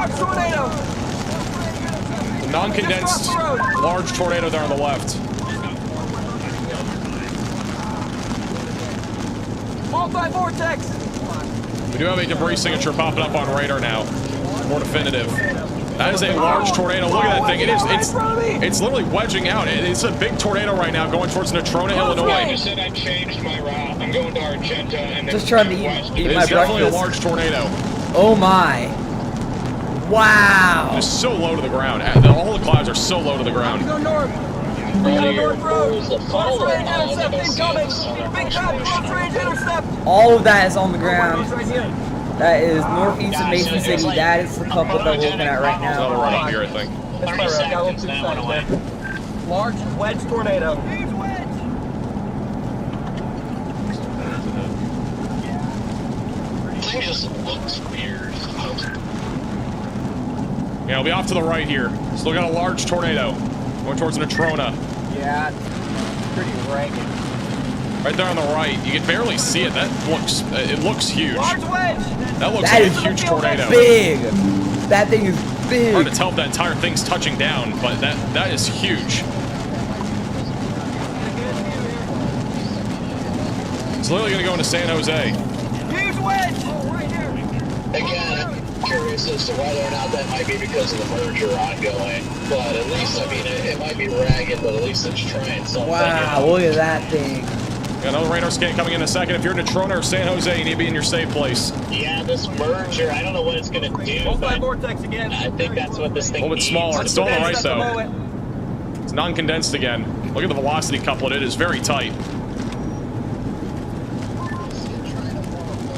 Large tornado. Non-condensed large tornado there on the left. Multi-vortex. We do have a debris signature popping up on radar now. More definitive. That is a large tornado. Look at that thing. It's literally wedging out. It's a big tornado right now going towards Natrona, Illinois. I just said I changed my route. I'm going to Argenta and then just trying to eat it's my definitely breakfast. a large tornado. Oh my. Wow. It's so low to the ground. All the clouds are so low to the ground. Go north. North road. Close range intercept incoming. Big bad close range intercept. All of that is on the ground. Right here. That is northeast of Mason City. That is the couple that we're looking at right There's another now. one up here, I think. 30 seconds and that went away. Large wedge tornado. Thing just looks weird. Yeah, it'll be off to the right here. Still got a large tornado going towards Natrona. Yeah, it's pretty ragged. Right there on the right. You can barely see it. That looks, it looks huge. Large wedge. That looks That like is a huge tornado. Big. That thing is big. Hard to tell if that entire thing's touching down, but that is huge. It's literally going to go into San Jose. Huge wedge. Oh, right here. Again, I'm curious as to whether or not that might be because of the merger ongoing. But at least, I mean, it might be ragged, but at least it's trying something. Wow, look at that thing. Got another radar scan coming in a second. If you're in Natrona or San Jose, you need to be in your safe place. Yeah, this merger, I don't know what it's going to do, but Multi-vortex again. I think that's what this A thing little bit needs. smaller. It's still on the right, That's the though. moment. It's non-condensed again. Look at the velocity couplet. It is very tight.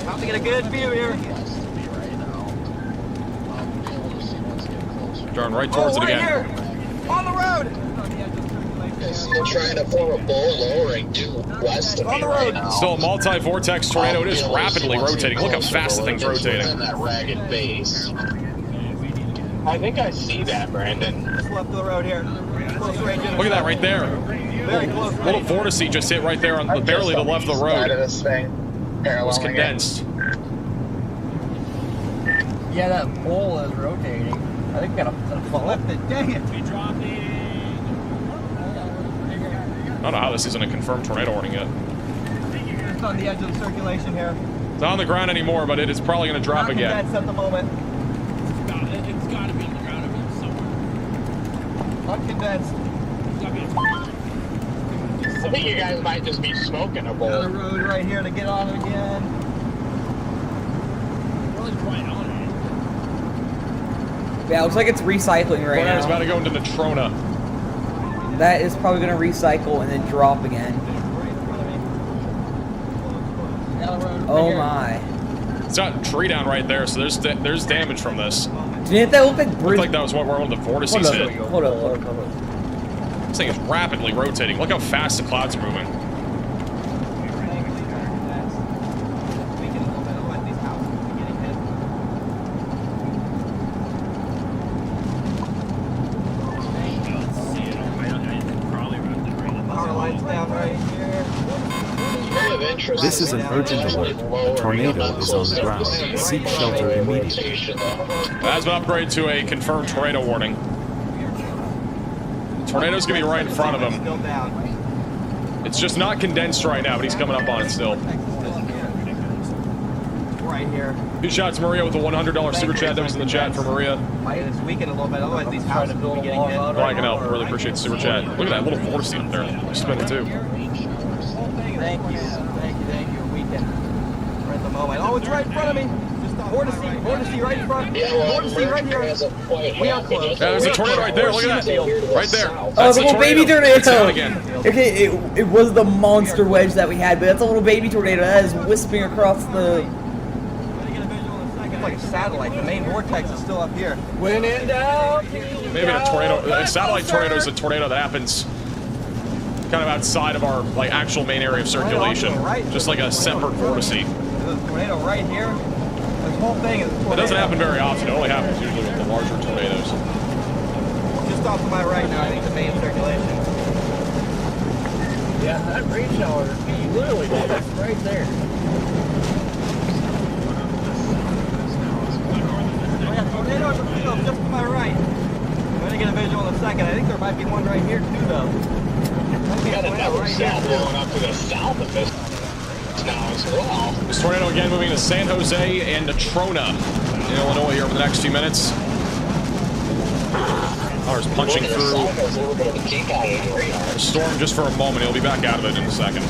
About to get a good view here. Drawing right towards it right again. here. On the road. Still trying to form a bowl lowering due west of On me the right road. now. Still a multi-vortex tornado. It is rapidly rotating. Look how fast the thing's rotating. That ragged base. I think I see that, Brandon. Just left of the road here. Close range. Look at that right there. Very close Little range. vortice just hit right there on barely to the left of the road. It This thing, was condensed. Yeah, that bowl is rotating. I think we got a Flip it. Dang it. I don't know how this isn't a confirmed tornado warning yet. Just on the edge of the circulation here. It's not on the ground anymore, but it is probably going to drop Not again. condensed at the moment. It's got to be in the ground of it somewhere. Uncondensed. I think you guys might just be smoking a bowl. Another road right here to get on it again. Really right on it. Yeah, it looks like it's recycling right Tornado's about now. to go into Natrona. That is probably going to recycle and then drop again. Oh my. It's got a tree down right there, so there's damage from this. Didn't that look like Looked bridge? like that was one of the vortices Hold hit. up, hold up, hold up, hold up. This thing is rapidly rotating. Look how fast the clouds are moving. Power lines down right here. This is an urgent alert. A tornado is on the ground. Seek shelter immediately. That's been upgraded to a confirmed tornado warning. Tornado's gonna be right in front of him. Still down. It's just not condensed right now, but he's coming up on it still. Right here. Good shots, Maria, with the $100 super chat that was in the chat for Maria. It's weakened a little bit, otherwise these houses will be getting hit. Well, I can help. Really appreciate the super chat. Look at that little vortex up there. Spinning too. Thank you. Weekend. Right at the moment. Oh, it's right in front of me. Vortice right in front. Yeah, well, Vortice right here. We are close. Yeah, there's a tornado right there. Look at that. Right there. Oh, That's the the little baby tornado. It's tornado. down again. Okay, it was the monster wedge that we had, but that's a little baby tornado that is wisping across the. It's like a satellite. The main vortex is still up here. When in doubt. Maybe a tornado. A satellite tornado is a tornado that happens kind of outside of our actual main area of circulation. Just like a separate vortice. There's a tornado right here. This whole thing is a tornado. It doesn't happen very often. It only happens usually with the larger tornadoes. Just off to my right now, I think the main circulation. Yeah, that range tower, you literally did it right there. Oh yeah, tornado. might be one right here too, though. We got another cell blowing up to the south of this now as well. This tornado again moving to San Jose and Natrona in Illinois here over the next few minutes. Connor's punching through the storm just for a moment. He'll be back out of it in a second.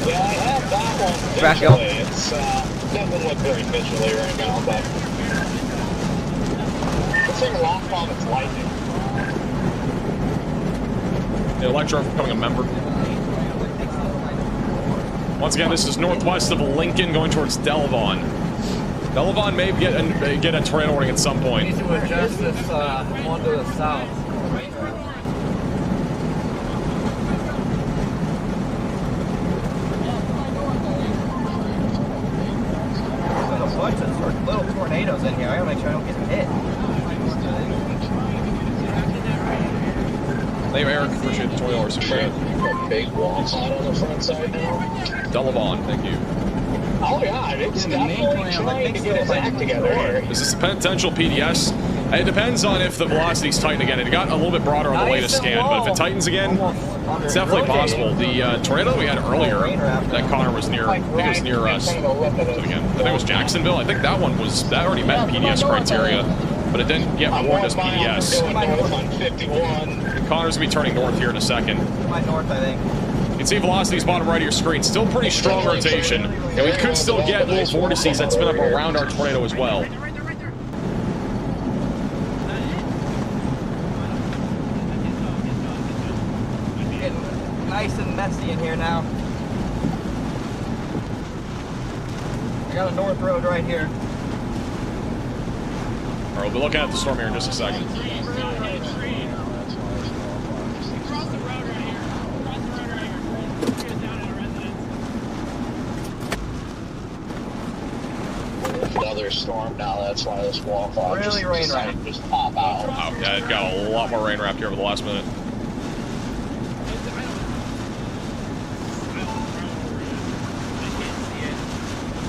Yeah, I have that one. Back up. It's doesn't look very visually right now, but it's like locked on its lightning. The Electro becoming a member. Once again, this is northwest of Lincoln going towards Delavon. Delavon may get a tornado warning at some point. Need to adjust this one to the south. There's a bunch of little tornadoes in here. I gotta make sure I don't get hit. Thank you, Eric. Appreciate the $20 super chat. A big wall cloud on the front side now. Delavon, thank you. Oh yeah, it's definitely trying to get its act together here. This is a potential PDS. It depends on if the velocities tighten again. It got a little bit broader on the latest scan, but if it tightens again, it's definitely possible. The tornado that we had earlier that Connor was near, I think it was near us. Again, I think it was Jacksonville. I think that one was, that already met PDS criteria, but it didn't get warned as PDS. Connor's gonna be turning north here in a second. My north, I think. You can see velocities bottom right of your screen. Still pretty strong rotation, and we could still get little vortices that spin up around our tornado as well. Getting nice and messy in here now. I got a north road right here. All right, we'll be looking at the storm here in just a second. Another storm now, that's why this wall cloud Really rain decided to just pop out. Wow, yeah, it got a lot more rain wrapped here over the last minute.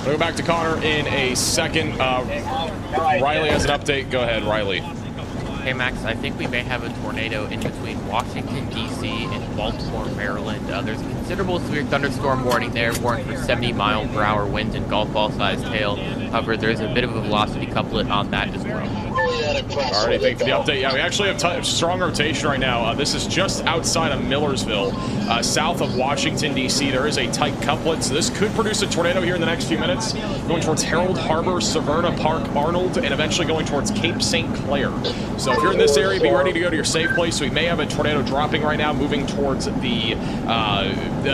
We'll go back to Connor in a second. Riley has an update. Go ahead, Riley. Hey Max, I think we may have a tornado in between Washington, D.C. and Baltimore, Maryland. There's a considerable severe thunderstorm warning there, warned for 70-mile-per-hour winds and golf ball-sized hail. However, there's a bit of a velocity couplet on that as well. Alrighty, thank you for the update. Yeah, we actually have strong rotation right now. This is just outside of Millersville, south of Washington, D.C. There is a tight couplet, so this could produce a tornado here in the next few minutes, going towards Harold Harbor, Severna Park, Arnold, and eventually going towards Cape St. Clair. So if you're in this area, be ready to go to your safe place. We may have a tornado dropping right now, moving towards the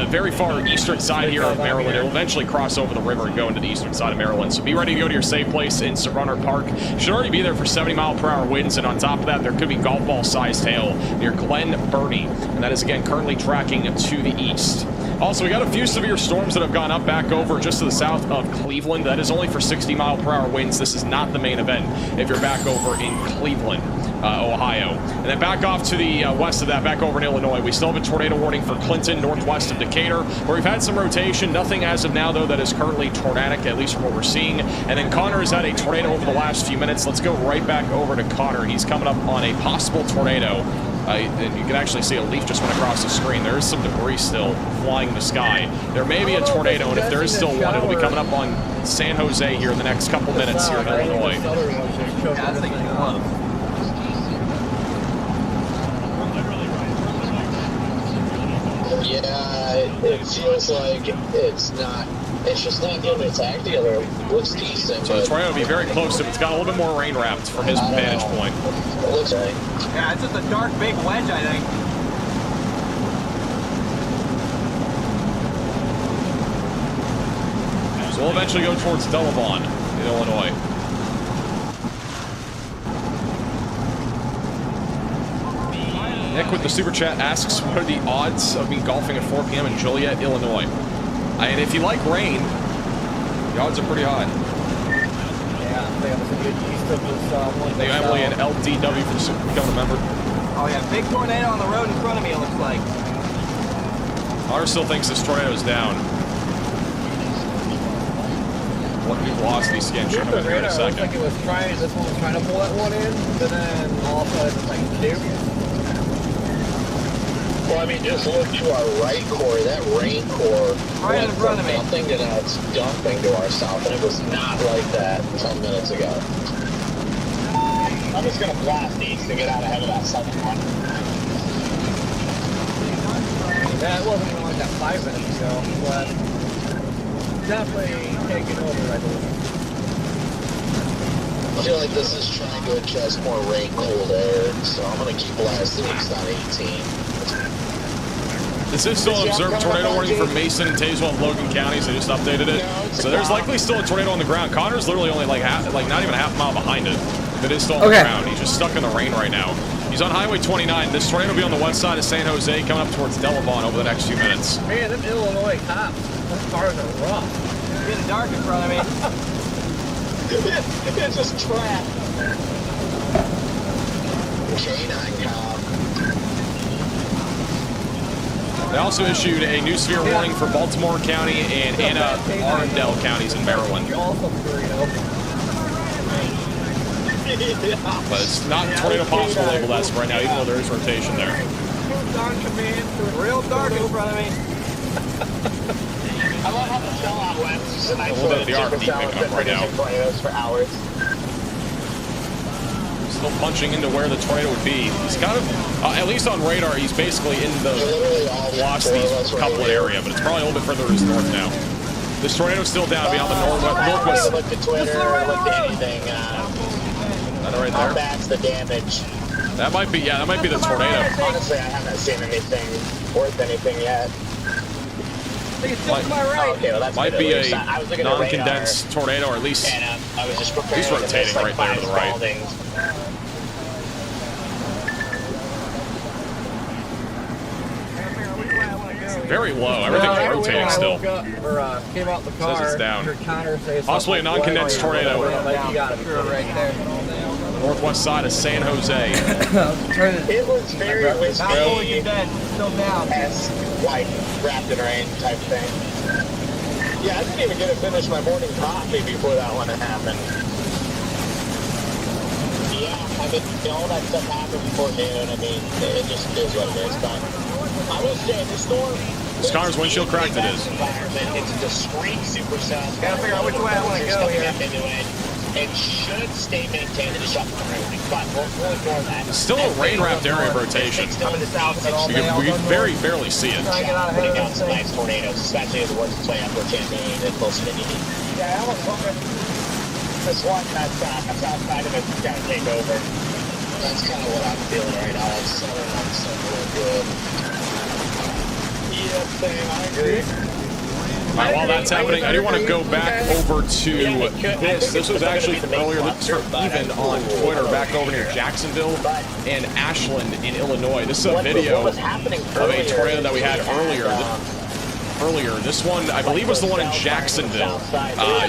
very far eastern side here of Maryland. It will eventually cross over the river and go into the eastern side of Maryland. So be ready to go to your safe place in Severna Park. Should already be there for 70-mile-per-hour winds, and on top of that, there could be golf ball-sized hail near Glen Burnie, and that is again currently tracking to the east. Also, we got a few severe storms that have gone up back over just to the south of Cleveland. That is only for 60-mile-per-hour winds. This is not the main event if you're back over in Cleveland, Ohio. And then back off to the west of that, back over in Illinois, we still have a tornado warning for Clinton, northwest of Decatur, where we've had some rotation. Nothing as of now, though, that is currently tornadic, at least from what we're seeing. And then Connor has had a tornado over the last few minutes. Let's go right back over to Connor. He's coming up on a possible tornado. And you can actually see a leaf just went across the screen. There is some debris still flying in the sky. There may be a tornado, and if there is still one, it'll be coming up on San Jose here in the next couple minutes here in Illinois. Yeah, it feels like it's just not getting its act together. It looks decent. So the tornado will be very close to him. It's got a little bit more rain wrapped from his vantage point. It looks like. Yeah, it's just a dark, big wedge, I think. So we'll eventually go towards Delavon in Illinois. Nick with the super chat asks, what are the odds of me golfing at 4 p.m. in Joliet, Illinois? And if you like rain, the odds are pretty high. Yeah, I think I'm going to get east of this one. Thank you, Emily and LDW for the super becoming a member. Oh yeah, big tornado on the road in front of me, it looks like. Connor still thinks this tornado is down. new velocity scan should come in here in a second. Like it was trying, this one was trying to pull that one in, but then all of a sudden it's like, nope. Well, I mean, just look to our right core. That rain core Right in went front from of me. nothing to now it's dumping to our south, and it was not like that 10 minutes ago. I'm just gonna blast east to get out ahead of that southern one. Yeah, it wasn't even like that 5 minutes ago, but definitely taking over, I believe. I feel like this is trying to adjust more rain, cold air, so I'm gonna keep blasting east on 18. This is still an observed tornado warning for Mason, Tazewell, and Logan counties. They just updated it. So there's likely still a tornado on the ground. Connor's literally only like not even a half mile behind it. It is still on the ground. He's just stuck in the rain right now. He's on Highway 29. This tornado will be on the west side of San Jose, coming up towards Delavan over the next few minutes. Man, them Illinois cops, those cars are rough. It's getting dark in front of me. It's just trapped. K9 cop. They also issued a new severe warning for Baltimore County and Anna Arundel counties in Maryland. Also burrito. But it's not tornado possible labeled as of right now, even though there is rotation there. On command, real dark in front of me. I love how the sellout went. It's a nice A little bit of the RP picking up right now. tornadoes for hours. Still punching into where the tornado would be. He's kind of, at least on radar, he's basically in the velocity couplet area, but it's probably a little bit further north now. This tornado's still down beyond the northwest. I looked at Twitter, I looked at anything. Right How there. bad's the damage? That might be, yeah, that might be the tornado. Honestly, I haven't seen anything worth anything yet. It's still to my right. Okay, well that's Might good, be at least. a I was looking at non-condensed tornado, or at least radar, and I was just prepared. he's rotating right there to the right. Very low. Everything's rotating still. Came out the car. Says it's down. Heard Connor say Possibly a something non-condensed tornado. Like, you got it right there. Northwest side of San Jose. It was very whiskey. Not fully condensed, still down. Like wrapped in rain type thing. Yeah, I didn't even get to finish my morning coffee before that one happened. Yeah, I mean, all that stuff happened before noon. I mean, it just is what it is. But I will say, the storm. This Connor's windshield cracked, it is. It's a discrete supercell. Gotta figure out which way I want to go here. It should stay maintained in the shop but we'll ignore that. Still a rain-wrapped area of rotation. I'm in the south at all We can very barely see it. Trying to get out ahead Putting of out this some thing. nice tornadoes, especially as it works its way up where Champaign and closer to Indy. Yeah, I was hoping this one that's outside of it's got to take over. That's kind of what I'm feeling right now. It's so real good. Yeah, same. I agree. All right, while that's happening, I do want to go back over to this. This was actually from earlier. This is from Even on Twitter, back over near Jacksonville and Ashland in Illinois. This is a video of a tornado that we had earlier. This one, I believe, was the one in Jacksonville.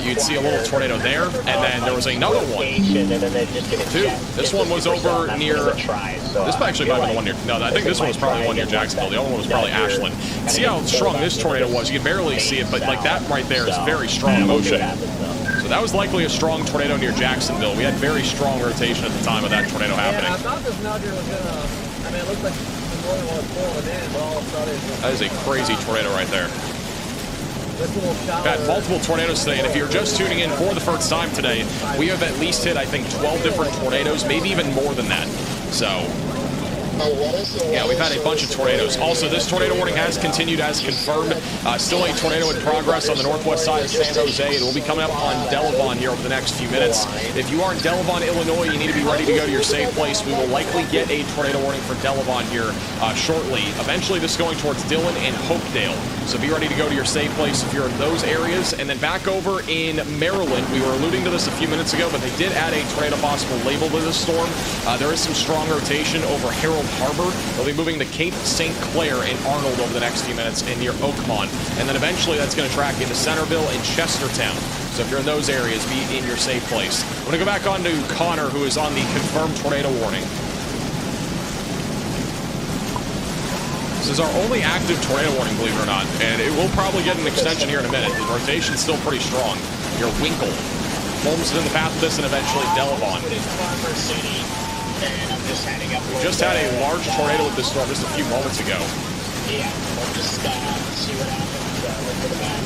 You'd see a little tornado there, and then there was another one, too. This one was over near, this actually might have been the one near, no, I think this one was probably the one near Jacksonville. The other one was probably Ashland. See how strong this tornado was? You can barely see it, but like that right there is very strong motion. So that was likely a strong tornado near Jacksonville. We had very strong rotation at the time of that tornado happening. Yeah, I thought this nugget was gonna, I mean, it looked like the northern one was pulling in, but all of a sudden, That is a crazy tornado right there. this little shower. We've had multiple tornadoes today, and if you're just tuning in for the first time today, we have at least hit, I think, 12 different tornadoes, maybe even more than that. So, yeah, we've had a bunch of tornadoes. Also, this tornado warning has continued as confirmed. Still a tornado in progress on the northwest side of San Jose. It will be coming up on Delavan here over the next few minutes. If you are in Delavan, Illinois, you need to be ready to go to your safe place. We will likely get a tornado warning for Delavan here shortly. Eventually, this is going towards Dillon and Hopedale. So be ready to go to your safe place if you're in those areas. And then back over in Maryland, we were alluding to this a few minutes ago, but they did add a tornado possible label to this storm. There is some strong rotation over Harold Harbor. They'll be moving to Cape St. Clair and Arnold over the next few minutes and near Oakmont. And then eventually that's going to track into Centerville and Chestertown. So if you're in those areas, be in your safe place. I'm going to go back on to Connor, who is on the confirmed tornado warning. This is our only active tornado warning, believe it or not. And it will probably get an extension here in a minute. The rotation's still pretty strong. near Winkle. Holmes is in the path of this and eventually Delabon. Farmer City, and I'm just heading up. We just had a large tornado with this storm just a few moments ago. Yeah, we'll just see what happens. Look for the map.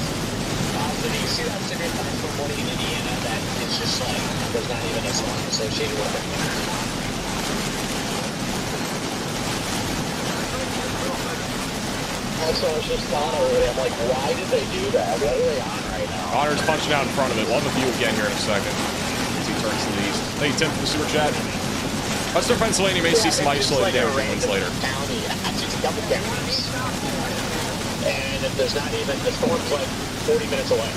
So do you see that severe thunderstorm warning in Indiana that it's just like there's not even a storm associated with it? Also, I was just thought already, I'm like, why did they do that? What are they on right now? Connor's punching out in front of it. We'll have a view again here in a second as he turns to the east. Thank you, Tim, for the super chat. Western Pennsylvania may see some isolated damage winds later. County, actually, it's a couple counties. And if there's not even, the storm's like 40 minutes away.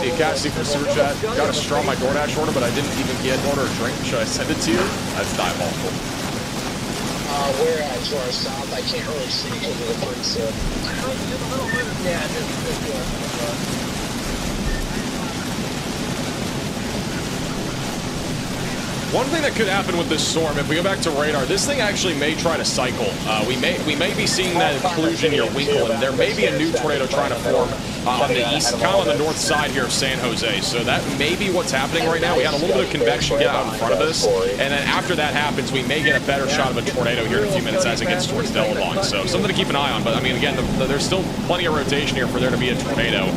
Hey, Cassie for the super chat. Got to straw my DoorDash order, but I didn't even get an order a drink. Should I send it to you? That's diabolical. We're at to our south. I can't really see because of the birds. Yeah, One thing that could happen with this storm, if we go back to radar, this thing actually may try to cycle. We may be seeing that inclusion near Winkle, and there may be a new tornado trying to form on the east, kind of on the north side here of San Jose. So that may be what's happening right now. We had a little bit of convection get out in front of us, and then after that happens, we may get a better shot of a tornado here in a few minutes as it gets towards Delabon. So something to keep an eye on. But I mean, again, there's still plenty of rotation here for there to be a tornado.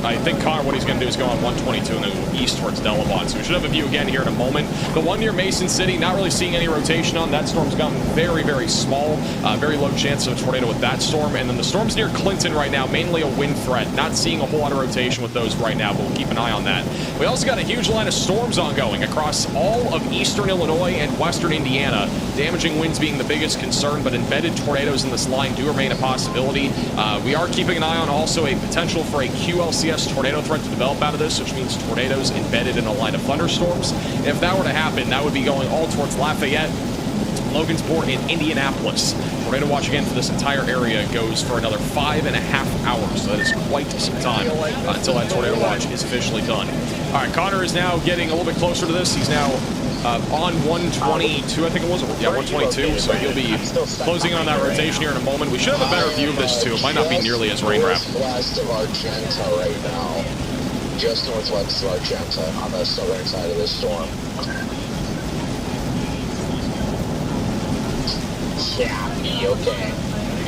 I think Connor, what he's going to do is go on 122 and then east towards Delabon. So we should have a view again here in a moment. The one near Mason City, not really seeing any rotation on. That storm's gotten very, very small. Very low chance of a tornado with that storm. And then the storms near Clinton right now, mainly a wind threat. Not seeing a whole lot of rotation with those right now, but we'll keep an eye on that. We also got a huge line of storms ongoing across all of eastern Illinois and western Indiana. Damaging winds being the biggest concern, but embedded tornadoes in this line do remain a possibility. We are keeping an eye on also a potential for a QLCS tornado threat to develop out of this, which means tornadoes embedded in a line of thunderstorms. If that were to happen, that would be going all towards Lafayette, Logansport, and Indianapolis. Tornado watch again for this entire area goes for another 5.5 hours. So that is quite some time until that tornado watch is officially done. All right, Connor is now getting a little bit closer to this. He's now on 122, I think it was. Yeah, 122. So he'll be closing on that rotation here in a moment. We should have a better view of this too. It might not be nearly as rain wrapped. West of Argenta right now. Just northwest of Argenta on the southern side of this storm. Yeah, be okay.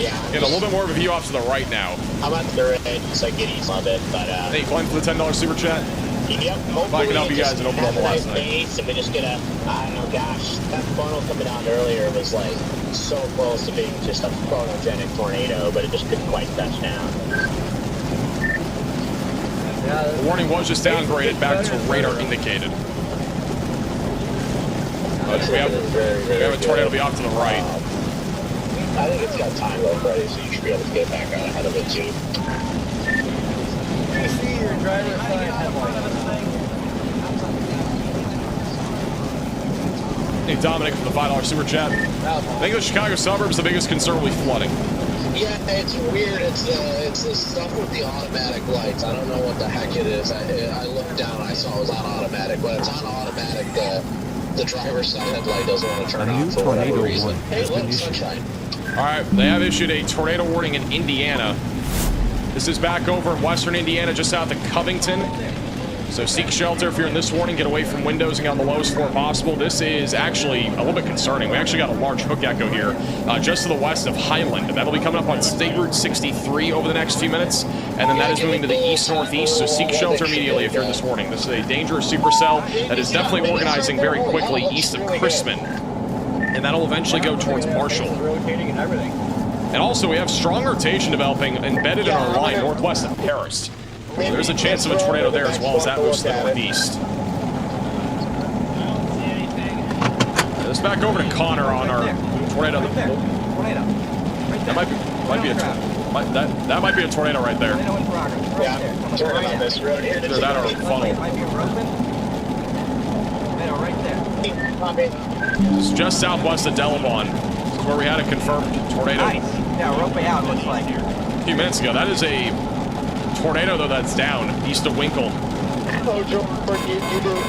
Yeah. Get a little bit more of a view off to the right now. I'm at the red, so I get east of it, but Hey, Glenn for the $10 super chat. Yep, If I can help you guys in Oklahoma last night. And we just get a, I don't know, gosh, that funnel coming out earlier was like so close to being just a photogenic tornado, but it just couldn't quite touch down. The warning was just downgraded back to radar indicated. But we have a tornado be off to the right. I think it's got time though, Freddie, so you should be able to get back out ahead of it too. You see your driver's side headlight. Hey, Dominic for the $5 super chat. I think the Chicago suburbs, the biggest concern will be flooding. Yeah, it's weird. It's the stuff with the automatic lights. I don't know what the heck it is. I looked down and I saw it was on automatic. When it's on automatic, the driver's side headlight doesn't want to turn A new on for whatever tornado reason. warning Hey, has been look, issued. sunshine. All right, they have issued a tornado warning in Indiana. This is back over in western Indiana, just south of Covington. So seek shelter if you're in this warning. Get away from windows and get on the lowest floor possible. This is actually a little bit concerning. We actually got a large hook echo here just to the west of Highland. That'll be coming up on State Route 63 over the next few minutes. And then that is moving to the east-northeast, so seek shelter immediately if you're in this warning. This is a dangerous supercell that is definitely organizing very quickly east of Crispin. And that'll eventually go towards Marshall. Rotating and everything. And also, we have strong rotation developing embedded in our line northwest of Paris. So there's a chance of a tornado there as well as that moves to the northeast. Let's back over to Connor on our tornado. That might be a tornado right there. Tornado in progress. Yeah, turning on this road here. Either that or a funnel. Might be a Roseman. Tornado right there. It's just southwest of Delabon. This is where we had a confirmed tornado Nice. Yeah, rope out looks like. a few minutes ago. That is a tornado, though, that's down east of Winkle. Oh, Jordan,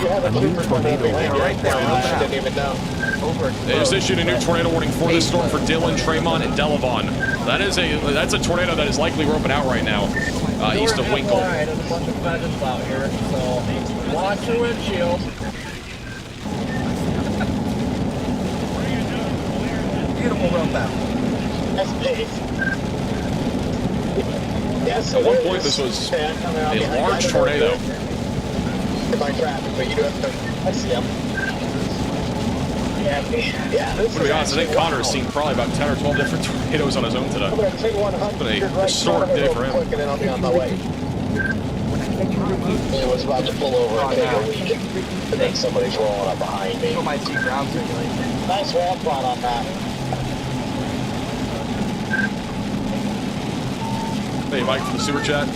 you have A new tornado warning. Right there. I didn't even know. Over. They just issued a new tornado warning for this storm for Dillon, Tremont, and Delavon. That's a tornado that is likely roping out right now, east of Winkle. There's a bunch of pheasants out here, so watch your windshield. Beautiful rope out. That's big. Yes, At one point, this was a large tornado. By traffic, but you do have to. I see them. Yeah. To be honest, I think Connor has seen probably about 10 or 12 different tornadoes on his own today. I'm gonna take 100. But a historic day for him. And then I'll be on my way. It was about to pull over and take a week, and then somebody's rolling up behind me. People might see ground circulation. Nice wall plot on that. Hey, Mike from the super chat.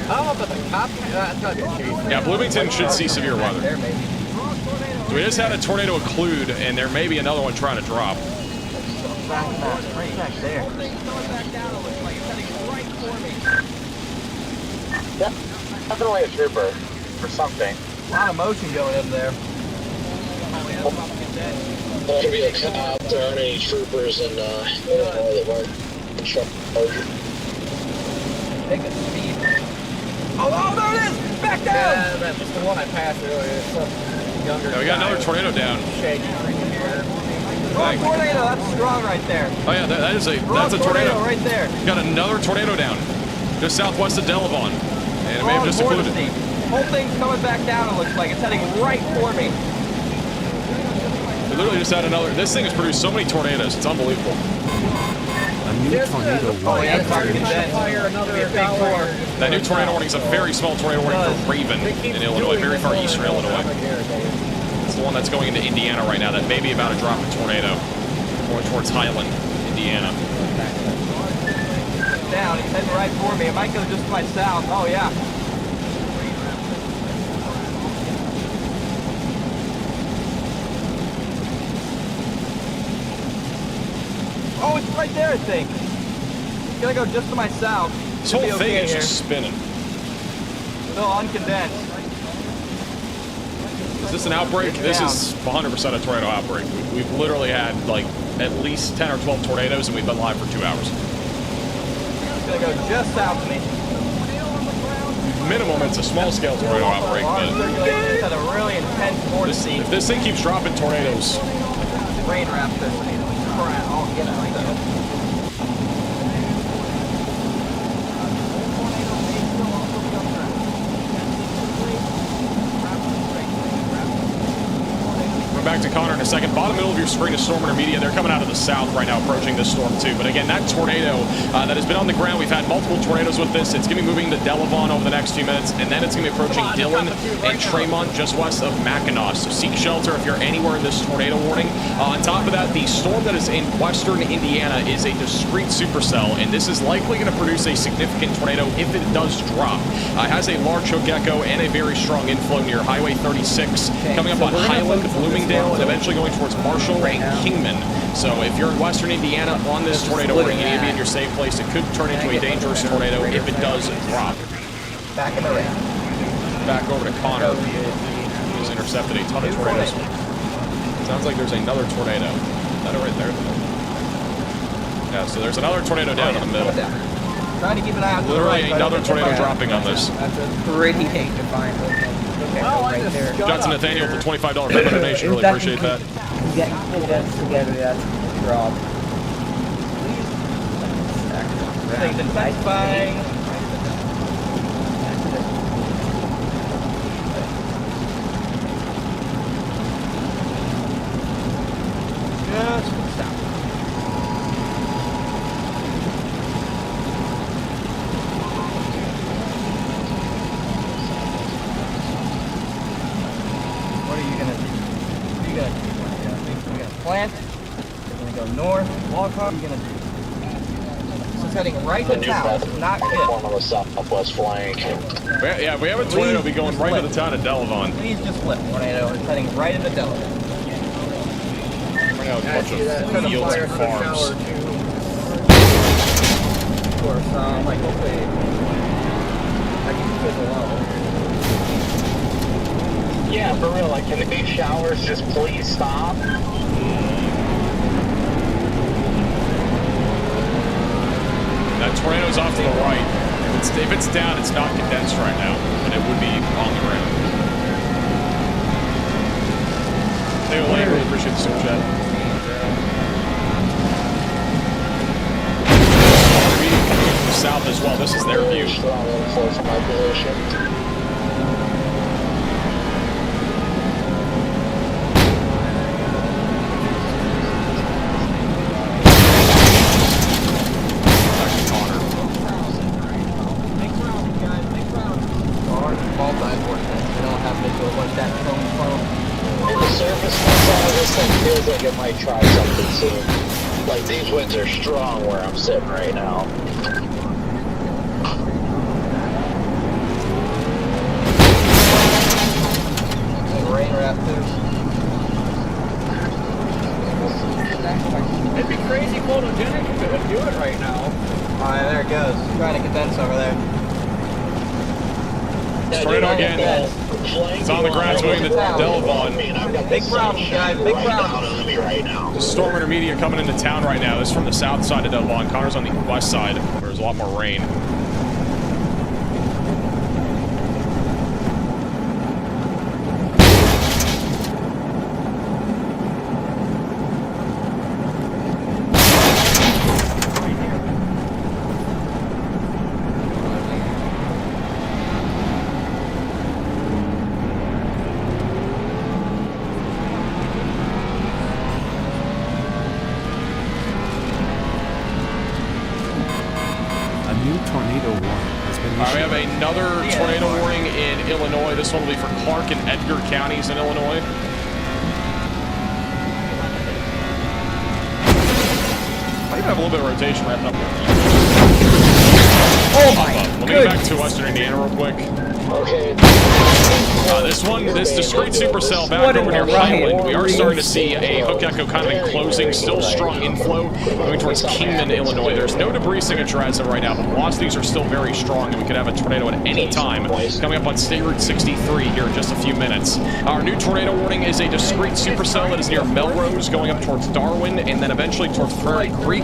Oh, but the cop, that's not the case. Yeah, Bloomington should see severe weather. There, maybe. So we just had a tornado occlude, and there may be another one trying to drop. Right back there. Yep, definitely a trooper or something. A lot of motion going in there. There could be a cop. There aren't any troopers in that weren't in charge. Take a speed. Oh, there it is! Back down! Yeah, that's the one I passed earlier. Some younger Yeah, we got another tornado down. Shaking freaking here. Oh, tornado! That's strong right there. Oh yeah, that's a tornado. Right there. We got another tornado down, just southwest of Delavon, and it may have just occluded. Whole thing's coming back down. It looks like it's heading right for me. We literally just had another. This thing has produced so many tornadoes. It's unbelievable. A new tornado warning. That new tornado warning is a very small tornado warning for Raven in Illinois, very far eastern Illinois. It's the one that's going into Indiana right now. That may be about to drop a tornado going towards Highland, Indiana. Down. He's heading right for me. It might go just to my south. Oh yeah. Oh, it's right there, I think. It's gonna go just to my south. This Should whole be thing okay is here. just spinning. Still uncondensed. Is this an outbreak? This is 100% a tornado outbreak. We've literally had like at least 10 or 12 tornadoes, and we've been live for 2 hours. It's gonna go just south of me. Minimum, it's a small-scale tornado outbreak, Our but circulation's at a really intense vortex. if this thing keeps dropping tornadoes, Rain raptor. Crap. Oh, get out of there. back to Connor in a second. Bottom middle of your screen is Storm Intermediate. They're coming out of the south right now, approaching this storm too. But again, that tornado that has been on the ground, we've had multiple tornadoes with this. It's going to be moving to Delavon over the next few minutes, and then it's going to be approaching Dillon and Tremont just west of Mackinac. So seek shelter if you're anywhere in this tornado warning. On top of that, the storm that is in western Indiana is a discrete supercell, and this is likely going to produce a significant tornado if it does drop. It has a large hook echo and a very strong inflow near Highway 36, coming up on Highland, Bloomingdale, and eventually going towards Marshall and Kingman. So if you're in western Indiana on this tornado warning, you need to be in your safe place. It could turn into a dangerous tornado if it does drop. Back in the ring. Back over to Connor. He's intercepted a ton of tornadoes. Sounds like there's another tornado. Is that it right there? Yeah, so there's another tornado down in the middle. Trying to keep an eye out to the Literally right, another tornado dropping on this. That's a pretty hate to find. Okay, right there. Johnson Nathaniel for $25 member donation. Really appreciate that. Get that together, that's a job. Things intensifying. Just stop. What are you gonna do? What are you gonna do? You're gonna plant. You're gonna go north. Walk hard. What are you gonna do? This is heading right to town. Not One on hit. the southwest flank. Yeah, if we have a tornado, it'll be going right to the town of Delavon. Please just flip. Tornado is heading right into Delaware. Right now, a bunch of fields and farms. or some, like hopefully I can keep it alone. Yeah, for real, like, can the big showers just please stop? That tornado's off to the right. If it's down, it's not condensed right now, and it would be on the ground. Hey, Elaine, really appreciate the super chat. Coming from the south as well. This is their view. Strong influence from my position. Like it might try something soon. Like these winds are strong where I'm sitting right now. Rain raptors. It'd be crazy photogenic if it would do it right now. Alright, there it goes. Trying to condense over there. Tornado again. It's on the ground doing the Delvon. Big problem, guys. Big problem. The Storm Intermediate coming into town right now. This is from the south side of Delvon. Connor's on the west side, where there's a lot more rain. We have another tornado warning in Illinois. This one will be for Clark and Edgar counties in Illinois. I even have a little bit of rotation wrapped up here. Oh my Let me get back to Western Indiana real quick. Okay. This discrete supercell back over near Highland. We are starting to see a Hook Echo kind of enclosing, still strong inflow going towards Kingman, Illinois. There's no debris signature as of right now, but velocities are still very strong, and we could have a tornado at any time coming up on State Route 63 here in just a few minutes. Our new tornado warning is a discrete supercell that is near Melrose, going up towards Darwin, and then eventually towards Prairie Creek.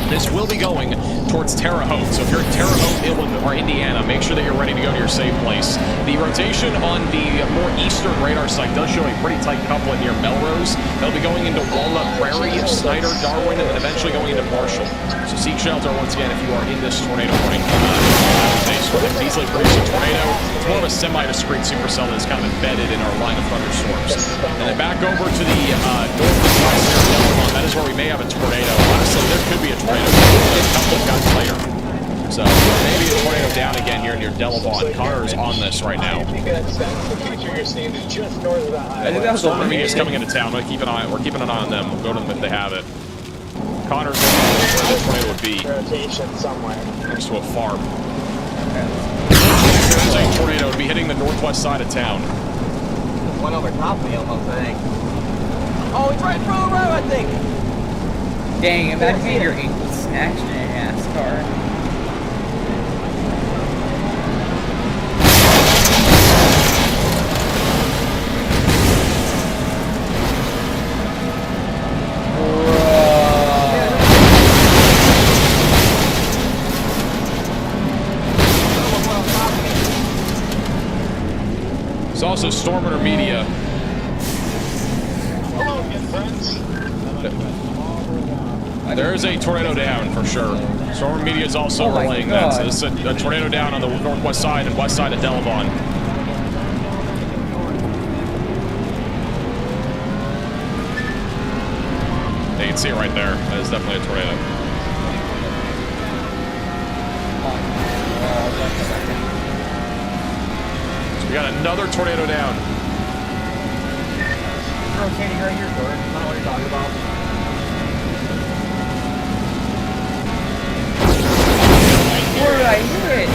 This will be going towards Terre Haute. So if you're in Terre Haute, Illinois, or Indiana, make sure that you're ready to go to your safe place. The rotation on the more eastern radar site does show a pretty tight couplet near Melrose. They'll be going into Walnut Prairie, Snyder, Darwin, and then eventually going into Marshall. So seek shelter once again if you are in this tornado warning. It's easily producing tornado. It's more of a semi-discrete supercell that is kind of embedded in our line of thunderstorms. And then back over to the northwest near Delmont. That is where we may have a tornado. Honestly, there could be a tornado a couple of guys later. So maybe a tornado down again here near Delvon. Connor is on this right now. Storm Intermediate is coming into town. We're keeping an eye on them. We'll go to them if they have it. Connor's looking where the tornado would be. Next to a farm. There's a tornado would be hitting the northwest side of town. One over top of me almost, I think. Oh, it's right in front of the road, I think. Dang, imagine your ankle snatched in a NASCAR. It's also Storm Intermediate. Hello again, friends. There is a tornado down for sure. Storm Intermediate is also relaying that. So this is a tornado down on the northwest side and west side of Delvon. You can see it right there. That is definitely a tornado. So we got another tornado down. Rotating right here, Gordon. Not what you're talking about. Where did I hit?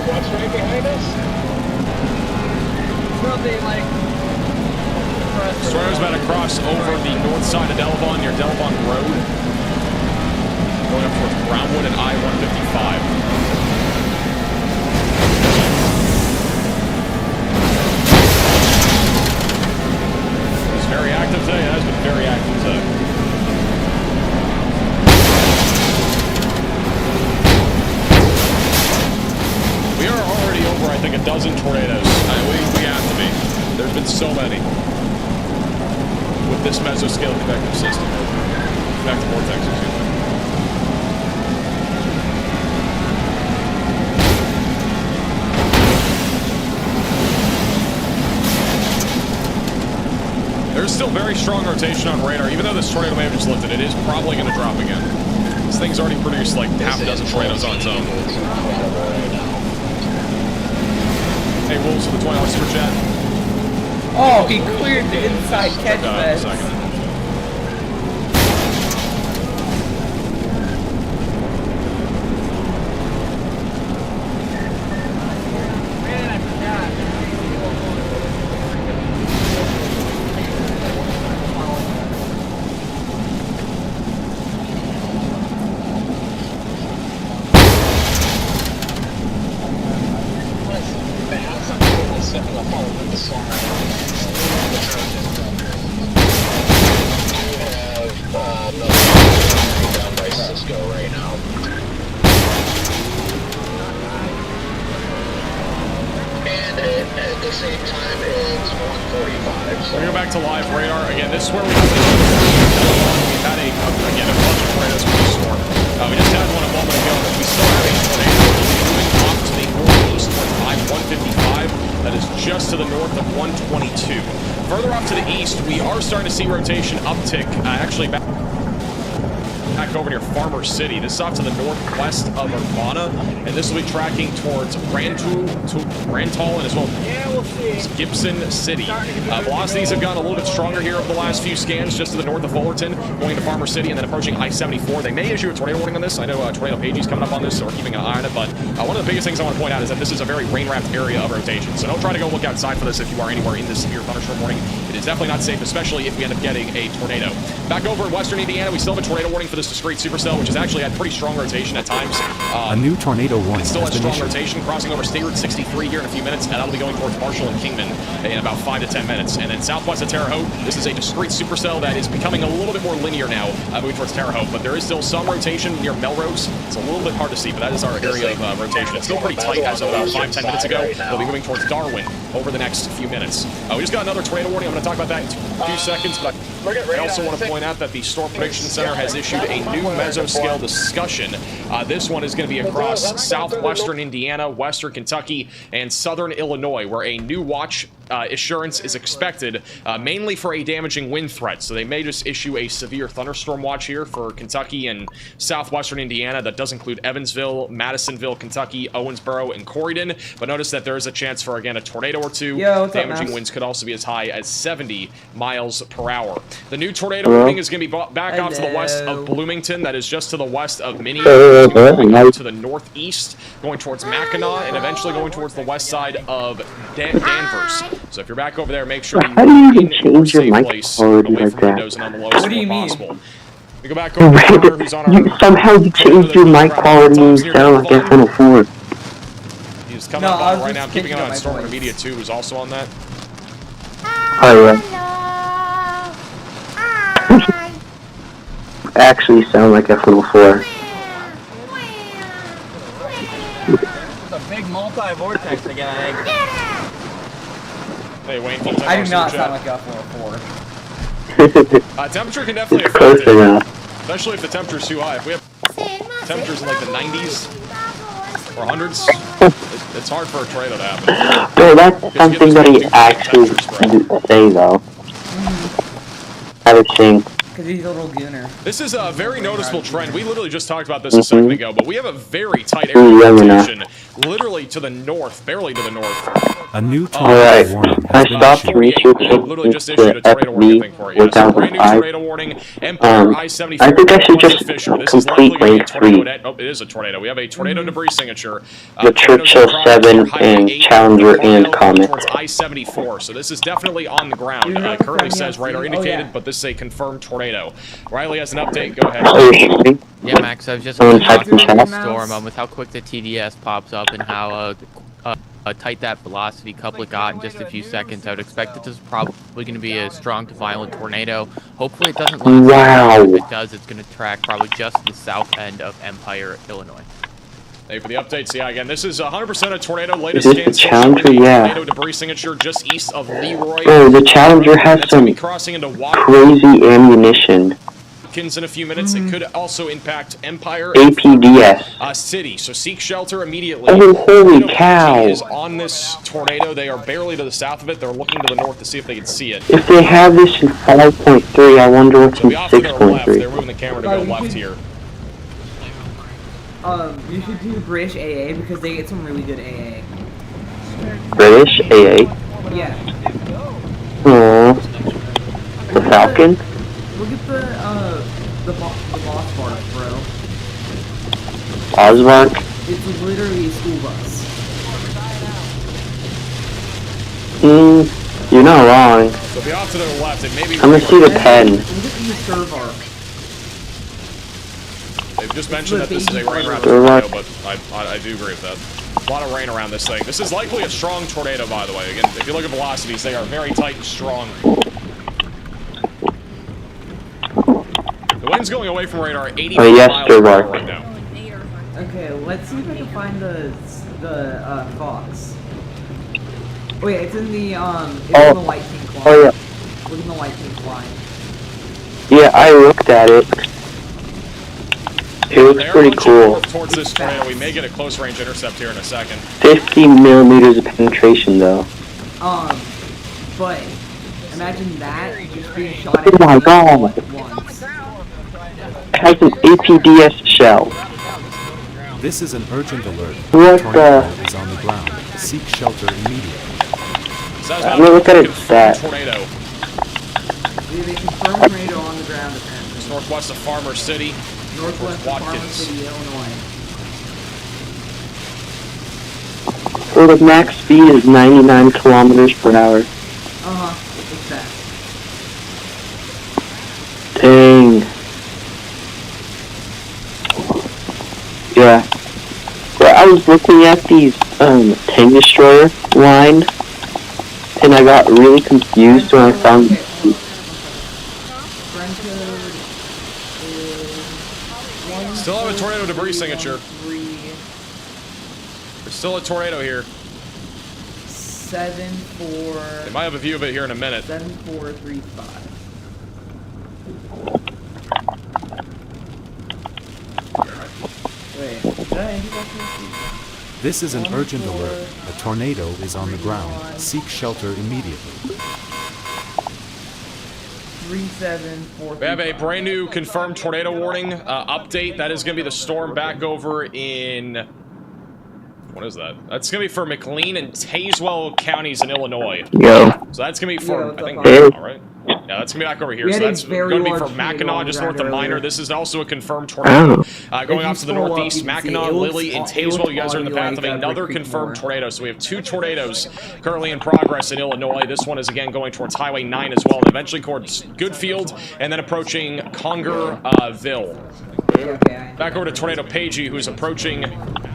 What's right behind us? From something like. Tornado's about to cross over the north side of Delvon near Delvon Road. Going up towards Brownwood and I-155. It's very active today. It has been very active today. We are already over, I think, a dozen tornadoes. We have to be. There's been so many. With this mesoscale convective system. Convective vortex, excuse me. There's still very strong rotation on radar. Even though this tornado may have just lifted, it is probably going to drop again. This thing's already produced like half a dozen tornadoes on its own. Hey, Wolves with the $20 super chat. Oh, he cleared the inside catch vest. Rotation uptick, actually back over near Farmer City. This is off to the northwest of Urbana, and this will be tracking towards Rantoul and as well as Gibson City. Velocities have gotten a little bit stronger here over the last few scans, just to the north of Fullerton, going to Farmer City and then approaching I-74. They may issue a tornado warning on this. I know Tornado Pagey's coming up on this, so we're keeping an eye on it, but one of the biggest things I want to point out is that this is a very rain-wrapped area of rotation, so don't try to go look outside for this if you are anywhere in this severe thunderstorm warning. It is definitely not safe, especially if we end up getting a tornado. Back over in western Indiana, we still have a tornado warning for this discrete supercell, which has actually had pretty strong rotation at times. A new tornado warning It still has has been strong issued. rotation, crossing over State Route 63 here in a few minutes, and that'll be going towards Marshall and Kingman in about 5 to 10 minutes. And then southwest of Terre Haute, this is a discrete supercell that is becoming a little bit more linear now, moving towards Terre Haute, but there is still some rotation near Melrose. It's a little bit hard to see, but that is our area of rotation. It's still pretty tight as of about 5-10 minutes ago. We'll be moving towards Darwin over the next few minutes. We just got another tornado warning. I'm going to talk about that in a few seconds, but I also want to point out that the Storm Prediction Center has issued a new mesoscale discussion. This one is going to be across southwestern Indiana, western Kentucky, and southern Illinois, where a new watch assurance is expected, mainly for a damaging wind threat. So they may just issue a severe thunderstorm watch here for Kentucky and southwestern Indiana. That does include Evansville, Madisonville, Kentucky, Owensboro, and Corydon. But notice that there is a chance for, again, a tornado or two. Damaging winds could also be as high as 70 miles per hour. The new tornado warning is going to be back off to the west of Bloomington. That is just to the west of Minneapolis, to the northeast, going towards Mackinac, and eventually going towards the west side of Danvers. So if you're back over there, make sure How do you even in change your safe mic place, quality away like from that? windows and on the lowest What do you floor mean? possible. We go back over to Connor, who's on our... Somehow you changed your mic quality and you sound like F-104. He's coming up on it right now, keeping an eye on Storm Media too, who's also on that. Alright. Actually sound like F-104. It's a big multi-vortex again, I think. Hey, Wayne, I do not sound like F-104. Temperature can definitely Close affect it, enough. especially if the temperature's too high. If we have temperatures in like the 90s or 100s, it's hard for a tornado to happen. No, that's something that he actually didn't say though. I was saying. Because he's a little gooner. This is a very noticeable trend. We literally just talked about this a second ago, but we have a very tight area of rotation literally to the north, barely to the north. A new Alright, tornado warning I has been stopped issued. researching Literally just into issued a tornado warning, I think, for it. Yeah, so brand new 1005. tornado warning. Empire I-74. I think I should Northwest just of Fisher. This is likely complete going to be a rank tornado. 3. Net. Oh, it is a tornado. We have a tornado debris signature. The Tornadoes Churchill in progress 7 near Highway and 8, Challenger Colonial and going Comet. towards I-74. So this is definitely on the ground. Currently says radar indicated, but this is a confirmed tornado. Riley has an update. Go ahead. Are you shooting? Yeah, Max, I was just Someone going to talk typed in about chat. the storm with how quick the TDS pops up and how tight that velocity couplet got in just a few seconds. I would expect that this is probably going to be a strong to violent tornado. Hopefully it doesn't last. Wow. If it does, it's going to track probably just the south end of Empire, Illinois. Thank you for the updates. Yeah, again, this is 100% a tornado. Is Latest this scan the Challenger? Yeah. tornado debris signature just east of Leroy. Oh, the Challenger has That's going to some be crossing into crazy ammunition. Watkins in a few minutes. It could also impact Empire APDS. City. So seek shelter immediately. Oh, holy Tornado cow. is on this tornado. They are barely to the south of it. They're looking to the north to see if they can see it. If they have this in 5.3, I wonder what's So in be off to their left. They're 6.3. moving the camera to go left here. You should do British AA because they get some really good AA. British AA. Yeah. Aww. The Falcon. Look at the boss part, bro. Osmark. It's literally a school bus. You're not wrong. So be off to their left. It may be. I'm gonna see the pen. Look at the serve arc. They've just mentioned that this is a rain around Sure. tornado, but I do agree with that. A lot of rain around this thing. This is likely a strong tornado, by the way. Again, if you look at velocities, they are very tight and strong. The wind's going away from radar at 80 yes, miles per hour Durbar. right now. Okay, let's see if I can find the Fox. Oh yeah, it's in the in the White King line. Oh yeah. Look in the White King line. Yeah, I looked at it. It looks They're pretty punching cool. north towards this tornado. We may get a close range intercept here in a second. 50 millimeters of penetration, though. But imagine that just being shot at Oh my god. once. It has an APDS shell. This is an urgent alert. What A tornado the? is on the ground. Seek shelter immediately. So that's I'm gonna look at it confirmed stat. tornado. We have a confirmed tornado on the ground apparently. It's northwest of Farmer City. Northwest of Farmer Watkins. City, Illinois. So the max speed is 99 kilometers per hour. It's that. Dang. Yeah. Well, I was looking at these tank destroyer line, and I got really confused when I found. Friend code is Still have a tornado debris signature. 3 There's still a tornado here. 7 4 They might have a view of it here in a minute. 7 4 3 5. Wait, did I enter that? This is an urgent alert. A tornado is on the ground. Seek shelter immediately. 3 7 4 We have a brand new confirmed tornado warning update. That is going to be the storm back over in... What is that? That's going to be for McLean and Tazewell counties in Illinois. Yo. So that's going to be for, I think, Hey. all right? Yeah, that's going to be back over here. We So had a that's very going to be for large tornado Mackinac, on just the north of ground Minor. earlier. This is also a confirmed tornado. Oh. Going If off you to the scroll up, northeast, you can see Mackinac, it looks Lilly, and it Tazewell. looks You guys are in the path like of another Brick confirmed Creek tornado. So we have 2 tornadoes currently in progress in Illinois. This one is again going towards Highway 9 as well, and eventually towards Goodfield, and then approaching Congerville. Okay. Back over to Tornado Pagey, who's approaching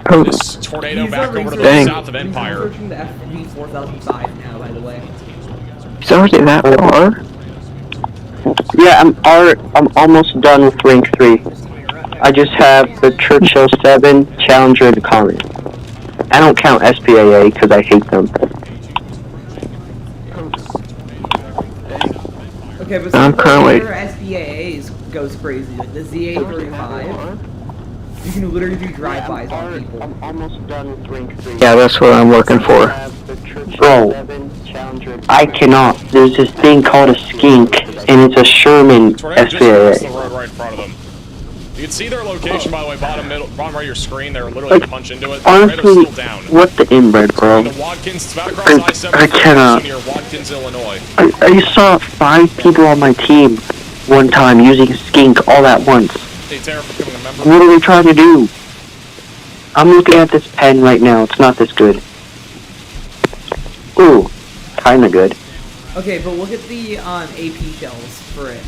Oh. this tornado He's back over over to the Dang. south of He's Empire. approaching the FV 4005 now, by the way. It's already that far? Yeah, I'm almost done with rank 3. I just have the Churchill 7, Challenger, and Comet. I don't count SPAA because I hate them. Okay, but I'm currently- SBAAs goes crazy. Like the ZA35, you can literally do drive-bys on people. I'm almost done with rank 3. Yeah, that's what I'm looking for. Bro, I cannot. There's this thing called a skink, and it's a Sherman Tornado just crossed the SPAA. road right in front of them. You can see their location, by the way, bottom right of your screen. They're literally Like, gonna punch into it. honestly, Tornado's still down. what the inbred, bro? The Watkins, it's about across I-74 I cannot. near Watkins, Illinois. I saw 5 people on my team one time using Skink all at once. Hey, Tara, for becoming a member. What are they trying to do? I'm looking at this pen right now. It's not this good. Ooh, kinda good. Okay, but look at the AP shells for it.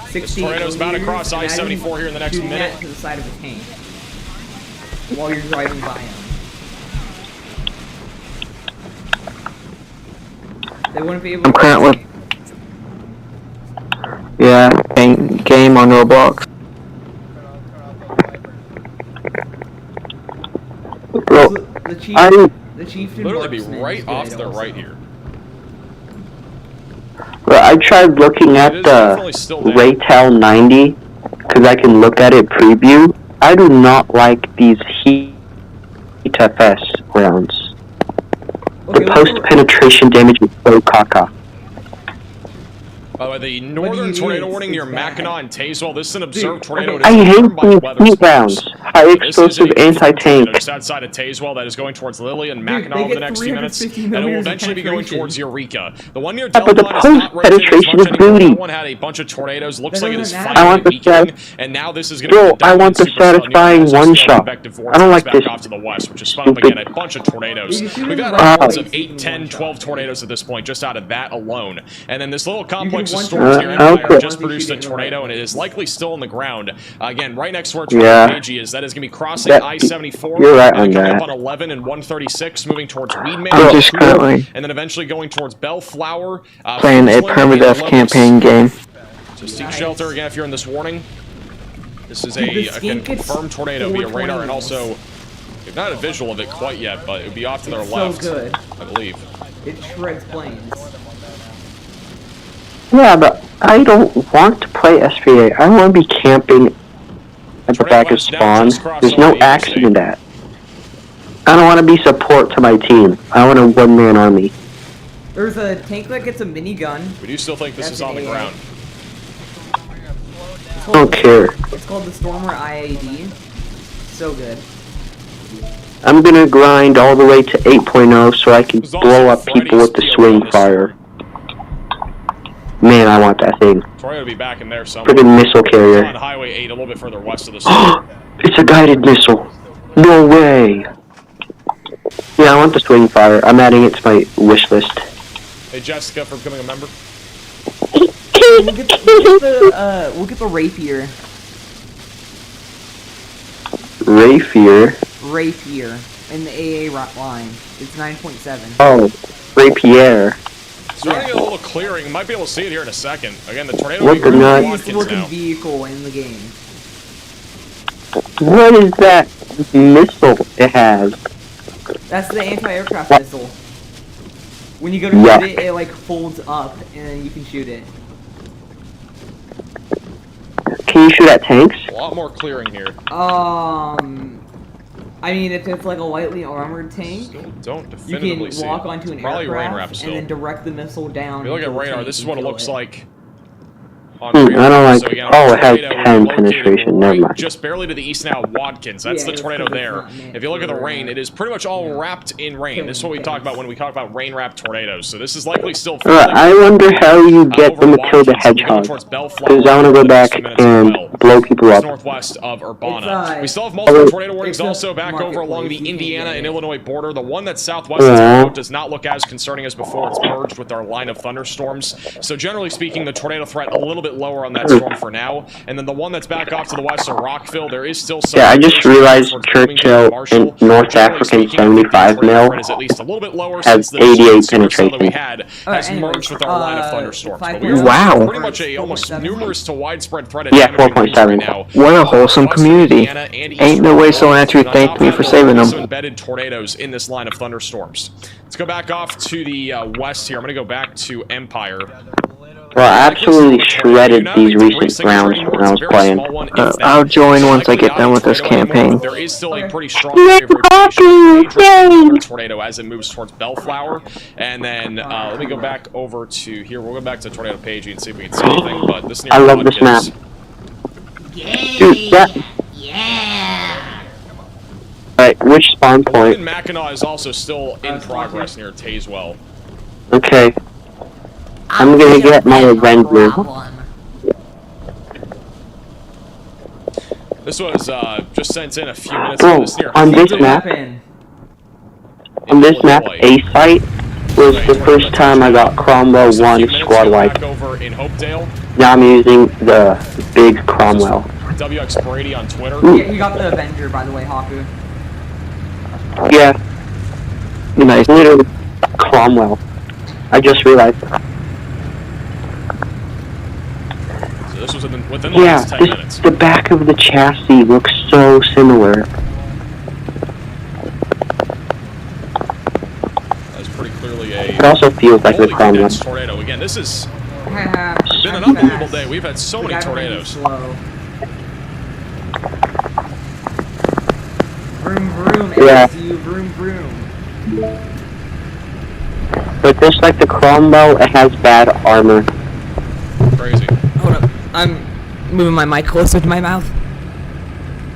60 Tornado's about to millimeters. cross I-74 here in the next Shooting minute. that to the side of a tank while you're driving by them. They wouldn't be able I'm to. currently. Yeah, game on Roblox. Well, The chief, the chieftain Literally be marksman right is off good to the also. right here. well, I tried looking at It is the definitely still down. Raytel 90 because I can look at it preview. I do not like these Heat FS rounds. Okay, The look post at- penetration damage is so caca. By the way, the northern mean tornado it's- warning it's near bad? Mackinac and Tazewell. This is an observed okay. tornado. It is I hate confirmed by these weather heat service. rounds. High This is explosive a confirmed anti-tank. tornado just outside of Tazewell that is going towards Lilly and Mackinac they over the get next few minutes, 350 and it will millimeters of eventually be going penetration. towards Eureka. The one near but the Delmont is not rotating as post-penetration much is anymore. booty. That one had a bunch of tornadoes. Looks That like it is doesn't finally matter. I want the weakening, and now this is going to Bro, be I want the satisfying one shot. I don't like back this off to the west, which is spun up again. A bunch of tornadoes. You shoot We've it got right upwards away, of 8, you 10, can 12 one-shot. tornadoes at this point, just out of that alone. And then this little complex of one-shot storms it. here in Empire Okay. just produced a tornado, and it is likely still on the ground. Again, right next to where Yeah. Tornado Pagey is. That is going to be crossing That- I-74. you're right and then on coming that. up on 11 and 136, moving towards Weedman, I'm just Cougar, currently and then eventually going towards Bellflower. playing a Friesland, and permadeath Lotus. campaign game. So Seek Shelter, again, if you're in this warning, this is The a skink gets confirmed tornado via radar, and 420. also, we've not a visual of it quite yet, but it would be off to their It's left, so good. I believe. It shreds planes. Yeah, but I don't want to play SPA. I want to be camping at the back of spawn. There's no accident at. I don't want to be support to my team. I want a one-man army. There's a tank that gets a minigun. We do still think this That's is on the an AA. ground. It's I don't care. It's called the Stormer IAD. So good. I'm gonna grind all the way to 8.0 so I can There's also blow up people with the Freddy's swing POW. fire. Man, I want that thing. Tornado will be back in there somewhere. Friggin' missile It's carrier. on Highway 8, a little bit further west of the city. It's a guided missile. No way. Yeah, I want the swing fire. I'm adding it to my wish list. Hey, Jessica, for becoming a member. We'll get the rapier. Rapier. Rapier in the AA line. It's 9.7. Oh, Rapier. Starting to get a little clearing. Might be able to see it here in a second. Again, the tornado What will be the going nut? to Easiest Watkins looking now. vehicle in the game. What is that missile it has? That's the anti-aircraft missile. When you go to Yuck. shoot it, it like folds up and then you can shoot it. Can you shoot at tanks? A lot more clearing here. I mean, if it's like a lightly armored tank, Still don't you definitively can see walk it. onto an Probably rain wrap aircraft still. and then direct the missile down. If you look at into the radar, tank this is and what it kill looks it. like. On I radar. don't like. So again, Oh, our it has tornado will be 10 located penetration. Never right mind. just barely to the east now, Watkins. That's Yeah, the it's tornado because it's there. not meant If you look at the for, rain, it is pretty much all yeah, wrapped in rain. This is what we killing talk about things. when we talk about rain-wrapped tornadoes. So this is likely still. I wonder how you get over them to kill the Watkins. We'll be going hedgehog. towards Bellflower Because I want to go in the next back few minutes as and well. blow people It's up. northwest of Urbana. It's, We still have multiple tornado warnings it's a also back over along the marketplace. You can't Indiana get and it. Illinois border. The one that's southwest of Yeah. Toledo does not look as concerning as before. It's merged with our line of thunderstorms. So generally speaking, the tornado threat a little bit lower on that storm for now. And then the one that's back off to the west of Rockville, there is still some. Yeah, I just realized towards Bloomington Churchill Marshall. in North Generally African speaking, I think the 75 tornado mil threat is at least a little bit lower has since the 88 supercell that we penetration. had Alright, has anyways, merged with our line of thunderstorms. But we are 5.7. Wow. pretty much a almost 4.7. numerous to widespread threat at Yeah, damaging winds 4.7. right now. What a wholesome Western community. Indiana and Ain't eastern no way Illinois. someone had to And on thank top of me that, for there are saving also them. embedded tornadoes in this line of thunderstorms. Let's go back off to the west here. I'm going to go back to Empire. Well, I absolutely shredded these recent rounds when I was playing. I'll join once I get done with this campaign. There is still a pretty strong Let's rotation tornado as it moves towards Bellflower. And then let me go back over to here. We'll go back to Tornado Pagey and see if we can see anything. But this near I love this Watkins. map. Dude, that. Alright, which spawn point? And Mackinac is also still in progress near Tazewell. Okay. I'm gonna get my Avenger. This was just sent in a few minutes ago. Bro, This near on this Hopedale map, in on this map, Illinois. A fight was the first time I got Cromwell Just a few 1 minutes squad ago, wipe. back over in Hopedale. Now I'm using the big Cromwell. WX Brady on Twitter. Yeah, you got the Avenger, by the way, Haku. Yeah. Nice. Literally Cromwell. I just realized. So this was within the Yeah, last 10 minutes. the back of the chassis looks so similar. That's pretty clearly a It also feels like the fully Cromwell. condensed tornado. Again, this has Haha, been an I'm unbelievable fast. day. We've had so many The guy behind tornadoes. me's slow. Vroom vroom, Yeah. ASU, vroom vroom. But just like the Cromwell, it has bad armor. Crazy. Hold up. I'm moving my mic closer to my mouth.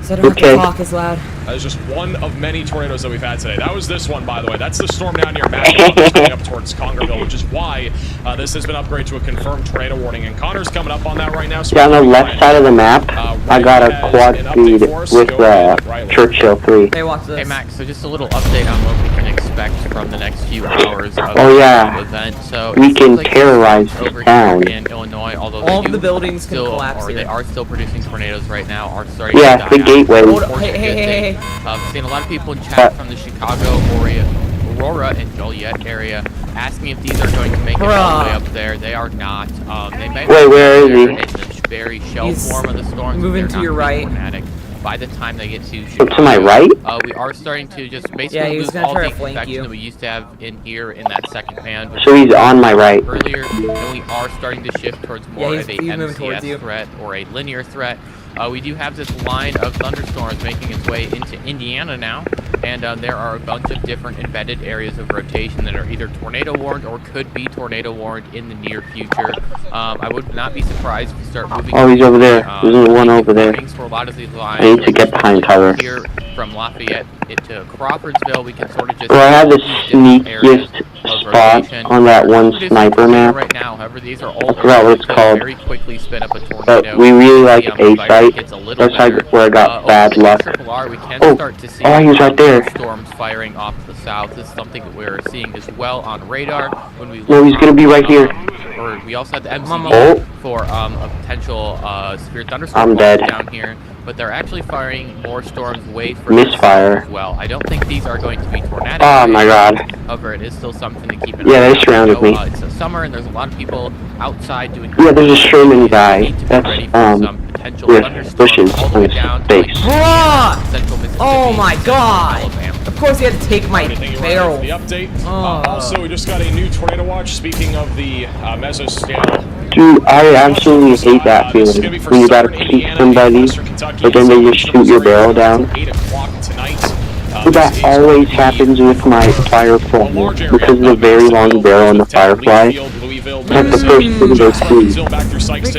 So I don't have Okay. to talk as loud. That is just one of many tornadoes that we've had today. That was this one, by the way. That's the storm down near Mackinac that's coming up towards Congerville, which is why this has been upgraded to a confirmed tornado warning. And Connor's coming up on that right now. So Yeah, on the left side of the map, I got a has quad an speed update for us. with Go ahead, Riley. Churchill 3. Hey, watch this. Hey Max, so just a little update on what we can expect from the next few hours of Oh, yeah. the event. So We it can seems like terrorize over the town. here in Illinois, although All they of the do buildings can still, collapse or here. they are still producing tornadoes right now, are starting Yeah, to die the out. gateway. Hold up. Of course, Hey, a hey, good hey, thing. hey. Seeing a lot of people in chat from the Chicago, Aurora, and Joliet area asking if these are going to make it all the way up there. They are not. They may Wait, where is they're he? in the very shell He's form of the storm. moving They're to not your gonna be right. tornadic. By the time they get to To Chicago, my right? we are starting to just Yeah, basically he's lose gonna all try the to flank infection you. that we used to have in here in that second band. which So he's on my right. earlier, and we are starting to shift towards more Yeah, of a he's moving towards you. MCS threat or a linear threat. We do have this line of thunderstorms making its way into Indiana now, and there are a bunch of different embedded areas of rotation that are either tornado warned or could be tornado warned in the near future. I would not be surprised if we start moving. Oh, he's over there. There's one over there. For a lot of these lines, I need to get behind Tyler. Here from Lafayette to Crawfordsville, we can sort of just. Bro, I have the different areas sneakiest of spot rotation. on that one We're just sniper looking map. right now. However, these are all I forgot what it's to called. very quickly spin up a tornado. But we really like The, A virus site. gets a little That's better. like where I got bad over luck. Triple R, we can Oh, start to see oh, he's right there. storms firing off to the south. This is something that we're seeing as well on radar when we. No, look he's gonna be right here. Or we also have the Oh. MCD for a potential severe thunderstorm I'm dead. down here. But they're actually firing more storms way further Misfire. as well. I don't think these are going to be tornadic. Oh my god. However, it is still something to keep in Yeah, mind. they surrounded me. It's the summer and there's a lot of people outside doing. Yeah, there's a Sherman guy. We need to be That's, ready for some potential with thunderstorms bushes all the on way his down to, face. like, Bruh! Central Mississippi, Oh my god! Alabama. Of course he had to take my Anything you barrel. want for the update? Also, we just got a new tornado watch. Speaking of the mesoscale. Dude, I absolutely hate that feeling. When you gotta keep somebody, but then they just shoot your barrel down. 8 o'clock tonight. But that always happens with my Firefly, because of the very long barrel on the Firefly. That's the first thing they see.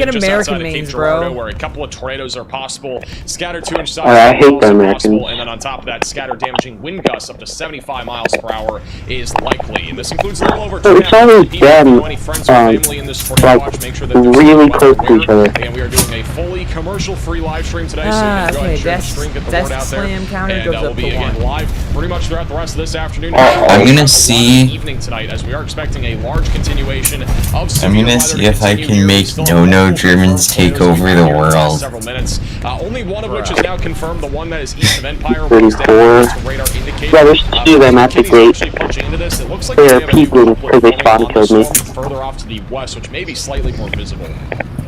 Freaking American names, bro. Where a couple of tornadoes are possible. Scattered 2-inch size. Alright, I hate also the Americans. possible, and then on top of that, scattered damaging wind gusts up to 75 miles per hour is likely. And this includes a little over So it's always people. them, If you know any friends or family in this tornado like, watch, make sure that they're really well close to aware. each other. And we are doing a fully commercial-free live stream today, so you can go ahead and share the stream, get the word out there. Slam counter And goes we'll up be to again 1. live pretty much throughout the rest of this afternoon. I'm gonna A lot of see- evening tonight, as we are expecting a large continuation of I'm severe gonna weather see to if I continue can here. We make still have no multiple Germans take tornadoes over here the in last world. Several minutes. Only one of which is now confirmed. The one that is east of Empire. 34. Radar indicated. Yeah, there's two of them at the McKinney's gate. actually punching into this. It looks like They we are have a few peeking couple because they of spawn on the killed me. storm further off to the west, which may be slightly more visible.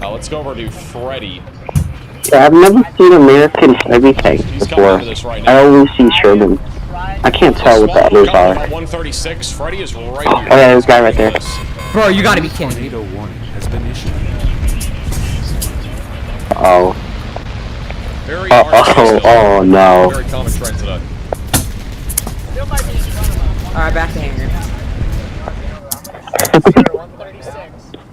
Let's go over to Freddy. Yeah, I've never seen American heavy tanks before. I always see Sherman. I can't tell what the others are. 136. Freddy is right Oh, here. yeah, there's a guy right there. Bro, you gotta be kidding me. Tornado warning has been issued. Oh. Very Oh, hard to oh, tell. oh no. Very common trend today. Alright, back to hangar.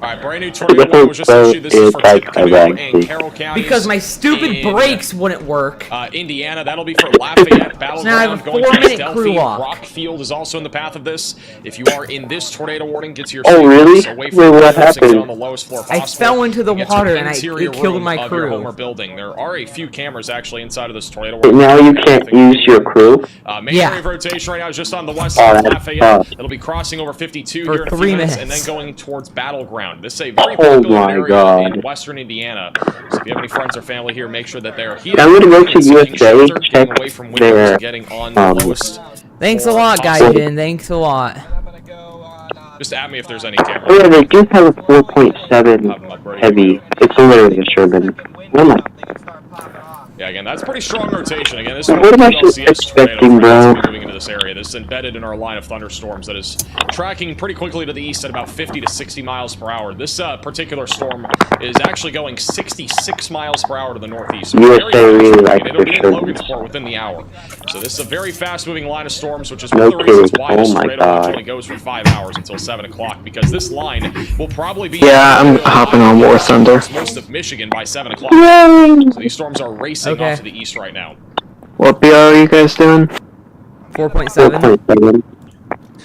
Alright, brand new tornado warning was just issued. This is for Tippecanoe and Carroll County. Because my stupid brakes wouldn't work. Indiana, that'll be for Lafayette, Now I have Battleground, a going towards 4-minute Delphi. crew walk. Rockfield is also in the path of this. If you are in this tornado warning, get to your Oh, really? away from Wait, what the happened? on the lowest floor I possible. fell into the Get to water an and interior it killed room my of your crew. Homer building. There are a few cameras actually inside of this tornado Wait, warning. now you can't use your crew? Main Yeah. area of rotation right now is just on the west Oh, side of that's Lafayette. tough. It'll be crossing over 52 For here in a 3 few minutes, and minutes. then going towards Battleground. This is a very Oh popular my area God. in western Indiana. So if you have any friends or family here, make sure that they're here. I'm gonna go to seeking USA, shelter, check getting away from windows, their, and getting on the lowest. Thanks a lot, Gaijin. Thanks a lot. Just at me if there's any cameras. Oh yeah, they do have a 4.7 heavy. It's literally a Sherman. I'm like, Yeah, again, that's pretty strong rotation. Again, this is what am I LCS expecting, tornado bro? moving into this area. This is embedded in our line of thunderstorms that is tracking pretty quickly to the east at about 50 to 60 miles per hour. This particular storm is actually going 66 miles per hour to the northeast. So USA very really fast likes moving. It'll be in their Logansport within the hour. So this is a very fast-moving line of storms, which is No one of the reasons kidding. why Oh this my tornado watch God. only goes for 5 hours until 7 o'clock, because this line will probably be Yeah, I'm hopping on War Thunder. most of Michigan by 7 o'clock. Yay! So these storms are racing Okay. off to the east right now. What BR are you guys doing? 4.7. 4.7.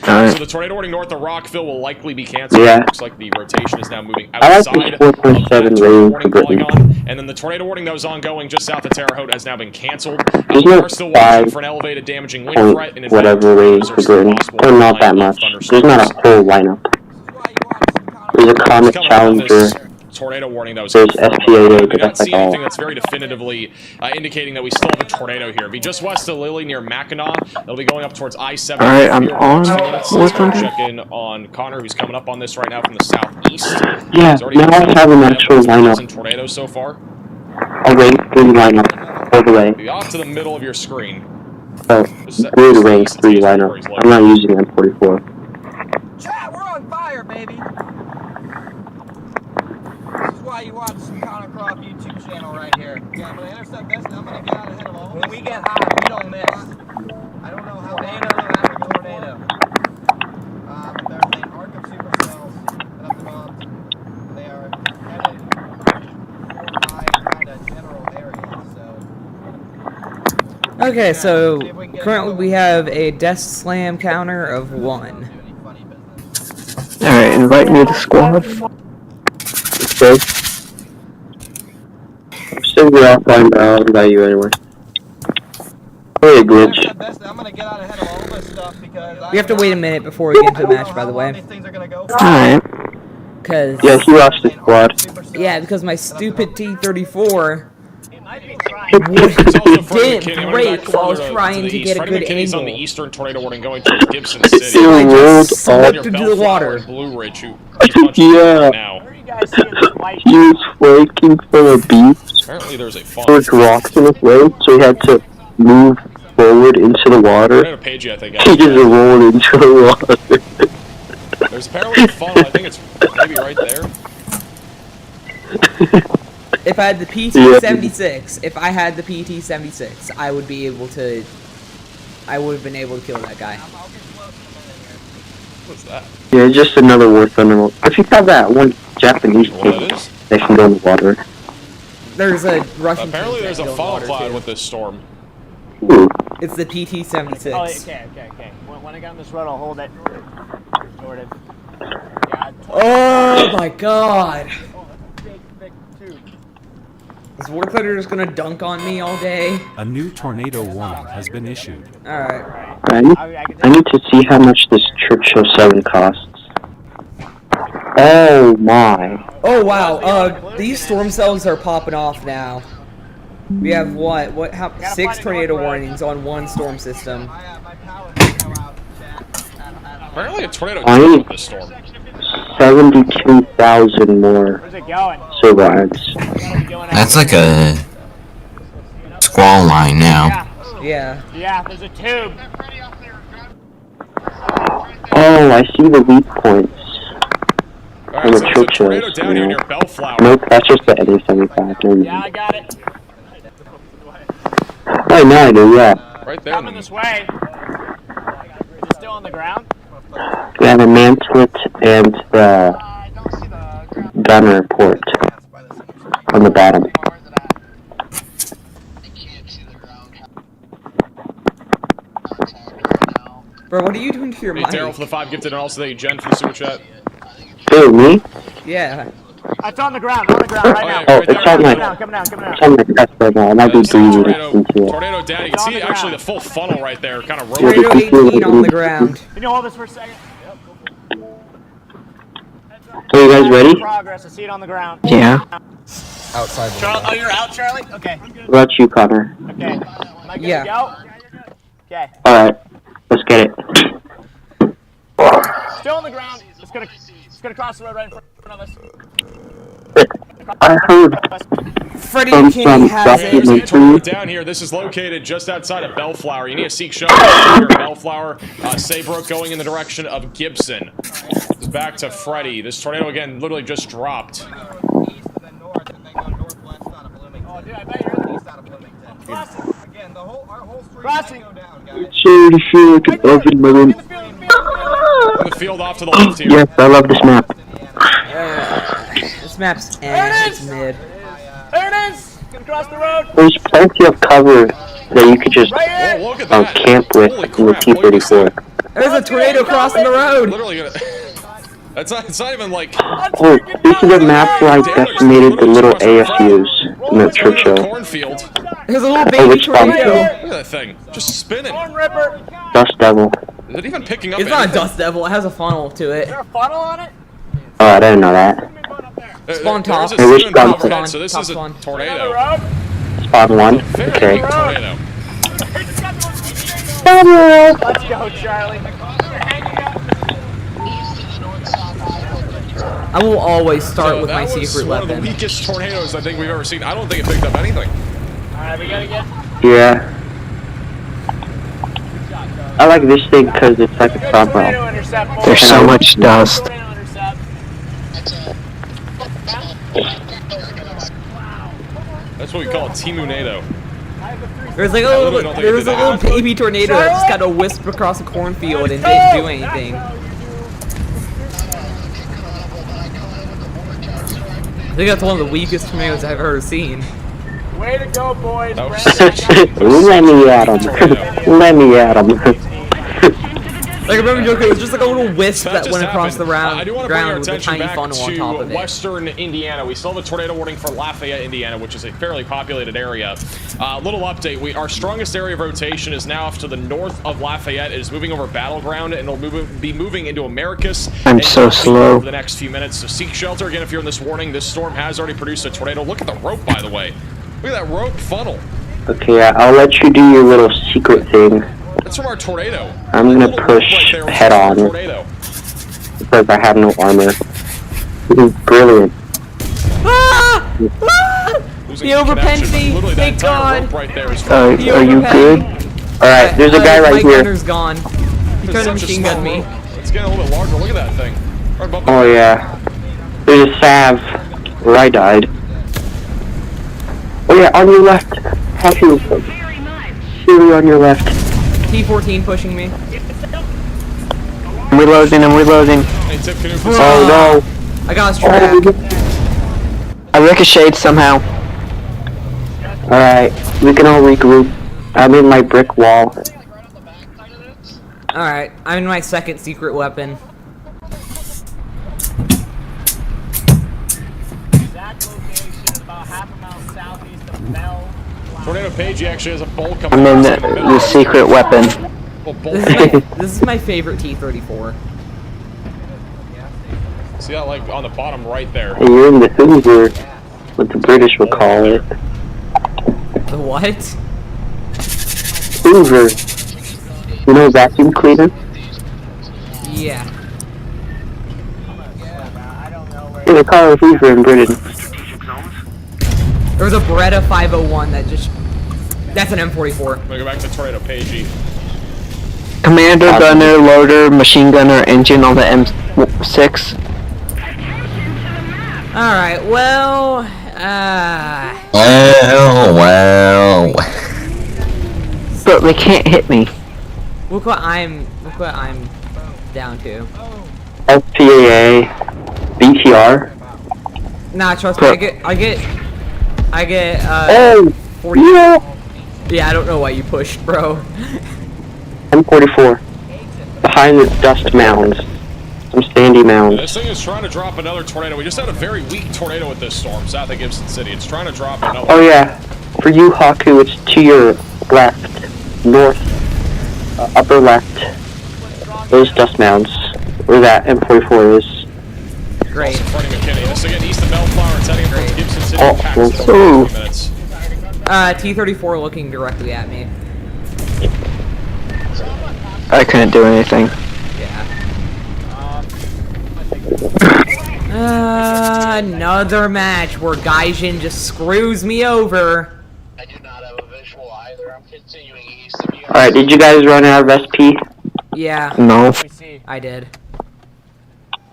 So Alright. the tornado warning north of Rockville will likely be canceled. Yeah. It looks like the rotation is now moving I like outside this of that 4.7 tornado rating warning for going Britain. on. And then the tornado warning that was ongoing just south of Terre Haute has now been canceled. There's We no are still watching 5 for an elevated damaging wind point threat. And whatever rating for Britain. Or not that much. There's not a whole lineup. There's a Comet Challenger. Tornado warning that was There's confirmed. SPAA, We but don't that's see like all. anything that's very definitively indicating that we still have a tornado here. It'll be just west of Lilly near Mackinac. It'll be going up towards I-70. Alright, I'm on War Thunder. Check in on Connor, who's coming up on this right now from the southeast. Yeah, He's already now I have an actual lineup. and tornadoes so far. A rank 3 lineup. All the way. Be off to the middle of your screen. So, good rank 3 lineup. I'm not using M44. Chat, we're on fire, baby. This is why you watch Connor Croft YouTube channel right here. Yeah, I'm gonna intercept this and I'm gonna get out ahead of all. When we get hot, we don't miss. I don't know how tornado after tornado. But there's an arc of supercells that have developed. They are headed for my kind of general area, so. Okay, so currently we have a desk slam counter of 1. Alright, invite me to squad. Okay. I'm still be offline, but I'll invite you anyway. Oh, glitch. I'm gonna get out ahead of all this stuff because We have to wait a minute before we get into the match, by the way. Alright. Because, Yeah, he lost the squad. yeah, because my stupid T-34 It's also Frederick didn't Kinney. I'm gonna break back while I was further to trying the to east. get a Frederick good Kinney's on the angle. eastern tornado warning going towards Gibson City. You I rolled just off. slipped into the water. Blue Ridge, who keep punching Yeah. right now. He was flaking from a beach. Apparently there's a There was fun. rocks in his way, so he had to move forward into the I'm water. gonna page you, I think. He just rolled into the water. There's apparently a funnel. I think it's maybe right there. If I had the PT-76, if I had the PT-76, I would be able to, I would have been able to kill that guy. What's that? Yeah, just another War Thunder. If you have that one Japanese What thing, that is? they can go in the water. There's a Russian Apparently tank there's that a can go in funnel water, cloud too. with this storm. Ooh. It's the PT-76. Oh, okay. When I get on this road, I'll hold it. Sort of. Yeah, Oh my god! big tube. Is War Thunder just gonna dunk on me all day? A new tornado warning has been issued. Alright. I need to see how much this Churchill 7 costs. Oh my. Oh wow, these storm cells are popping off now. We have how 6 tornado warnings on 1 storm system. Apparently a tornado I killed need this storm. 72,000 more Where's it going? survives. That's like a squall line now. Yeah. Yeah, there's a tube. Oh, I see the weak points. Alright, And so the there's a Churchills. tornado down here near Bellflower. Nope, that's just the NA-75. Yeah, I got it. Oh, no, I do, yeah. Right there. Coming this way. Is it still on the ground? Yeah, the Mantlet and the gunner port on the bottom. Bro, what are you doing to your Hey, mic? Daryl for the 5 gifted, and also thank you, Jen, for the super chat. Who, me? Yeah. It's on the ground right now. Oh, it's on my, Coming down. it's on my desk right now. I might be breathing into it. Tornado Daddy. You can see actually the full funnel right there, kind of Tornado rotating. 18 on the ground. Can you hold this for a second? So you guys ready? Progress. I see it on the ground. Yeah. Outside. Charlie, oh, you're out, Charlie? Okay. What about you, Connor? Okay. Am I good Yeah. to go? Okay. Alright, let's get it. Still on the ground. It's gonna cross the road right in front of us. I heard Freddie from King has There's a it. tornado down here. This is located just outside of Bellflower. You need to seek shelter here in Bellflower. Saybrook going in the direction of Gibson. It's back to Freddie. This tornado again literally just dropped. Oh, dude, I bet you're east out of Bloomington. Again, our whole street crossing. Go down, guys. Seriously feel like an oven in my room. In the field off to the left here. Yes, I love this map. This map's it's mid. There it is! Gonna cross the road. There's plenty of cover that you could just Oh, look at that. camp with Holy in the crap, look at this T-34. thing. There's a tornado crossing the road. Literally gonna... It's not even like... Oh, this is a map where I decimated the little ASUs in the Churchill. Cornfield. There's a little Oh, baby which bomb tornado. Look at that thing. Just spinning. Horn Ripper. Dust Devil. Is it even picking up It's not a anything? dust devil. It has a funnel to it. Is there a funnel on it? Oh, I didn't know that. Spawn There's top. a Hey, which ceiling spawn? overhead, so this Top is a spawn. On the tornado. road? Spawn 1? Very Okay. big tornado. Let's go, Charlie. You're hanging up. I will always start So with my that was secret one of the weapon. weakest tornadoes I think we've ever seen. I don't think it picked up anything. Alright, we gotta get. Yeah. I like this thing because it's like a front row. Tornado intercept. boys. There's so much dust. Tornado intercept. That's what we call a Timunado. There's like a literally little, don't think there it was did a little that. baby tornado that just got a wisp across a cornfield and didn't do anything. I think that's one of the weakest tornadoes I've ever seen. Way to go, boys. That was Let me at him. Let me at him. Like, I remember joking, it was just like a little wisp So that just went across the happened. I do want to bring our ground with a attention tiny back funnel on top of to it. western Indiana. We still have a tornado warning for Lafayette, Indiana, which is a fairly populated area. Little update, our strongest area of rotation is now off to the north of Lafayette. It is moving over Battleground, and it'll be moving into Americus. I'm and so slow. over the next few minutes. So seek shelter again if you're in this warning. This storm has already produced a tornado. Look at the rope, by the way. Look at that rope funnel. Okay, I'll let you do your little secret thing. That's from our tornado. I'm gonna That little rope push right there was head from our on. tornado. Because I have no armor. This is brilliant. Ah! Ah! Losing He overpenned connection. me. Literally, that Thank entire God. rope right there is Are He you overpenned good? me. Alright, there's a guy right my here. gunner's gone. He It's tried to such a machine small gun me. rope. It's getting a little bit larger. Look at that thing. Right above the Oh yeah. There's a salve where I died. Oh yeah, on your left. Half you. Really on your left. T-14 pushing me. I'm reloading, I'm reloading. Hey, Tip Canoe. Oh no. I got his track. I ricocheted somehow. Alright, we can all regroup. I'm in my brick wall. Alright, I'm in my second secret weapon. Exact location is about half a mile southeast of Bell. Tornado Page actually has a bolt coming I'm in across middle. the secret weapon. Little bolt. This is my favorite T-34. See that, like, on the bottom right there. Hey, you're in the Hoover, what the British would call it. The what? Hoover. You know vacuum cleaner? Yeah. Yeah, they call it Hoover in Britain. There was a Beretta 501 that just... That's an M44. I'm gonna go back to Tornado Page. Commander, gunner, loader, machine gunner, engine on the M6. Alright, well... Well. But they can't hit me. Look what I'm down to. SPAA, BTR. Nah, trust me, I get, Oh! 40. Yeah! Yeah, I don't know why you pushed, bro. M44. Behind the dust mounds. Some sandy mounds. This thing is trying to drop another tornado. We just had a very weak tornado with this storm south of Gibson City. It's trying to drop another. Oh yeah. For you, Haku, it's to your left. North. Upper left. Those dust mounds. Where that M44 is. Great. Also Freddie McKinney. This again east of Bellflower. It's heading towards Gibson City. Oh, Paxton well, in 20 minutes. T-34 looking directly at me. I couldn't do anything. Another match where Gaijin just screws me over. I do not have a visual either. I'm continuing east of you. Alright, did you guys run out of SP? Yeah, No. I did.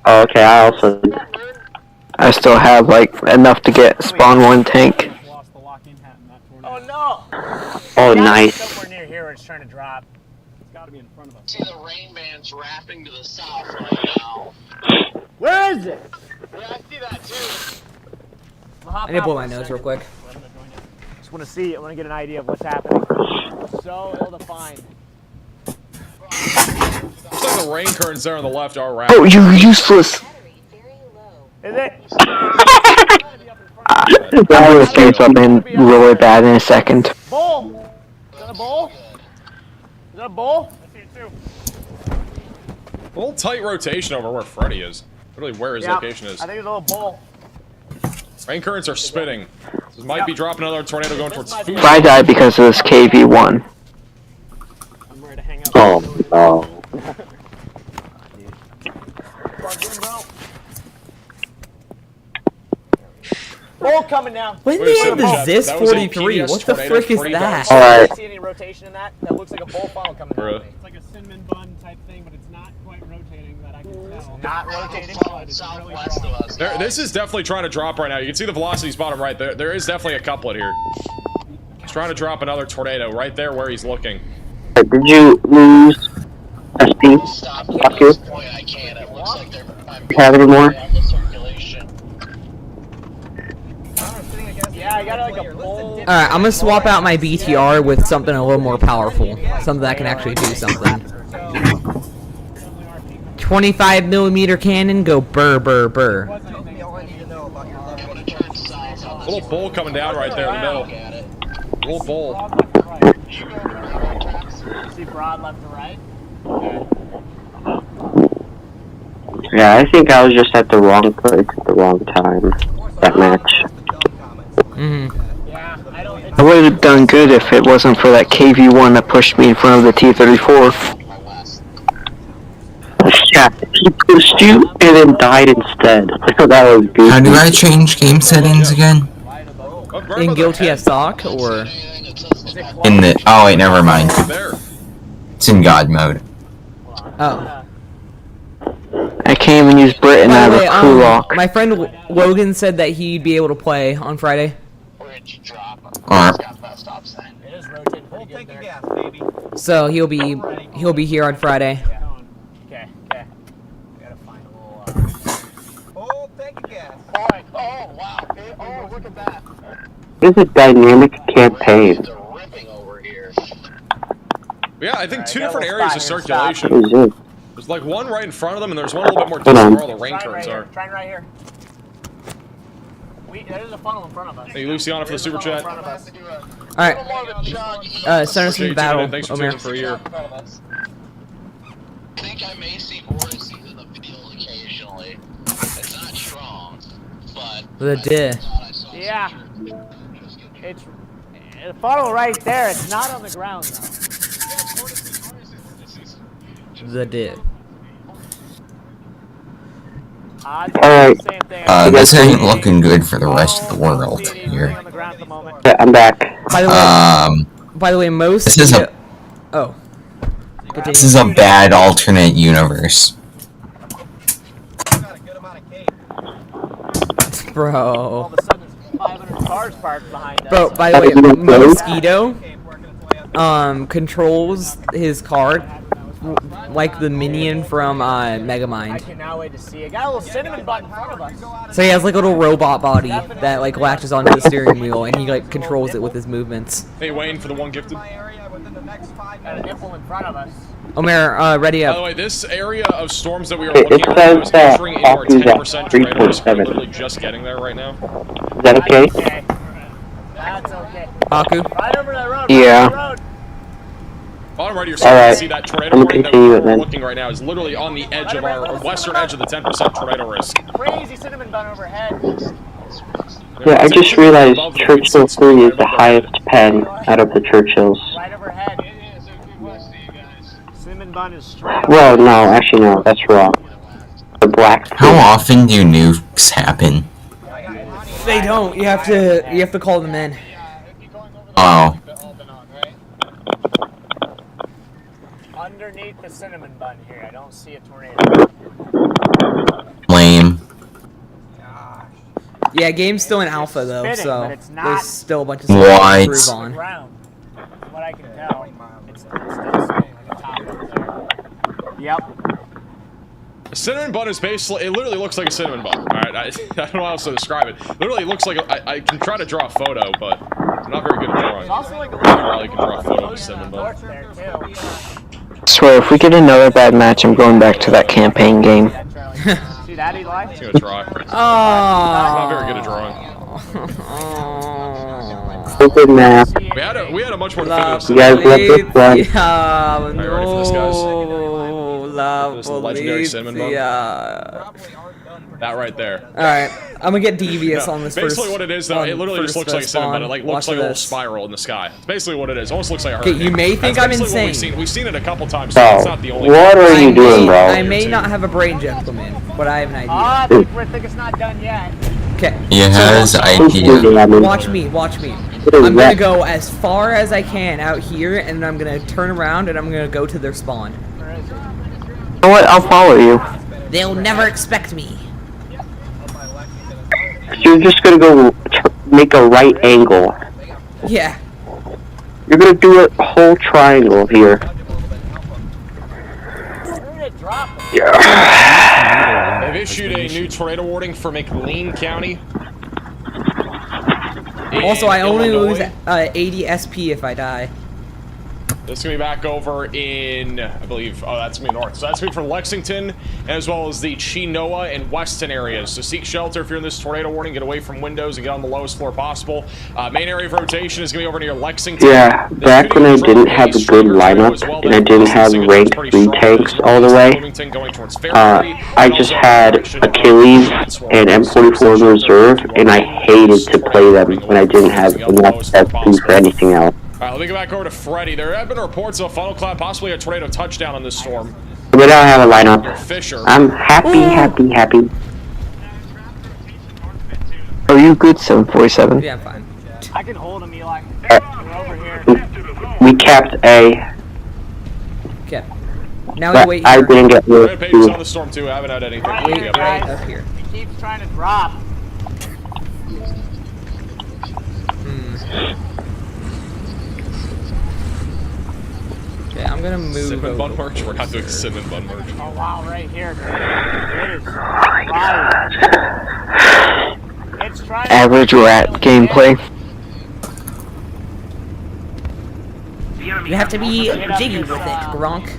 Oh, okay, I also did. I still have, like, enough to get spawn one tank. Oh no! Oh, nice. Somewhere near here where it's trying to drop. It's gotta be in front of us. See the Rain Man's wrapping to the south right now. Where is it? Yeah, I see that too. I need to blow my nose real quick. Just want to see. I want to get an idea of what's happening. So ill-defined. Looks like the rain curtains there on the left are wrapped. Oh, you useless! Is it? I'm gonna say something really bad in a second. Bowl. Is that a bowl? Is that a bowl? I see it too. A little tight rotation over where Freddy is. Literally where his location is. I think it's a little bowl. Rain currents are spitting. This might be dropping another tornado going towards food. I died because of this KV1. I'm ready to hang up. Oh, no. Bowl coming now. When Wait, they had the that was a ZIS-43, PDS what the tornado, frick is pretty that? darn Alright. See any rotation in that? That looks like a bowl funnel coming down. Really? It's like a cinnamon bun type thing, but it's not quite rotating that I can tell. Not rotating. Southwest of us. This is definitely trying to drop right now. You can see the velocity's bottom right. There is definitely a couplet here. He's trying to drop another tornado right there where he's looking. Did you lose SP? Stop Fuck at you. this point. I can't. It looks like they're Have any more? on the circulation. Yeah, I got like a bowl. Alright, I'm gonna swap out my BTR with something a little more powerful. Something that can actually do something. 25mm cannon, go burr, burr, burr. Little bowl coming down right there in the middle. Little bowl. See broad left to right. Yeah, I think I was just at the wrong place at the wrong time. That match. Yeah, I don't. I would have done good if it wasn't for that KV1 that pushed me in front of the T-34. Yeah, he pushed you and then died instead. That was good. How do I change game settings again? In Guilty as Sock, or? In the... Oh wait, never mind. There. It's in God mode. Oh. I can't even use Britain. I By the have way, a crew lock. my friend Logan said that he'd be able to play on Friday. Alright. It is rotating pretty good there. Gas, baby. So he'll be here on Friday. Okay, okay. We gotta find a little. Oh, thank you, gas. Alright. Oh, wow. Oh, look at that. It's a dynamic campaign. They're ripping over here. Yeah, I think two different little areas of spot here, circulation. What is it? There's like one right in front of them, and there's one a little bit more Hold distant on. where all the rain Trying right currents here. are. Trying right here. There's a funnel in front of us. Thank you, Luciano, for the super chat. Alright, send us Appreciate some you battle, tuning in. Thanks for Omer. tuning in for a year. I think I may see vortices in the field occasionally. It's not strong, but The D. Yeah. It's the funnel right there. It's not on the ground though. The D. Alright. This ain't looking good for the rest of the world here. Yeah, I'm back. By the way, most. This is a... Oh. This is a bad alternate universe. Bro. All of a sudden, there's 500 cars parked behind us. Bro, by the way, Mosquito controls his car like the minion from Megamind. I cannot wait to see it. Got a little cinnamon bun in front of us. So he has like a little robot body that like latches onto the steering wheel, and he like controls it with his movements. Hey, waiting for the one gifted. Got a nipple in front of us. Omer, ready By up. the way, this area of storms that we are It looking at right now is says that entering into our Haku's at 10% tornado risk. We're 3.7. literally just getting there right now. Is that okay? That's okay. Haku? Right over that road. Yeah. Right over the road. Bottom right of your screen, Alright. you see that tornado I'm gonna warning that continue we're it then. looking right now is literally on the edge of our western edge of the 10% tornado risk. Crazy cinnamon bun overhead. Yeah, I just realized Churchill 3 is the highest pen out of the Churchills. Right overhead. Cinnamon bun is straight. Well, no, actually no, that's wrong. The black. How often do nukes happen? They don't. You have to call them in. Oh. Underneath the cinnamon bun here, I don't see a tornado. Lame. Yeah, game's still in alpha though, Spitting, so but it's not there's still a bunch of stuff to What? improve on. Ground. From what I can tell, it's still spinning like a top up there. Yep. A cinnamon bun is basically, it literally looks like a cinnamon bun. Alright, I don't know how else to describe it. Literally it looks like, I can try to draw a photo, but I'm not very good at drawing. It's also like a I probably can draw a photo of a cinnamon bun. north there too. I swear, if we get another bad match, I'm going back to that campaign game. See that, Eli? I'm gonna try. I'm not very good at drawing. Stupid map. We had a much more definitive You guys left this one. Yeah, Are you ready for this, guys? La This is the legendary cinnamon bun. Polizia. That right there. Alright, I'm gonna get devious No, on this basically first. what it is though, it literally just looks like a cinnamon bun. It like looks like a little spiral in the sky. It's basically what it is. It almost looks like a Okay, hurricane. you may think That's I'm basically what insane. we've seen it a couple times. So Bro, it's not the only what are you doing, bro? I may not have a brain, gentlemen, but I have an idea. I think it's not done yet. Okay. He has idea. Watch me, watch me. What is I'm gonna that? go as far as I can out here, and I'm gonna turn around and I'm gonna go to their spawn. You know what? I'll follow you. They'll never expect me. You're just gonna go make a right angle. Yeah. You're gonna do a whole triangle here. Yeah. They've issued a new tornado warning for McLean County. Also, I only lose Illinois. 80 SP if I die. This is going to be back over in, I believe, oh, that's going to be north. So that's going to be from Lexington, as well as the Chinoa and Weston areas. So seek shelter if you're in this tornado warning. Get away from windows and get on the lowest floor possible. Main area of rotation is going to be over near Lexington. Yeah, back when I didn't have a good lineup and I didn't have rank 3 tanks all the way, I just had Achilles and M44 in reserve, and I hated to play them when I didn't have enough SP for anything else. Alright, let me go back over to Freddy. There have been reports of a funnel cloud, possibly a tornado touchdown on this storm. But I don't have a lineup. Fisher. I'm happy. Are you good, 747? Yeah, I'm fine. I can hold him, Eli. We're over here. We capped A, Okay. Now we but wait I here. didn't get Red rid pages on of the storm too. I haven't had anything. Wait yet. right up here. He keeps trying to drop. Okay, I'm gonna move Cinnamon over. bun merch? We're not doing cinnamon bun merch. Oh wow, right here. It is. It's trying average rat gameplay. You have to be jiggy with it, Gronk.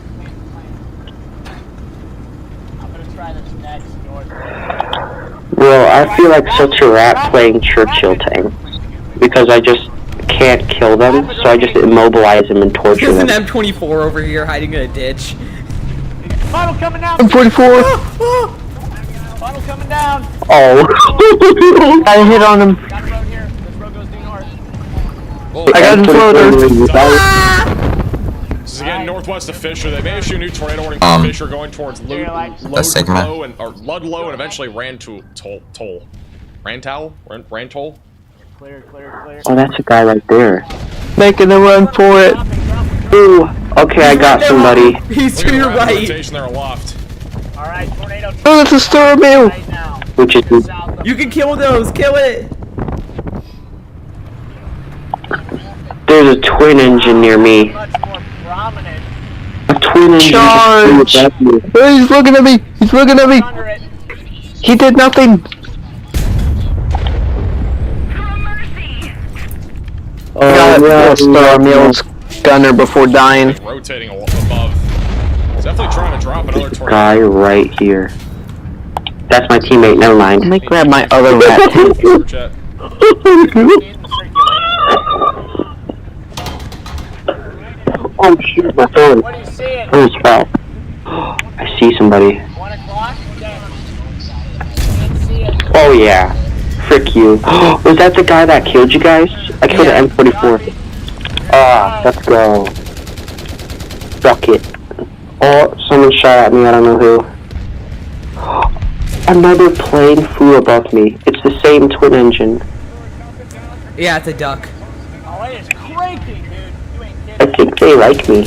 I'm gonna try this next north. Well, I feel like such a rat playing Churchill tank because I just can't kill them, so I just immobilize them and torture There's an them. M24 over here hiding in a ditch. Funnel coming down. M44! Funnel coming down. Oh. I hit on him. Got a road here. This road goes due north. I got him floater. This is again northwest of Fisher. They may issue a new tornado warning for Fisher going towards Ludlow and eventually Rantoul. Clear. Oh, that's a guy right there. Making a run for it. Ooh. Okay, I got somebody. He's to your right. Rotation there aloft. Alright, tornado. Oh, that's a star mail. Right now. Which is You can kill those. Kill it. there's a twin engine near me. Much more prominent. I twin engine. Charge! He's looking at me! He's looking at me! He did nothing! Oh, yeah, Star Mills gunner before dying. Rotating above. He's definitely trying to drop another tornado. Guy right here. That's my teammate, never mind. Let me grab my other rat tank. Oh shoot, my phone. What are you seeing? Where's Sprout? I see somebody. 1 o'clock? Oh yeah. Frick you. Was that the guy that killed you guys? I killed the M44. Ah, let's go. Suck it. Oh, someone shot at me, I don't know who. Another plane flew above me. It's the same twin engine. Yeah, it's a duck. Oh, it is cranking, dude. You ain't kidding. I think they like me.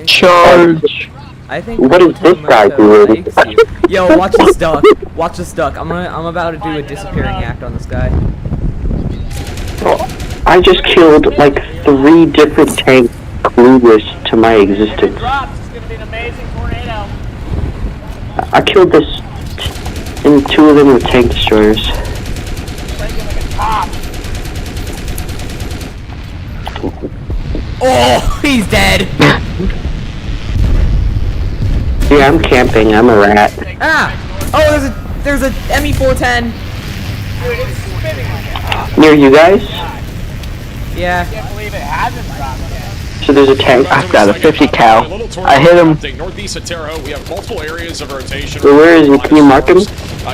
Charge! I think. What is this guy doing? Yo, watch this duck. Watch this duck. I'm about to do a disappearing act on this guy. Oh, I just killed like 3 different tanks clueless to my existence. It's gonna be an amazing tornado. I killed this, and 2 of them were tank destroyers. Cranking like a top. Oh, he's dead. Yeah, I'm camping. I'm a rat. Ah! Oh, there's a ME410. Dude, it's spinning like that. Near you guys? Yeah. I can't believe it hasn't dropped yet. So there's a tank. I've got a 50 cal. I hit him. Northeast of Terre Haute, we have multiple areas of rotation. So where is he? Can you mark him?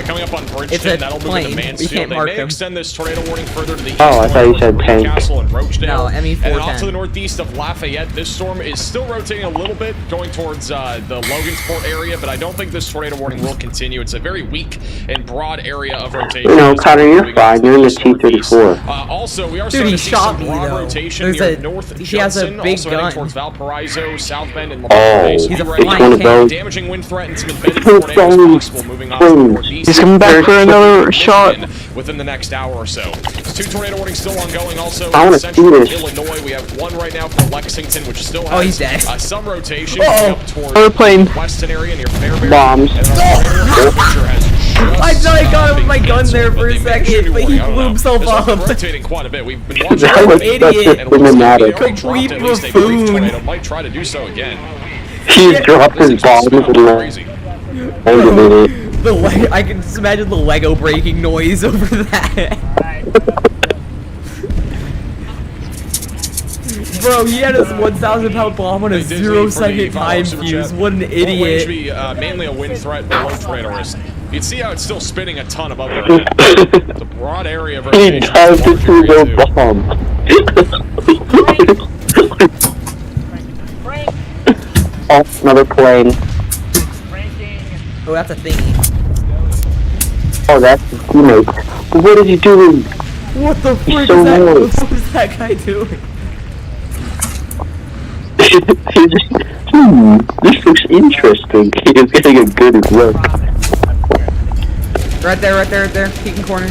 Coming up on Bridgeton, It's a that'll move plane. into We Mansfield. can't They mark may him. extend this tornado warning further to the east. Oh, I thought you said tank. Castle and Rochdale. No, ME410. And off to the northeast of Lafayette, this storm is still rotating a little bit, going towards the Logansport area, but I don't think this tornado warning will continue. It's a very weak and broad area of rotation. No, Connor, you're fine. You're in the T-34. Also, we are Dude, starting he to see shot some me, broad though. rotation There's near a- North he has a Judson, big also heading gun. towards Valparaiso, South Bend, and Oh, LaPorte. He's a it's flying one of tank. those. Damaging wind threat and some embedded tornadoes possible moving off to the northeast. He's coming back for another shot. Within the next hour or so. There's 2 tornado warnings still ongoing. Also, I wanna in central see this. Illinois, we have 1 right now for Lexington, which still has he's dead. some rotation Uh-oh. up towards Another plane. the western area near Fairbury. Bombs. And another temperature has just I thought I got him with my been gun there canceled, for a but they may second, issue but he warning. I don't blew know. himself This one's up. rotating quite a bit. We've been watching That it was idiot. and it looks like cinematic. we already dropped at least a brief Complete tornado. Might try to do so again. He dropped This his thing's just bombs spinning and crazy. wait a minute. I can just imagine the Lego breaking noise over that. Bro, he had his 1,000-pound bomb on a Hey, Disney, 0-second for the time super fuse. chat. What an Low range idiot. be mainly a wind threat, but low tornado risk. You can see how it's still spinning a ton above it. It's a broad area of He rotation. dives It's a into large the area, too. bomb. Oh, another plane. Oh, that's a thingy. Oh, that's his teammate. What is he doing? What the He's frick so is that? low. What is that guy doing? This looks interesting. He's getting a good look. Right there. Peeking corner.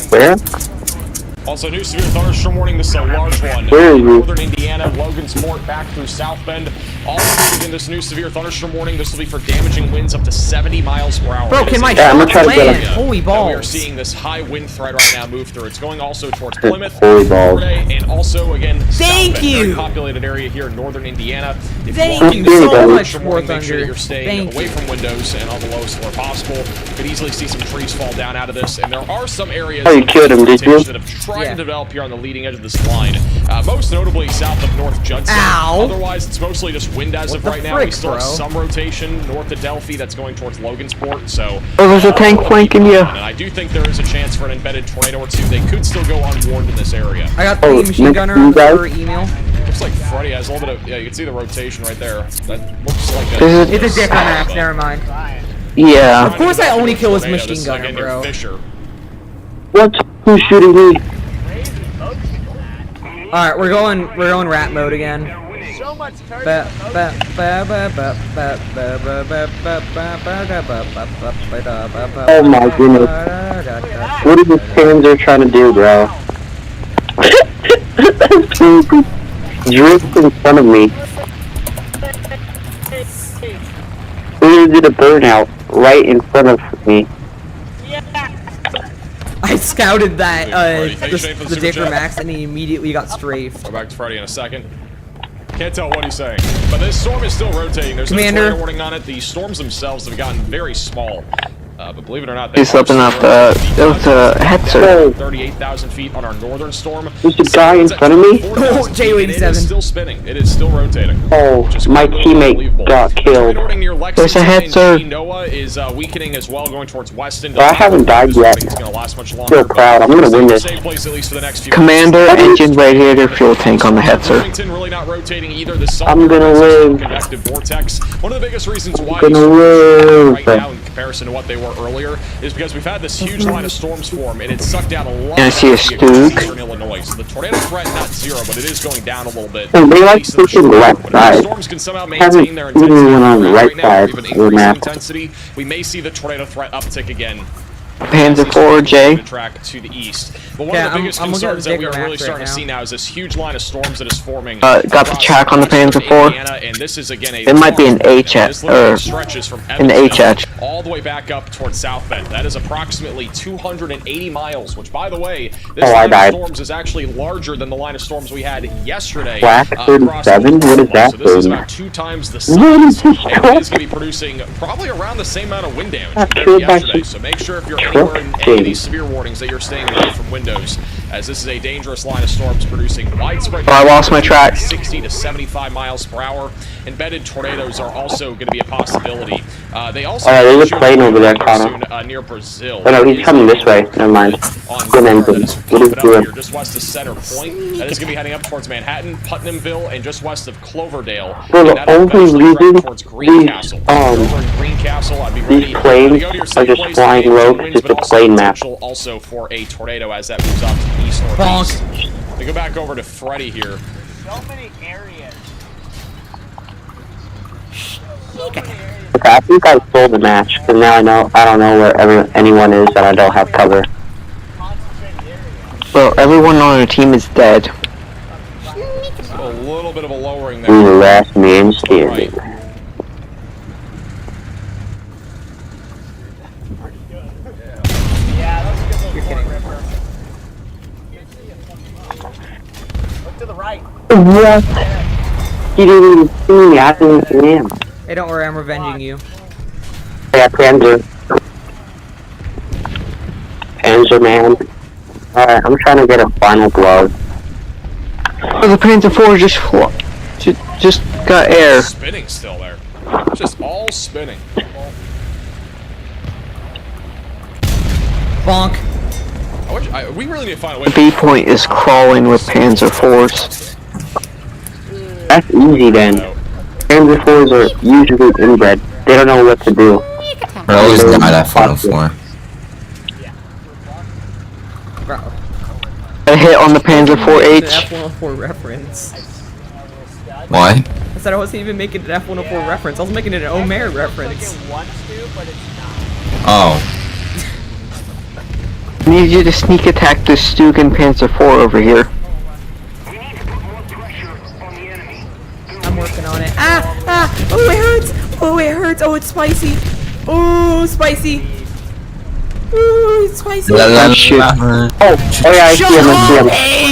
Where? Also, new severe thunderstorm warning. This is a large one. Where are you? Northern Indiana, Logansport, back through South Bend. All included in this new severe thunderstorm warning. This will be for damaging winds up to 70 miles per hour. Bro, It can is my a Yeah, I'm gonna try to shots get land? him. Holy that we are balls. seeing this high wind threat right now move through. It's going also towards Plymouth, Holy balls. Florida, and also again Thank South Bend, you. very populated area here in northern Indiana. If Thank want you to use so the much, thunderstorm War warning, make sure Thunder. that you're staying Thank away you. from windows and on the lowest floor possible. Could easily see some trees fall down out of this, and there are some areas Oh, you of killed him, did you? vegetation that have tried Yeah. to develop here on the leading edge of this line. Most notably south of North Judson. Ow. Otherwise, it's mostly just wind as of the right now. We frick, still have bro? some rotation north of Delphi that's going towards Logansport. So Oh, there's a tank flanking you. and I do think there is a chance for an embedded tornado or two. They could still go unwarned in this area. I got Oh, the machine next gunner to you guys? for email. Looks like Freddy has a little bit of, yeah, you can see the rotation right there. That looks like Is it- It's a different map, never mind. Yeah. Of course I only kill his machine This is gunner, like Ender bro. Fisher. What? Who's shooting me? Alright, we're going rat mode again. So much turkey. Oh my goodness. What are the Panzer trying to do, bro? drift in front of me. We did a burnout right in front of me. I scouted that, Thank you, Shane, for the the super Digger chat. Max, and he immediately got strafed. Go back to Freddy in a second. Can't tell what he's saying. But this storm is still rotating. There's no Commander. tornado warning on it. The storms themselves have gotten very small. But believe it or not, He's something up, it was a Hetzer. 38,000 feet on our northern storm. There's a guy in front of me. Oh, It is J87. still spinning. It is still rotating. Oh, Which is my quite teammate unbelievable. got killed. Tornado near Lexington There's a Hetzer. and Noah is weakening as well, going towards Weston. Well, I haven't died yet. It's going to last much longer. Still proud. I'm gonna win this. Same place at least for the next few Commander, engine radiator, fuel tank on the Hetzer. Bloomington really not rotating either. The I'm gonna live. convective vortex. One of the biggest reasons why Gonna these live. right now in comparison to what they were earlier is because we've had this huge line of storms form and it's sucked out a lot And I see a of the Stook. eastern Illinois. So the tornado threat not zero, but it is going down a little bit. Oh, they like East of the pushing the shore. left But if side. the storms can somehow Haven't maintain their seen intensity anyone on the right now, or side even of the increase map. intensity, we may see the tornado threat uptick again. Panzer IV, J. Track to the east. But one Yeah, of the biggest I'm looking at concerns the that we are Digger really maps starting right to see now is this huge line of storms that is forming. Got the across track on the western Panzer IV. Indiana, and this is again a It might be an long- H at- this literally or stretches from an H Evansville at. all the way back up towards South Bend. That is approximately 280 miles, which, by the way, this Oh, I line of died. storms is actually larger than the line of storms we had yesterday. Black across 37? What is that So this is thing? about 2 times the What is size, this and it truck? is going to be producing probably around the same amount of wind damage That compared to killed by yesterday. some So make sure if you're truck anywhere in any of thing. these severe warnings that you're staying away from windows, as this is a dangerous line of storms producing widespread. Oh, I lost my track. 60 to 75 miles per hour. Embedded tornadoes are also going to be a possibility. They also Alright, there's a shoot plane over there, soon, Connor. near Brazil. Oh no, he's coming this way. Never mind. On Good engine. that is What is popping up doing? here just west of Center Point. That is going to be heading up towards Manhattan, Putnamville, and just west of Cloverdale. Bro, And the that'll only eventually track reason towards Greencastle. these, Over in Greencastle, I'd be ready these to planes go to your are safe just place flying to get low some winds, because but it's a also plane map. potential also for a tornado as that moves off to the east northeast. We go back over to Freddy here. So many areas. Okay, I think I sold the match, because now I don't know where anyone is and I don't have cover. Well, everyone on our team is dead. A little bit of a lowering We there. the last man standing. Yeah, that's a good little port ripper. Look to the right. What? He didn't even see me, I didn't see him. Hey, don't worry, I'm revenging you. Yeah, Panzer. Panzer man. Alright, I'm trying to get a final blow. Oh, the Panzer IV just got air. Spinning still there. Just all spinning. Bonk. We really need to find a way. B point is crawling with Panzer IVs. That's easy then. Panzer IVs are usually inbred. They don't know what to do. I always died at Final Four. Bro. A hit on the Panzer The IV-H. F-104 reference. Why? I said I wasn't even making an F-104 reference. I was making it an Omer reference. Oh. I need you to sneak attack this Stugan Panzer IV over here. I'm working on it. Ah! Ah! Oh, it hurts! Oh, it hurts! Oh, it's spicy! Oh, spicy! Ooh, it's spicy! La, la, shit. la. Oh yeah, I see him, I see him.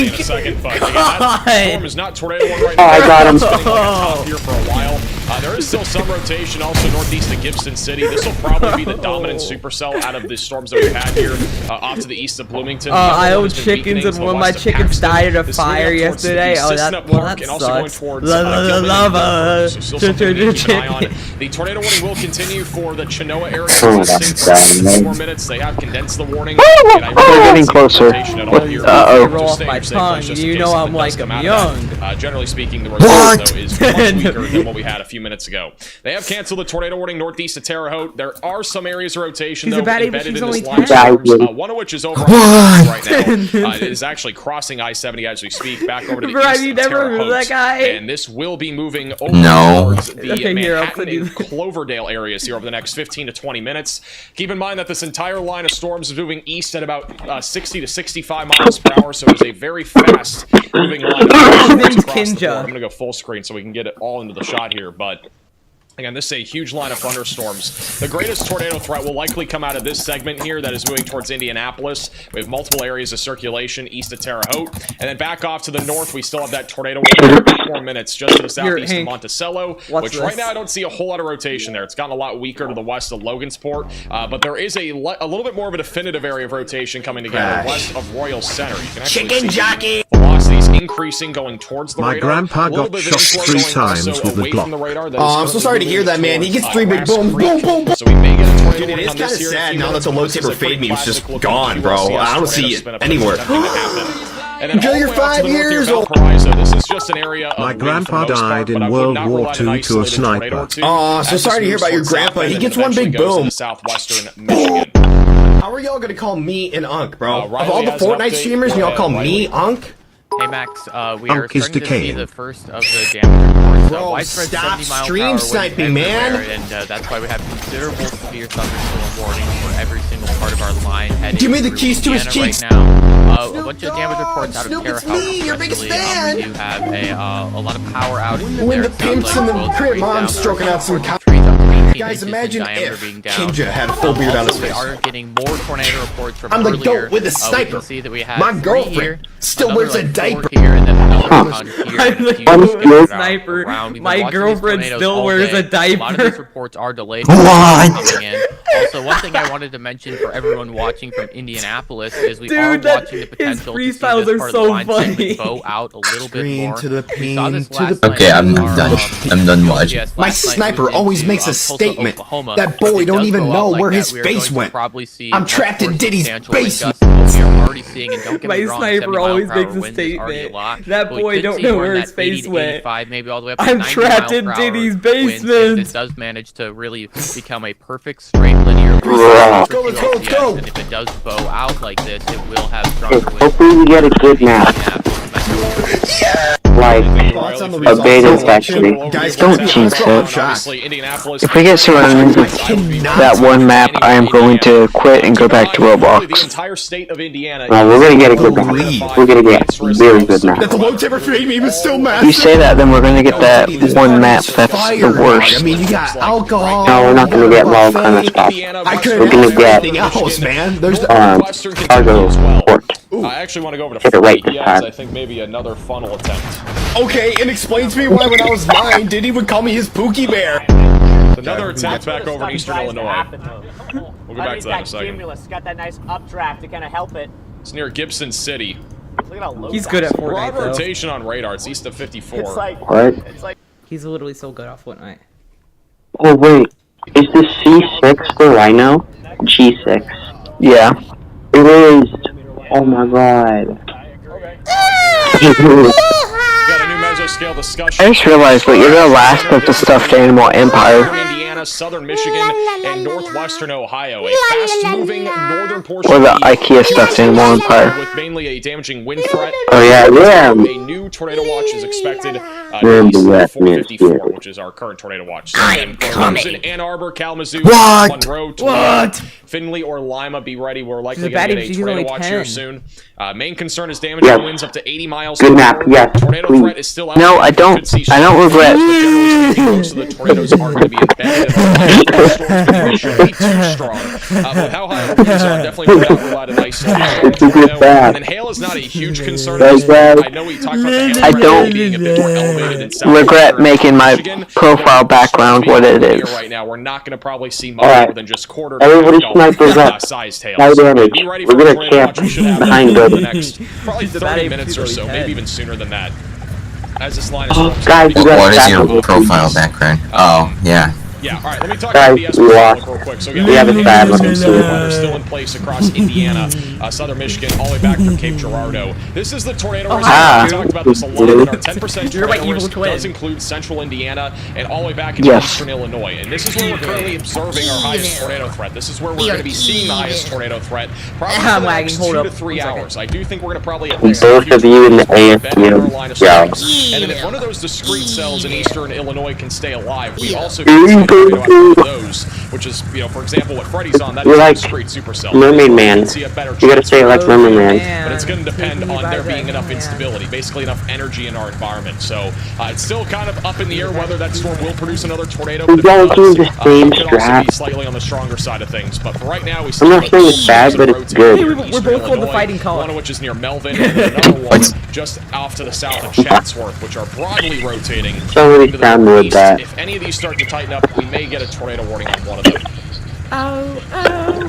In a second, but again, that storm is not tornado one right Oh, now. I got him. It's been like a top here for a while. There is still some rotation also northeast of Gibson City. This will probably be the dominant supercell out of the storms that we've had here off to the east of Bloomington. I owned Has been chickens weakening and to the one of my west of chickens Paxton. died in a This fire moving up towards yesterday. the Oh, Cissna that Park that and also going sucks. towards Lava. Gilman. So still something to keep an eye on. The tornado warning will continue for the Chenoa area. Oh, It's that's for bad, 6 more man. minutes. They have condensed the warning. They're getting closer. Uh-oh. Roll off my tongue. You know I'm like I'm young. Generally speaking, the result though is much weaker than what we had a few few minutes ago. They have canceled the tornado warning northeast of Terre Haute. There are some areas of rotation, She's though, a baddie, but embedded she's in this only line of 10. storms, one of which is over on right now. It is actually crossing I-70 as we speak, back over to the Brian, east you of never Terre heard of Haute. that guy? And this will be moving over No. towards the Okay, here, I'll Manhattan send you and Cloverdale areas here over the next 15 to 20 minutes. Keep in mind that this entire line of storms is moving east at about 60 to 65 miles per hour, so it's a very fast moving line of storms across the board. I'm going to go full screen so we can get it all into the shot here, but again, this is a huge line of thunderstorms. The greatest tornado threat will likely come out of this segment here that is moving towards Indianapolis. We have multiple areas of circulation east of Terre Haute. And then back off to the north, we still have that tornado warning for 4 minutes just to the southeast of Monticello, which right now I don't see a whole lot of rotation there. It's gotten a lot weaker to the west of Logansport, but there is a little bit more of a definitive area of rotation coming together west of Royal Center. You can actually see velocities increasing going towards the radar. My grandpa got shot 3 times with the Glock. Oh, I'm so sorry to hear that, man. He gets 3 big boom, boom, boom, boom. So we may get a tornado Dude, it is on kind of this here. sad now that the low taper fade me was just gone, bro. I don't see it anywhere. Enjoy your 5 years old. This is just an area My grandpa died in World War II to a sniper. Oh, so sorry to hear about your grandpa. He gets 1 big boom. Southwestern Michigan. How are y'all gonna call me an Unk, bro? Of all the Fortnite streamers, y'all call me Unk? Hey Max, we are Unk is starting to see decaying. the first of the damage reports. Bro, Widespread stop 70 mile per stream hour winds sniping, man. everywhere, and that's why we have considerable severe thunderstorm warnings for every single part of our line heading Give me the through keys to his Indiana cheeks. Right now. A bunch of damage reports out of Snoop, Terre it's Haute. me, your biggest fan. We do have a lot of power outages. When there. the It sounds pimps like and the 12 crib degrees moms down. stroking out some Trees up to 18 Guys, inches in imagine diameter if being down. Kinja had a full beard on his Also, we face. are getting more tornado reports from I'm the earlier. goat with a We sniper. can see that we have My 3 girlfriend here, still another, wears a like, 4 diaper. here, and then another one here. I'm the Huge goat with a around- sniper. around. We've been My watching these girlfriend tornadoes still all wears day. a diaper. A lot of these reports are delayed. What? Coming in. Also, one thing I wanted to mention for everyone watching from Indianapolis is we are Dude, that- watching the his potential to see this freestyles are part of so the line funny. segment bow out a little bit Screen more. to the We saw this pain, to last the- night Okay, I'm with our, done. I'm done watching. yes, My last night sniper moved always into, makes a Tulsa, statement. Oklahoma. That boy If it don't does even go know out like where that, his we are base going to went. probably see I'm much trapped in more Diddy's substantial wind basement. gusts than what we are already seeing, and don't get My me wrong, sniper 70 mile always per hour makes a wind is already a statement. lot, That but we boy could don't see know more in where that his face 80 to went. 85, maybe all the way up to I'm 90 trapped mile in per hour Diddy's winds if basement. this does manage to really become a perfect straight linear Let's go, let's go, let's go. and if it does bow out like this, it will have stronger winds. Hopefully we get a good map. Like Thoughts on the a results beta of the election? factory. Guys, Don't jinx it. If we get surrounded with that one map, I am going to quit and go back to The Roblox. entire state of Indiana. We're gonna get a good map. We're gonna get a really good map. That the low taper fade me was still massive. You say that, then we're gonna get that one map that's the worst. I mean, you got alcohol. No, we're not gonna get all kind of stuff. I couldn't We're gonna have get anything else, man. There's the cargo port. I actually want to go over to Hit it right Freddy. this He has, time. I think, maybe another funnel attempt. okay, and explain to me why when I was 9, Diddy would call me his Pookie Bear. Another attempt back over in Eastern Illinois. We'll go back to that in a second. Got that nice updraft to kind of help it. It's near Gibson City. Look at how low He's good at We're on Fortnite though. rotation on radar. It's east of 54. It's like What? it's like He's literally so good at Fortnite. Oh wait, is the C6 the Rhino? G6. Yeah. It is. Oh my god. Got a new mesoscale discussion. I just realized that you're the last of the stuffed animal empire. Indiana, southern Michigan, and northwestern Ohio. A fast-moving northern portion Or the of IKEA stuffed animal empire. with mainly a damaging wind threat. Oh yeah, yeah. A new tornado watch is expected Remember east of that, 454, man. which is our current tornado watch. So again, in Ann Arbor, Kalamazoo, What? Monroe, Toledo, Findlay, or Lima, be ready. We're likely She's a going to baddie, get a she's tornado only watch 10. here soon. Main concern is damaging Yes. winds up to 80 miles Good per map, hour. yes, Tornado please. threat is still out. No, there. I We don't- could see I don't regret. But generally speaking, most of the tornadoes are going to be embedded in our storms, but they shouldn't be too strong. With how high the winds are, definitely would not rule out an ice storm. It's a good map. And hail is not a huge concern. That's right. I know we talked about the hail I threat don't being a bit more elevated in South regret Dakota, making my Michigan. profile background what it is. Right now, we're not going to probably see much Alright. more than just quarter Everybody snipers up. sized hail. High So damage. be ready We're for a gonna tornado camp watch. We should have behind that in the buildings. next probably He's a 30 baddie, minutes or he's so, really maybe dead. even sooner than that. As this line is Guys, you What gotta is back your up. profile background? Oh, yeah. Yeah, all right, let me talk Guys, about the we SBS lost. real quick. So We have a bad one, too. weather still in place across Indiana, southern Michigan, all the way back through Cape Girardeau. This is the tornado risk. We talked about this a lot. Our 10% tornado risk does include central Indiana and all the way back into eastern Illinois. And this is where we're currently observing our highest tornado threat. This is where we're going to be seeing the highest tornado threat probably for the next 2 to 3 hours. I do think we're going to probably at least Both of you in the AFU. Yeah. and then if one of those discrete cells in eastern Illinois can stay alive, we also can see a tornado out of those, which is, you know, for example, what Freddy's on, that is a discrete supercell. Mermaid Man. See a better You gotta say it like Mermaid Man. but it's going to depend on there being enough instability, basically enough energy in our environment. So it's still kind of up in the air whether that storm will produce another tornado. But if We're all it doing does, the same it could also strat. be slightly on the stronger side of things. But for right now, we I'm still not have saying two it's bad, storms but it's rotating good. near We're eastern both called the Illinois, fighting color. one of which is near Melvin, and then another one just off to the south of Chatsworth, which are broadly rotating. Somebody into the found with northeast. that. If any of these start to tighten up, we may get a tornado warning on one of them. Oh.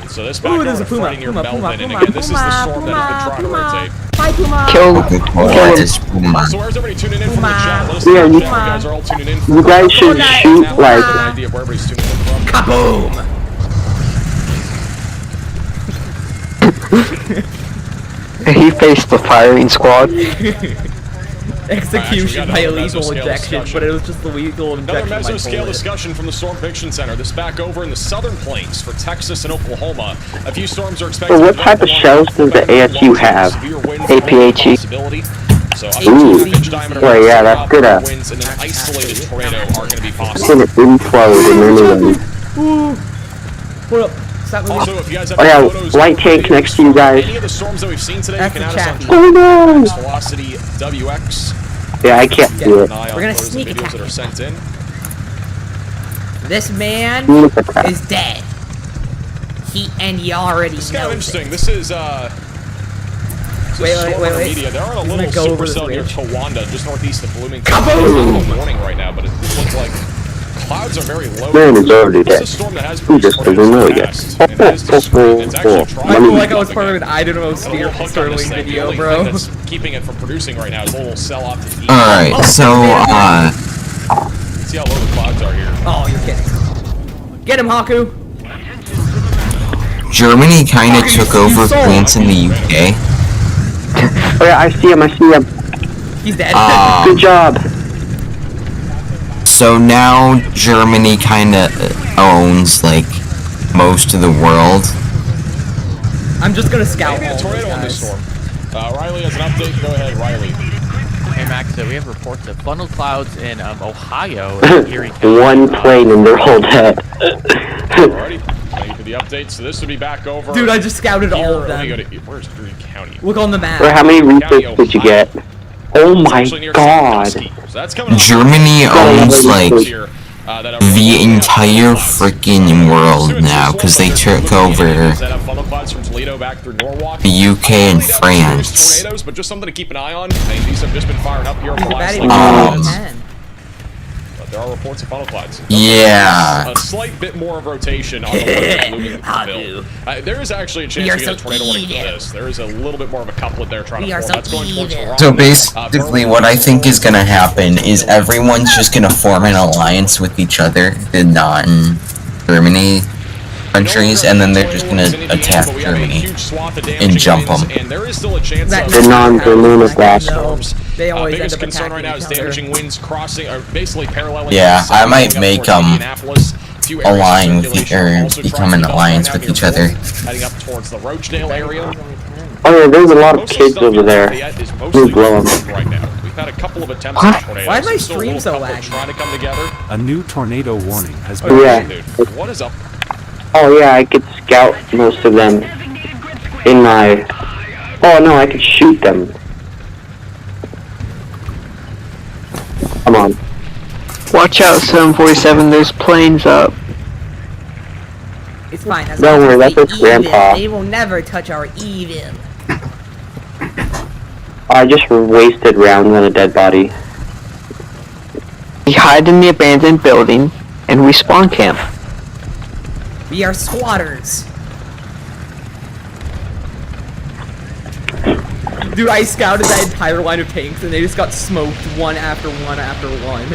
So this back there's a over puma, Friday near puma, Melvin, puma, and again, this is the puma, storm that has been trying to rotate. Bye, Puma. Kill What is Puma? So where's everybody tuning in from the chat? Let us Yeah, know in the you- chat. You guys are all tuning in. You guys should shoot Now, like. I have an idea of where everybody's tuning in from. Kaboom! He faced the firing squad. Execution by another illegal mesoscale injection, discussion. but it was just the lethal Another injection. by mesoscale bullet. discussion from the Storm Prediction Center. This back over in the southern plains for Texas and Oklahoma. A few storms are expected. So what to type of shells does the ASU have? APHE? So up Ooh. to 2 diameter Well, yeah, that's good. winds and an isolated tornado are going to be It's possible. gonna implode in any way. Hold up. Stop moving. Also, if you guys have Oh yeah, photos white or tank videos next to you guys. any of the storms that we've seen today, That's you can the add us on chappy. Oh no! Velocity WX. Yeah, I can't do Keep it. an eye on We're gonna photos and sneak videos attack. that are sent in. This man Sneak attack. is dead. And you already It's kind of know interesting. This is Wait. Media. They're on a He's little gonna go over supercell this near ridge. Towanda, just northeast of Bloomington. Kaboom! It's morning right now, but it looks like clouds are very low. Man is already This is dead. a storm that has He produced just doesn't tornadoes know in the yet. past, and it is discrete. It's actually trying I to feel keep like I was up part of again. an I don't know Got a spear little hook on this Sterling thing. The video, only bro. thing that's keeping it from producing right now is a little sell off to the east. Alright, so, See how low the clouds are here. Oh, you're kidding. Get him, Haku. Germany kinda took over France in the UK. Oh yeah, I see him. He's dead. Good job. So now Germany kinda owns, like, most of the world. I'm just gonna scout Maybe a all tornado those on this guys. storm. Riley has an update. Go ahead, Riley. Hey Max, we have reports of funnel clouds in Ohio and Erie County. One plane and they're all dead. Alrighty. Thank you for the update. So this would be back over. Dude, I just scouted all of Let me go them. to, where's Erie County? Look on the map. Or how many research did you get? Oh It's my actually near god. Sandusky. So that's coming up. Germany owns, like, Here, that are the entire freaking world now, because they took over that have funnel clouds from Toledo back through Norwalk. the UK and Not only that, France. tornadoes, but just something to keep an eye on. I mean, these have just been firing up here over the last Batty like, was 10 minutes. 10. But there are reports of funnel clouds. Yeah. A slight bit more of rotation on the way moving the bill. There is actually a chance We are we get a so tornado warning for evil. this. There is a little bit more of a couplet there trying We to are form. so That's going towards evil. Toronto. So basically what I think is gonna happen is everyone's just gonna form an alliance with each other, the non-Germany countries, and then they're just gonna attack Germany and jump them. And there is still a chance That of The non-Bermuda blast. storms. They always end Biggest up concern right attacking now is each other. damaging winds crossing, or basically paralleling. Yeah, the I south, might going up make, towards Indianapolis. Few areas of align with circulation or also become trying an to develop alliance right with now each near other. Wolf, heading up towards the Roachdale area. Oh yeah, there's a lot of Most kids stuff over in there. Lafayette is Blue mostly blow 'em. right now. We've had a couple of attempts What? at tornadoes. Why is my There's still a stream little so couple laggy? trying to come together. A new tornado warning has been Oh yeah. Dude, what is up? Oh yeah, I could scout most of them in my... Oh no, I could shoot them. Come on. Watch out, 747, there's planes up. It's fine. As Don't long worry, as that's they his grandpa. They will never touch our evil. I just wasted rounds on a dead body. We hide in the abandoned building, and we spawn camp. We are squatters. Dude, I scouted that entire line of tanks and they just got smoked one after one after one.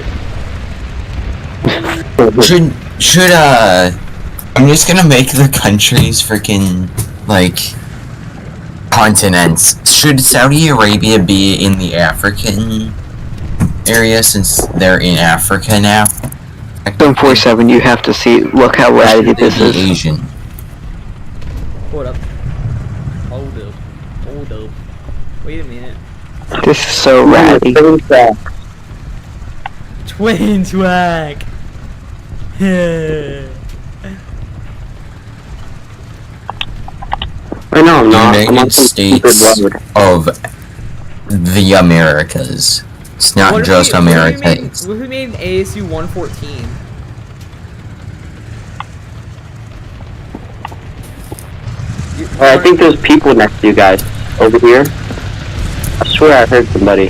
Should, I'm just gonna make the countries freaking, like, continents. Should Saudi Arabia be in the African area since they're in Africa now? 747, you have to see, look how ratty this is. Asian. Hold up. Hold up. Hold up. Wait a minute. This is so ratty. Twin track. I know I'm not. I'm United on some stupid States road. of the Americas. It's not just America. What if we made an ASU 114? I think there's people next to you guys. Over here. I swear I heard somebody.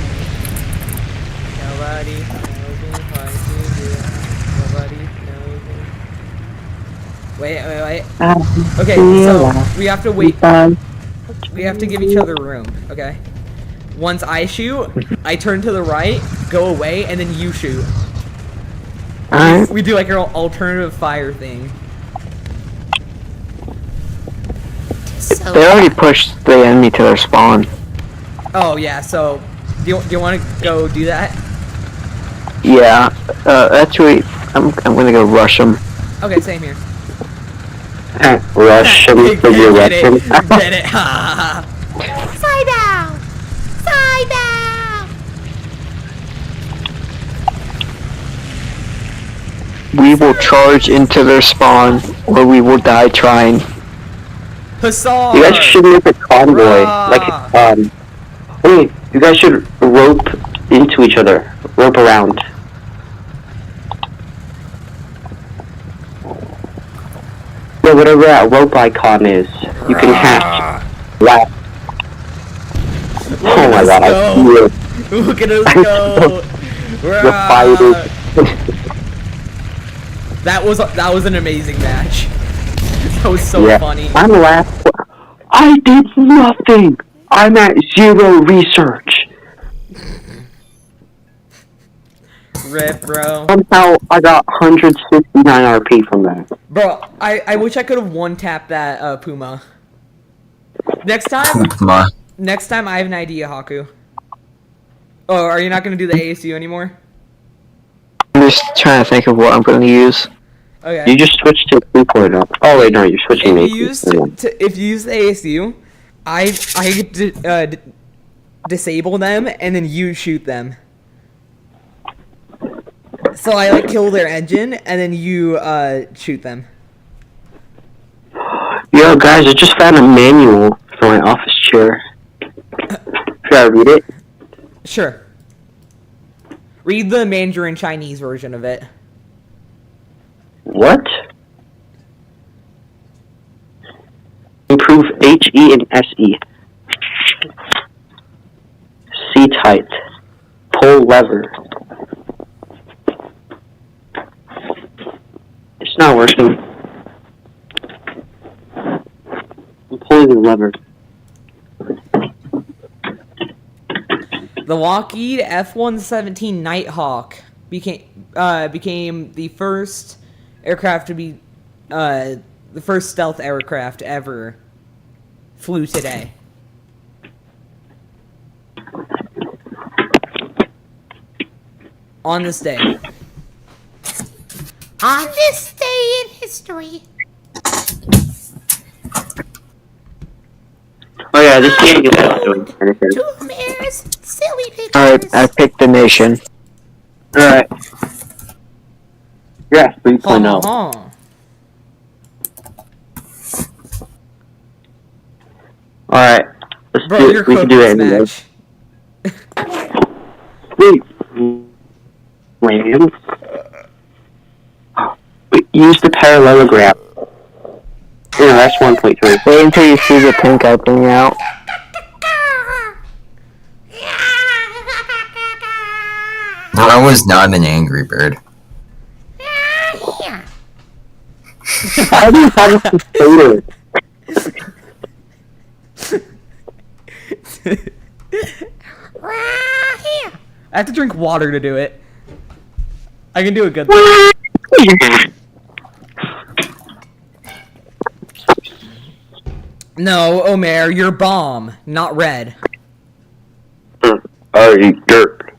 Nobody knows what to do. Nobody knows it. Wait. Okay, so we have to wait. We have to give each other room, okay? Once I shoot, I turn to the right, go away, and then you shoot. Alright. We do like our alternative fire thing. They already pushed the enemy to their spawn. Oh yeah, so do you want to go do that? Yeah. Actually, I'm gonna go rush them. Okay, same here. Rush them for your weapon. Get it? Ha! Side down! Side down! We will charge into their spawn, or we will die trying. Hussar! You guys should make a convoy. Like, wait, you guys should rope into each other. Rope around. Yeah, whatever that rope icon is, you can hatch. Wow. Oh my god, I see it. Look at us go! The fighters. That was an amazing match. That was so funny. I'm last. I did nothing. I'm at 0 research. Rip, bro. Somehow I got 169 RP from that. Bro, I wish I could have one-tapped that Puma. Next time I have an idea, Haku. Oh, are you not gonna do the ASU anymore? I'm just trying to think of what I'm going to use. Okay. You just switched to 3.0. Oh wait, no, you're switching. If you use the ASU, I get to disable them and then you shoot them. So I like kill their engine and then you shoot them. Yo, guys, I just found a manual for my office chair. Should I read it? Sure. Read the Mandarin Chinese version of it. What? Improve HE and SE. C-tight. Pull lever. It's not working. I'm pulling the lever. The Lockheed F-117 Nighthawk became the first aircraft to be the first stealth aircraft ever flew today. On this day. On this day in history. Oh yeah, this game is not doing anything. Two mares, silly pictures. Alright, I picked the nation. Alright. Yeah, 3.0. Alright, let's Bro, do you're it. We can do it anyway. Wait. Wait. Use the parallelogram. Yeah, that's 1.3. Wait until you see the pink opening out. I was not an Angry Bird. How do you have a potato? I have to drink water to do it. I can do a good No, Omer, you're bomb, not red. I eat dirt.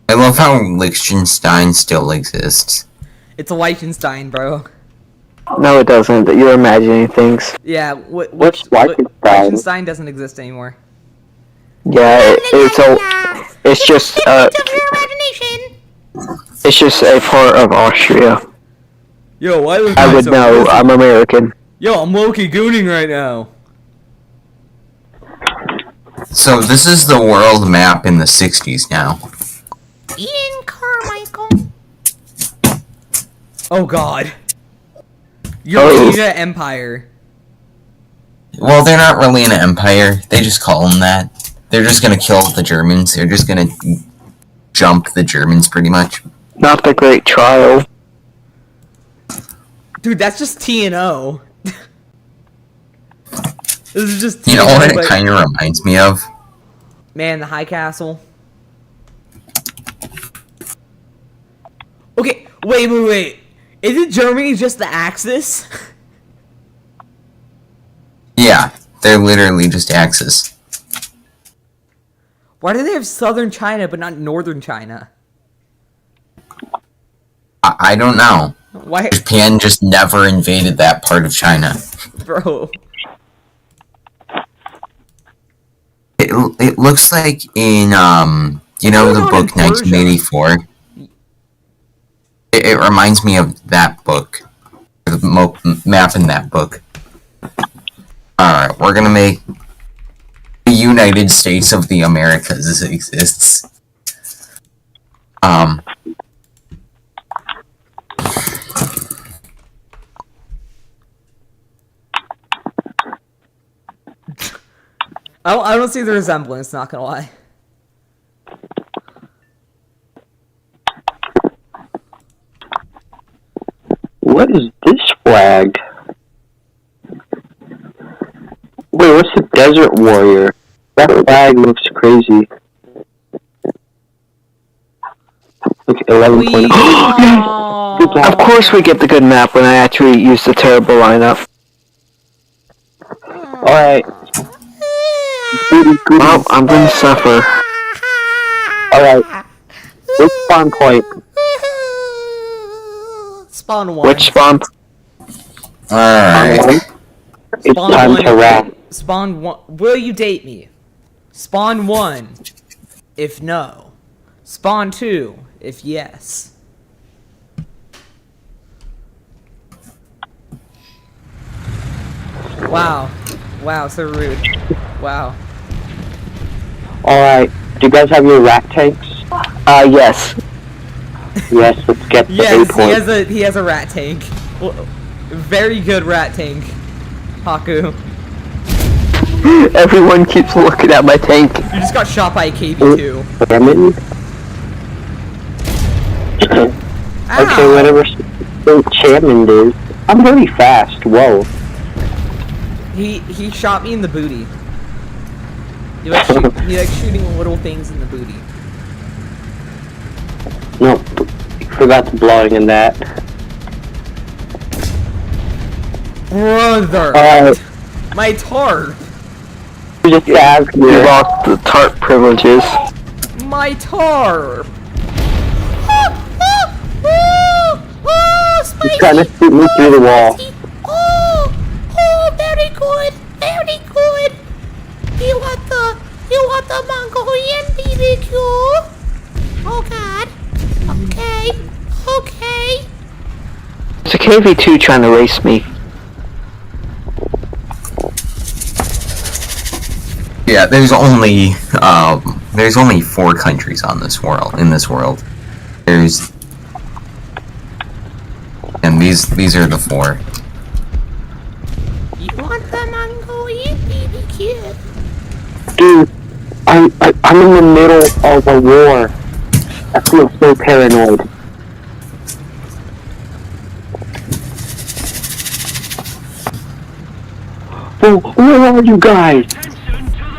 I love how Liechtenstein still exists. It's a Liechtenstein, bro. No, it doesn't. You're imagining things. Yeah, What's Liechtenstein? Liechtenstein doesn't exist anymore. Yeah, it's just a part of Austria. Yo, I would know. I'm American. Yo, I'm Loki gooning right now. So this is the world map in the 60s now. Ian Carmichael. Oh god. Eurasia Empire. Well, they're not really an empire. They just call them that. They're just gonna kill the Germans. They're just gonna jump the Germans, pretty much. Not the Great Trial. Dude, that's just TNO. This is just TNO, You know what it kind of reminds me of? Man, the High Castle. Okay, wait. Isn't Germany just the Axis? Yeah, they're literally just Axis. Why do they have southern China but not northern China? I don't know. Why? Japan just never invaded that part of China. Bro. It looks like in, you know the book 1984? It reminds me of that book. The map in that book. Alright, we're gonna make the United States of the Americas exists. I don't see the resemblance, not gonna lie. What is this flag? Wait, what's the Desert Warrior? That flag looks crazy. Look, 11.0. Of course we get the good map when I actually use the terrible lineup. Alright. Well, I'm gonna suffer. Alright. Which spawn point? Spawn 1. Which spawn? Alright. It's time to wrap. Spawn 1. Will you date me? Spawn 1. If no. Spawn 2. If yes. Wow. Wow, so rude. Wow. Alright. Do you guys have your rat tanks? Yes. Yes, let's get the Yes, A point. he has a rat tank. Well, very good rat tank. Haku. Everyone keeps looking at my tank. You just got shot by a KV-2. Okay, whatever Chairman is. I'm very fast, whoa. He shot me in the booty. He like shooting little things in the booty. No, forgot to blowing in that. Brother! My tarp! You just asked me. You lost the tarp privileges. My tarp! He's trying to shoot me through the wall. Oh, very good, very good. You want the Mongolian BBQ? Oh God. Okay. It's a KV-2 trying to race me. Yeah, there's only 4 countries on this world. And these are the 4. You want the Mongolian BBQ? Dude, I'm in the middle of a war. I feel so paranoid. Oh, where are you guys?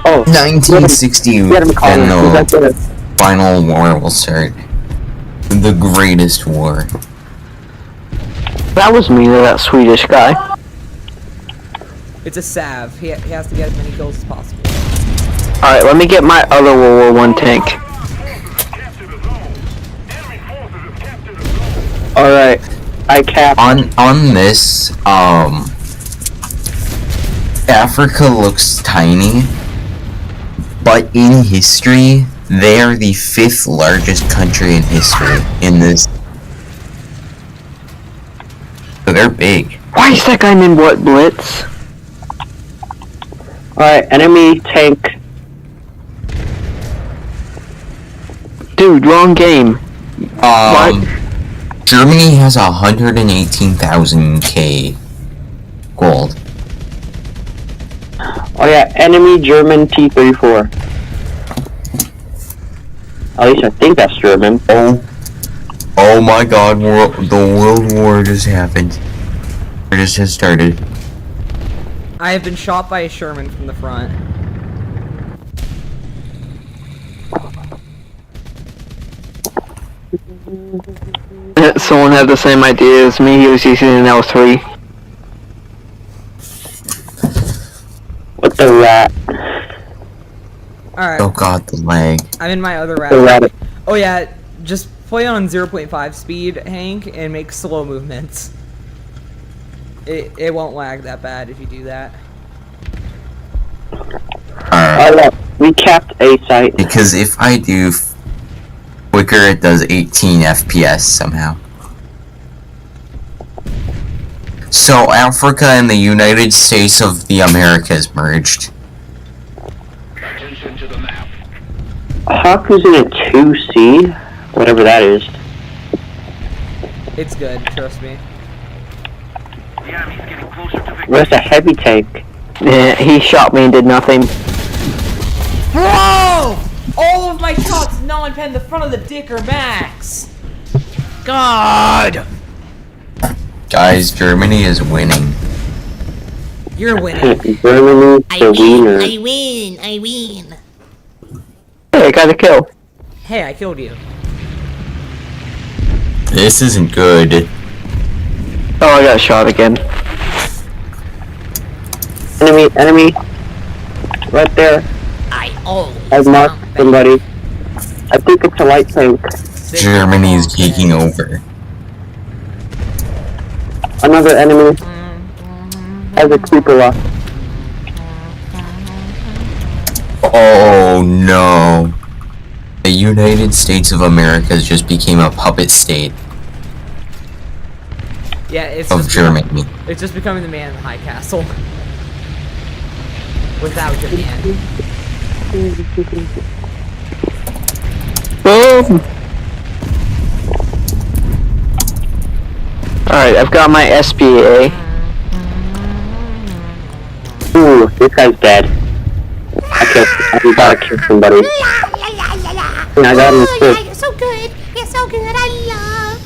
Oh, 1960, then the final war will start. the greatest war. That was mean of that Swedish guy. It's a Sav. He has to get as many kills as possible. Alright, let me get my other World War I tank. Alright, I capped. On this, Africa looks tiny, but in history, they are the 5th largest country in history in this. So they're big. Why is that guy named what, Blitz? Alright, enemy tank. Dude, wrong game. What? Germany has 118,000k gold. Oh yeah, enemy German T-34. At least I think that's German. Oh my god, the World War just happened. It just has started. I have been shot by a Sherman from the front. Someone had the same idea as me, he was using an L3. What the rat? Alright. Oh god, the lag. I'm in my other The rat. rat. Oh yeah, just play on 0.5 speed, Hank, and make slow movements. It won't lag that bad if you do that. We capped A site. Because if I do quicker, it does 18 FPS somehow. So Africa and the United States of the Americas merged. Haku's in a 2C, whatever that is. It's good, trust me. Where's the heavy tank? Yeah, he shot me and did nothing. Bro! All of my shots non-pen the front of the dick or max. God! Guys, Germany is winning. You're winning. Germany, the wiener. I win. Hey, I got a kill. Hey, I killed you. This isn't good. Oh, I got shot again. Enemy. Right there. I've marked somebody. I think it's a light tank. Germany is taking over. Another enemy. Has a cupola. Oh no. The United States of America just became a puppet state Yeah, it's of just Germany. It's just becoming the man in the high castle. Without the man. Boom! Alright, I've got my SPA. Ooh, this guy's dead. I gotta kill somebody. Yeah, I got him too. You're so good. You're so good. I love.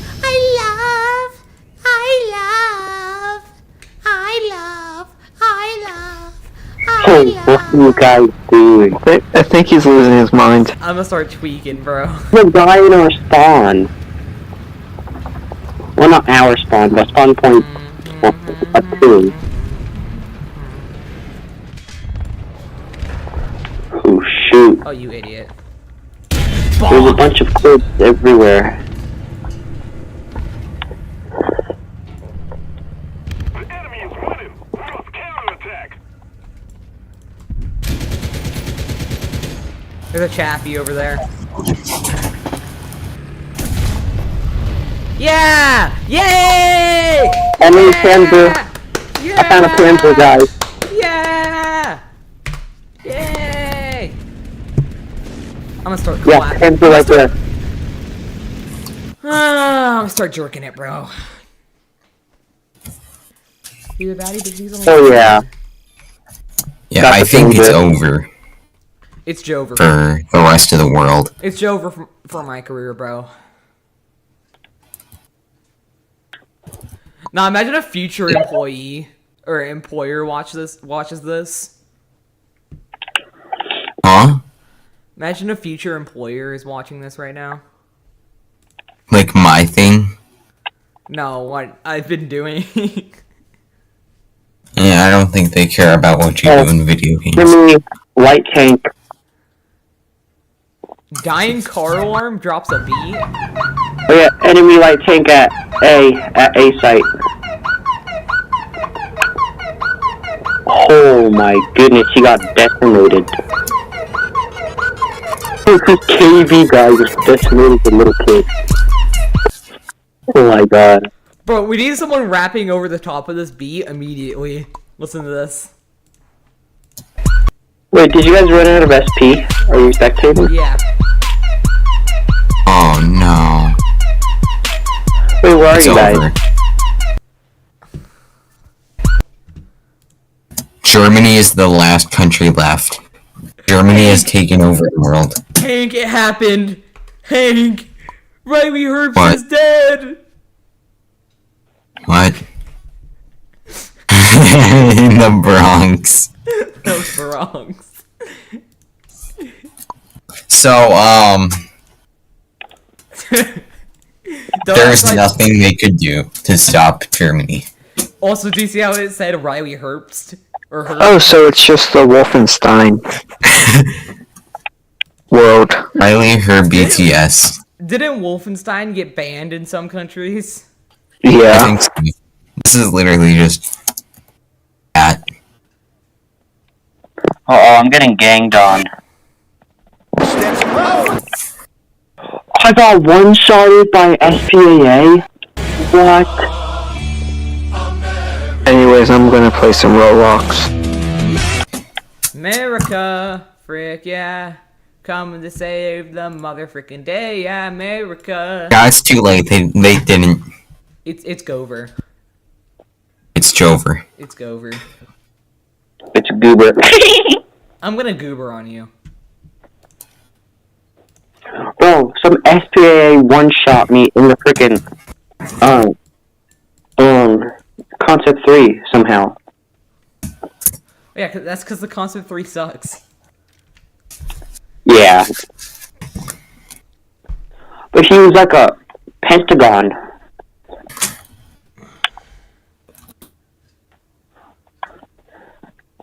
Hey, what are you guys doing? I think he's losing his mind. I'm gonna start tweaking, bro. The guy in our spawn. Well, not our spawn, but spawn point 2. Oh shoot. Oh, you idiot. There's a bunch of clips everywhere. There's a chappie over there. Yeah! Yay! Enemy Panzer. I found a Panzer, guys. Yeah! Yay! I'm gonna start Yeah, clapping. Panzer right there. I'm gonna start jerking it, bro. You the baddie, but he's only Oh yeah. Yeah, Got I the think it's Panzer. over It's Jover. for the rest of the world. It's Jover for my career, bro. Now imagine a future employee or employer watches this. Huh? Imagine a future employer is watching this right now. Like AI thing? No, what I've been doing. Yeah, I don't think they care about what you do in video games. Enemy light tank. Dying car alarm drops a B. Oh yeah, enemy light tank at A site. Oh my goodness, he got decimated. This KV guy just decimated the little kid. Oh my god. Bro, we need someone rapping over the top of this beat immediately. Listen to this. Wait, did you guys run out of SP? Are you spectating? Yeah. Oh no. Wait, where are It's you guys? over. Germany is the last country left. Germany has taken over the world. Hank, it happened. Hank, Riley Herbst What? is dead. What? In the Bronx. The Bronx. So, there's nothing they could do to stop Germany. Also, do you see how it said Riley Herbst? Or Herbst? Oh, so it's just the Wolfenstein world. Riley, her BTS. Didn't Wolfenstein get banned in some countries? I Yeah. think so. This is literally just that. Oh, I'm getting ganged on. I got one-shotted by SPAA? What? Anyways, I'm gonna play some Roblox. America, frick yeah. Coming to save the motherfucking day, yeah, America. Yeah, it's too late. They didn't. It's Gover. It's Jover. It's Gover. It's Goober. I'm gonna goober on you. Bro, some SPAA one-shot me in the frickin' Concept 3 somehow. Yeah, that's because the Concept 3 sucks. Yeah. But he was like a pentagon.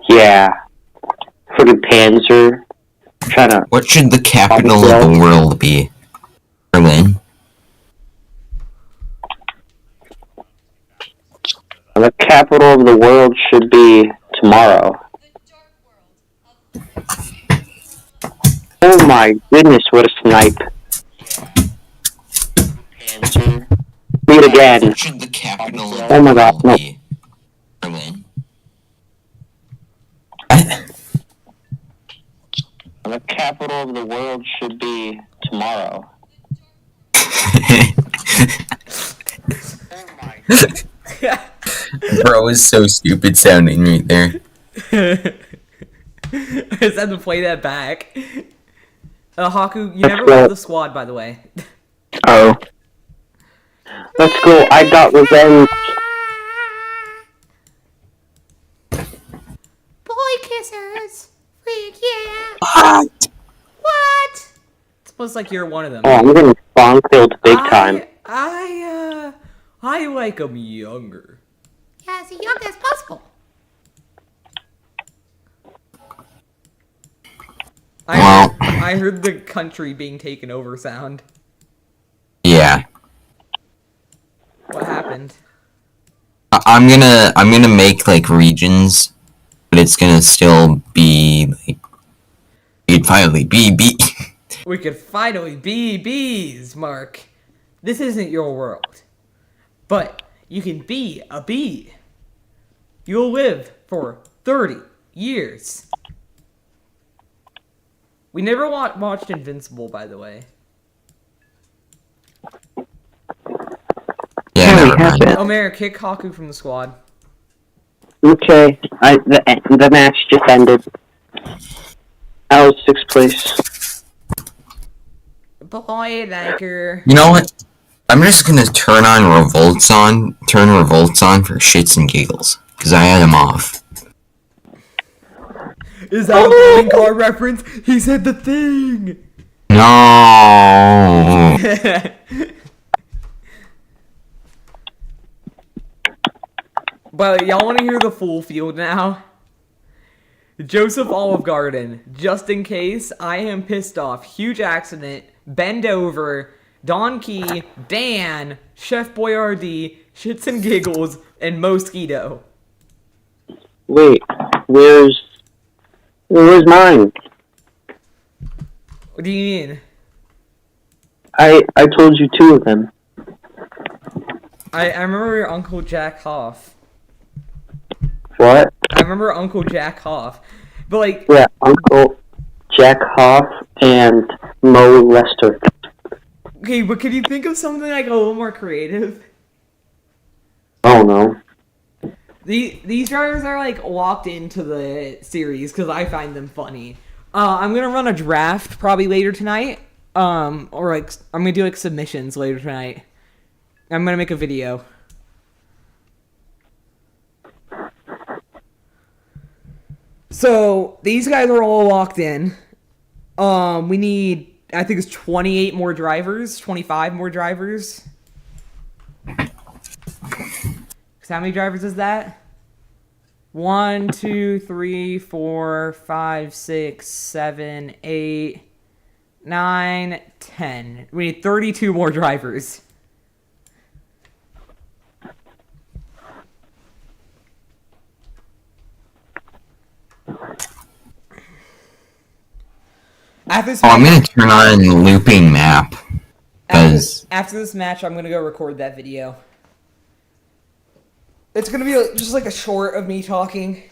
Yeah. Friggin' Panzer. Trying to... What should the capital of the world be? Berlin? The capital of the world should be tomorrow. Oh my goodness, what a snipe. Do it again. What should the capital of Oh my the god, world no. be? Berlin? The capital of the world should be tomorrow. Bro is so stupid sounding right there. I just had to play that back. Haku, you Let's never go. left the squad, by the way. Oh. Let's go, I got revenge. Boy kissers. Freak yeah. What? What? It's almost like you're one of them. Oh, I'm getting spawn killed big time. I like them younger. Yeah, as young as possible. I heard the country being taken over sound. Yeah. What happened? I'm gonna make like regions, but it's gonna still be like it'd finally be We could finally be bees, Mark. This isn't your world. But you can be a bee. You'll live for 30 years. We never watched Invincible, by the way. Yeah, never mind. Omer, kick Haku from the squad. Okay, the match just ended. I was 6th place. Boy, like her. You know what? I'm just gonna turn revolts on for shits and giggles, because I had them off. Is that a playing card reference? He said the thing! No. But y'all want to hear the full field now? Joseph Olive Garden. Just in case, I am pissed off. Huge accident. Bend over. Don Key. Dan. Chef Boyardee. Shits and Giggles. And Mosquito. Wait, where's mine? What do you mean? I told you 2 of them. I remember your Uncle Jack Hoff. What? I remember Uncle Jack Hoff. But like... Yeah, Uncle Jack Hoff and Mo Lester. Okay, but could you think of something like a little more creative? I don't know. These drivers are like locked into the series because I find them funny. I'm gonna run a draft probably later tonight. Or like I'm gonna do like submissions later tonight. I'm gonna make a video. So these guys are all locked in. We need, I think it's 28 more drivers, 25 more drivers. So how many drivers is that? 1, 2, 3, 4, 5, 6, 7, 8, 9, 10. We need 32 more drivers. I'm gonna turn on looping map. After this match, I'm gonna go record that video. It's gonna be just like a short of me talking.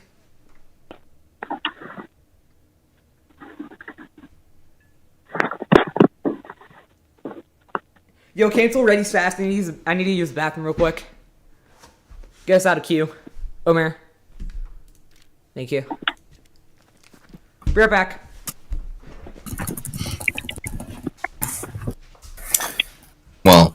Yo, cancel Ready's fast. I need to use the bathroom real quick. Get us out of queue. Omer. Thank you. Be right back. Well,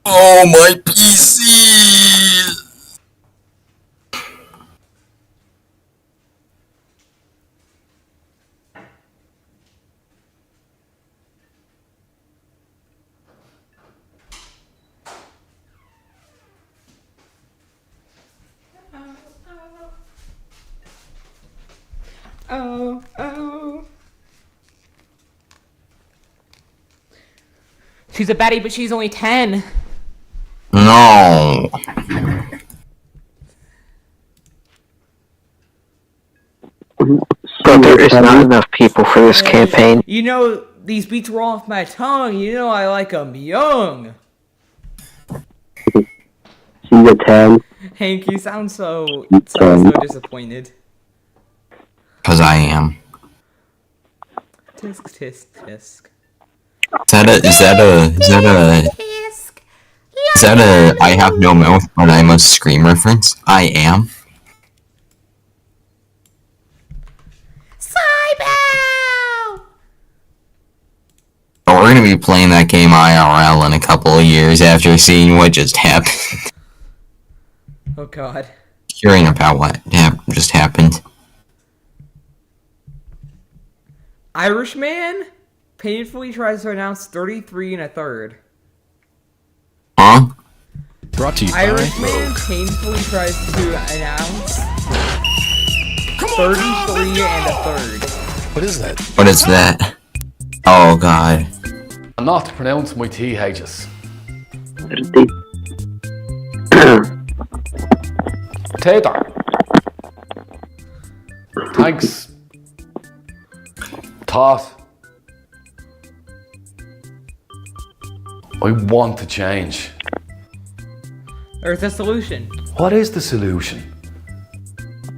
oh my PC! Oh, oh. She's a baddie, but she's only 10. No. not enough people for this campaign. You know, these beats roll off my tongue. You know I like 'em young. She's a 10. Hank, you sound so disappointed. Cause I am. Tisk, tisk, tisk. Is that a I have no mouth but I must scream reference? I am. But we're gonna be playing that game IRL in a couple of years after seeing what just happened. Oh god. Hearing about what just happened. Irishman painfully tries to announce 33 1/3. Huh? Brought to you by Irishman painfully tries to announce 33 1/3. What is that? What is that? Oh god. Not to pronounce my THs. Tater. Thanks. Thought. I want to change. There's a solution. What is the solution?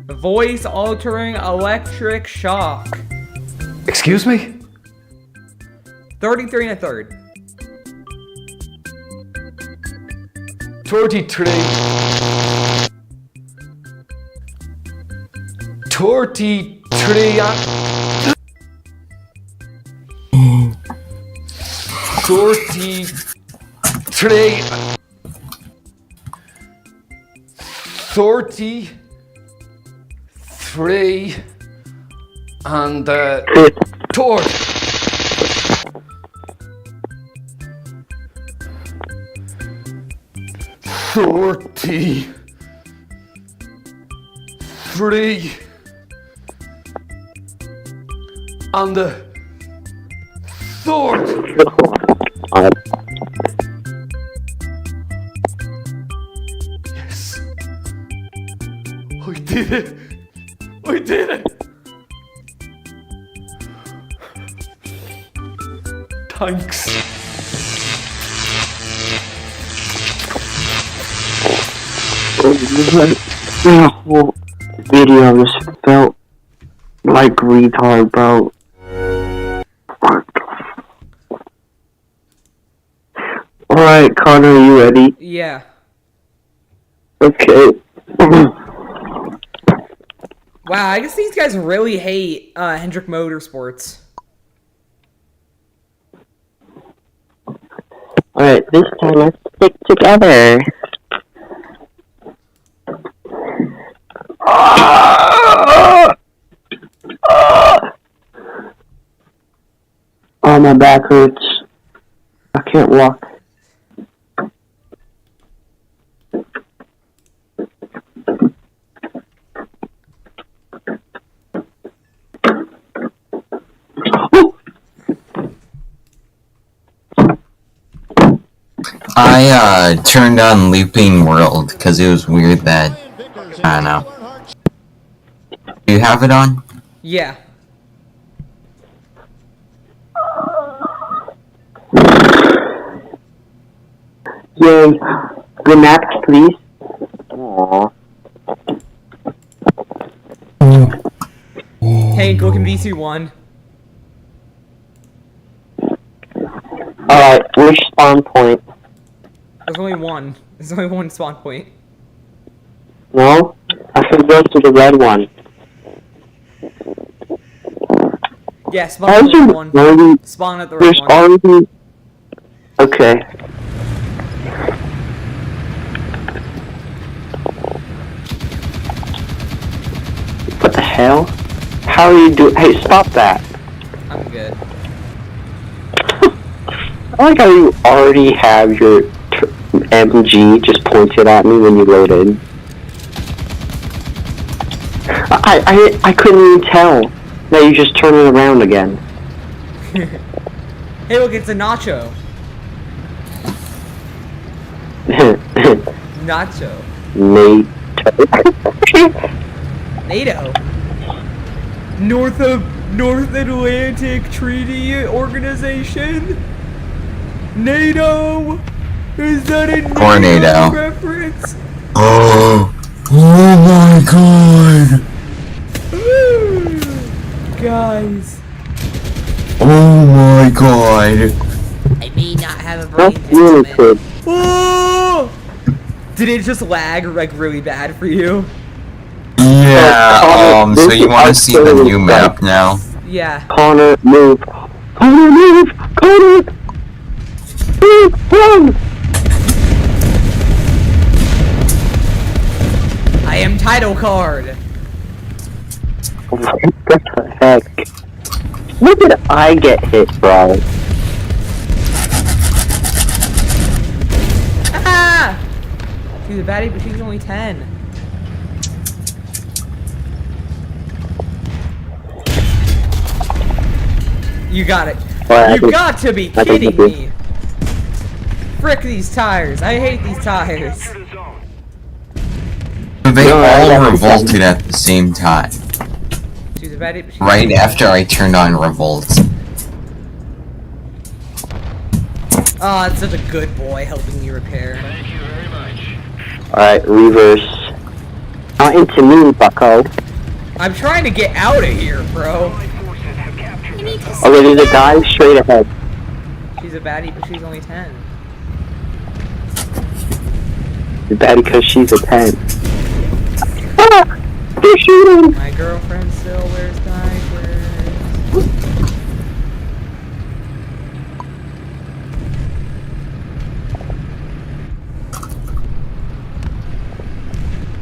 Voice altering electric shock. Excuse me? 33 1/3. 33. 33 and 33 and third. 33 and the third. Yes, I did it. I did it. Thanks. The whole video just felt like retard, bro. Alright, Connor, are you ready? Yeah. Okay. Wow, I guess these guys really hate Hendrick Motorsports. Alright, this time let's stick together. Oh, my back hurts. I can't walk. I turned on Looping World because it was weird that I don't know. Do you have it on? Yeah. Yay. Good maps, please. Aww. Hank, look in VC1. Alright, which spawn point? There's only one. There's only one spawn point. No? I should go to the red one. Yeah, spawn at the red one. Already, Spawn at the red there's one. already... Okay. What the hell? How are you doing? Hey, stop that. I'm good. I like how you already have your MG just pointed at me when you loaded. I couldn't even tell. Now you just turn it around again. Hey, look, it's a Nacho. Nacho. NATO. NATO. North of North Atlantic Treaty Organization? NATO? Is that a Tornado. reference? Oh my god! Woo! Guys. Oh my god! I may not have a brain That's really instrument. good. Oh! Did it just lag like really bad for you? Yeah, so you want to see the new map now? Yeah. Connor, move. Connor, move! Connor! Move! Run! I am title card. What the heck? When did I get hit, bro? Ah! She's a baddie, but she's only 10. You got it. You got to be kidding me. Frick these tires. I hate these tires. They all revolted at the same time. She's a baddie, but she's Right after I turned on revolt. Oh, it's such a good boy helping you repair. Alright, reverse. Not into me, bucko. I'm trying to get out of here, bro. Okay, there's a guy straight ahead. She's a baddie, but she's only 10. It's bad because she's a 10. Ah! They're shooting! My girlfriend still wears diapers.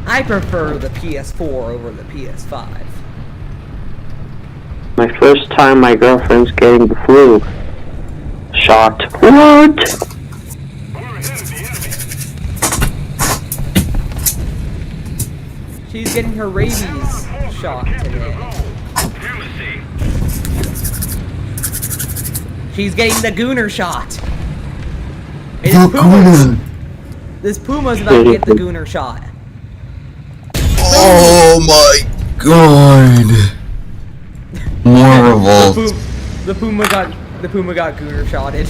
I prefer the PS4 over the PS5. My first time my girlfriend's getting the flu. Shot. What? She's getting her rabies shot today. She's getting the Gooner shot. Hey, this Puma's about to get the Gooner shot. Oh my god! More revolt. The Puma got Gooner shotted.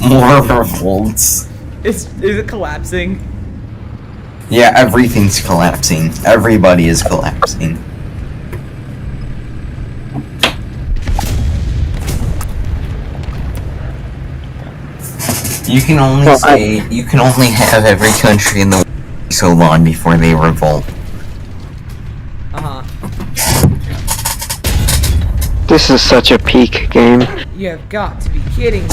More revolts. Is it collapsing? Yeah, everything's collapsing. Everybody is collapsing. You can only you can only have every country in the world so long before they revolt. This is such a peak game. You have got to be kidding me.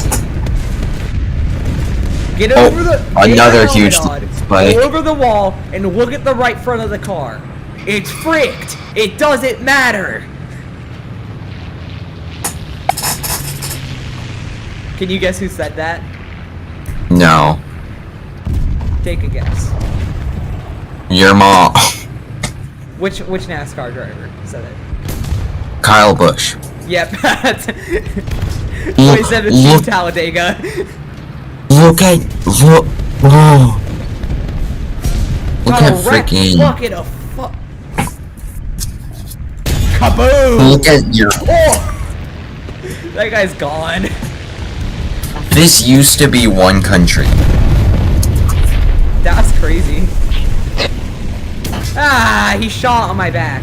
Get Oh, over the another get your huge helmet on, spike. Go over the wall and look at the right front of the car. It's fricked. It doesn't matter. Can you guess who said that? No. Take a guess. Your mom. Which NASCAR driver said it? Kyle Busch. Yep. 2017 Talladega. Look at freaking. Look at a fuck. Kaboom! Look at your. Oh! That guy's gone. This used to be one country. That's crazy. Ah, he shot on my back.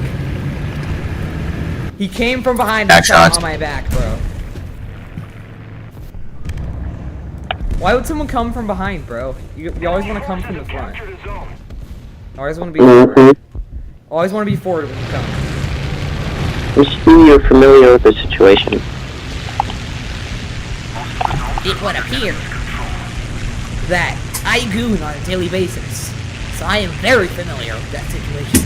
He came from behind and shot on my back, bro. Why would someone come from behind, bro? You always want to come from the front. Always want to be forward. Always want to be forward when you come. Just so you're familiar with the situation. It would appear that I goon on a daily basis, so I am very familiar with that situation.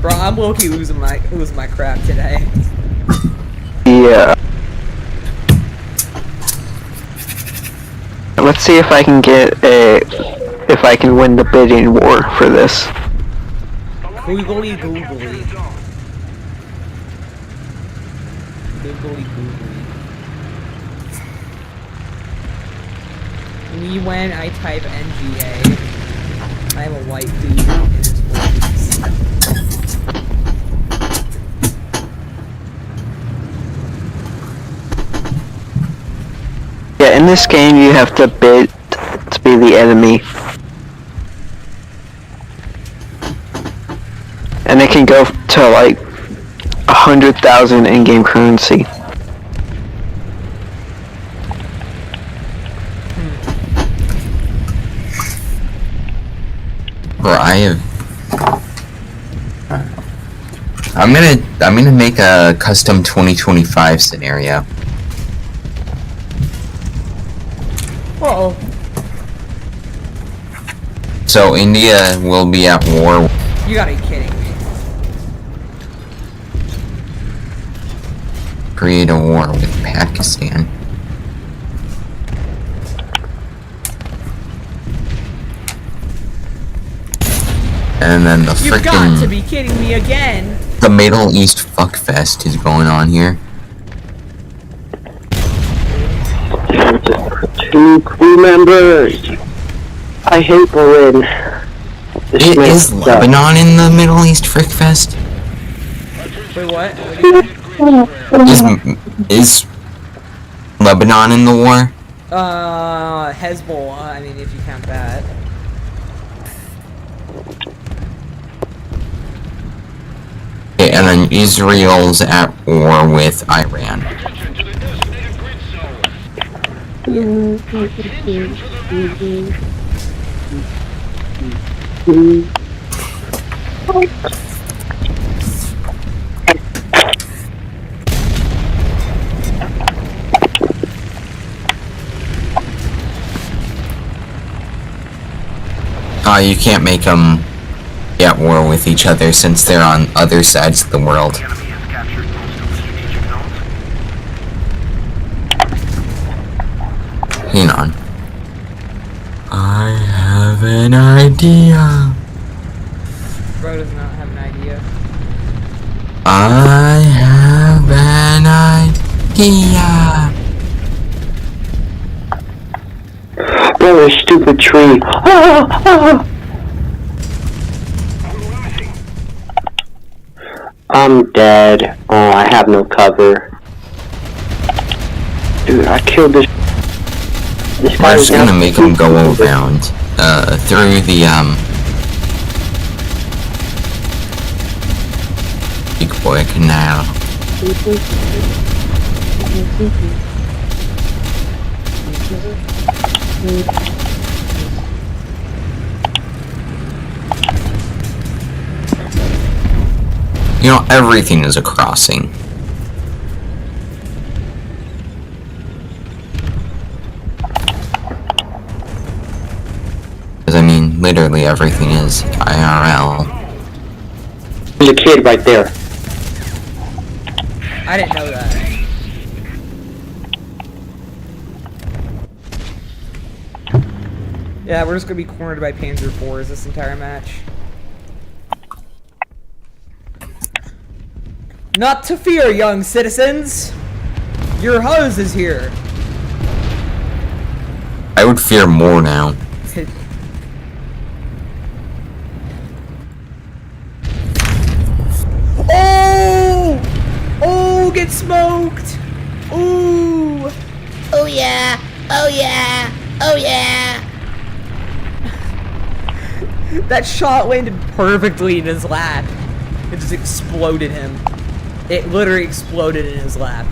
Bro, I'm low-key losing my crap today. Yeah. Let's see if I can if I can win the bidding war for this. Googly googly. Googly googly. Me when I type NGA. I am a white dude in his 40s. Yeah, in this game you have to bid to be the enemy. And it can go to like 100,000 in-game currency. Bro, I'm gonna make a custom 2025 scenario. Uh-oh. So India will be at war. You gotta be kidding me. Create a war with Pakistan. And then the You've got to frickin' be kidding me again. the Middle East fuckfest is going on here. 2 crew members. I hate Berlin. Is Lebanon in the Middle East frickfest? Wait, what? Is Lebanon in the war? Hezbollah, I mean, if you count that. Okay, and then Israel's at war with Iran. You can't make them be at war with each other since they're on other sides of the world. Hang on. I have an idea. Bro does not have an idea. I have an idea. Bro, a stupid tree. I'm dead. Oh, I have no cover. Dude, I killed this. This We're guy just gonna make them go around, through the, Big Boy Canal. You know, everything is a crossing. Because, I mean, literally everything is IRL. There's a kid right there. I didn't know that. Yeah, we're just gonna be cornered by Panzer IVs this entire match. Not to fear, young citizens! Your hose is here! I would fear more now. Oh! Oh, get smoked! Ooh! Oh yeah! Oh yeah! Oh yeah! That shot landed perfectly in his lap. It just exploded him. It literally exploded in his lap.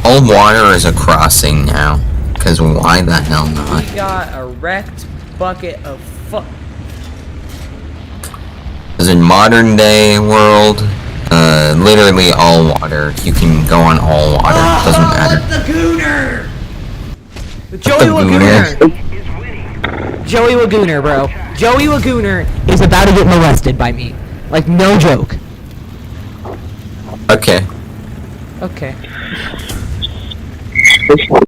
All water is a crossing now. Because why the hell not? We got a wrecked bucket of fuck. Because in modern day world, literally all water. You can go on all water. It doesn't matter. The Gooner! Joey Lagooner! Joey Lagooner, bro. Joey Lagooner is about to get molested by me. Like, no joke. Okay. Okay.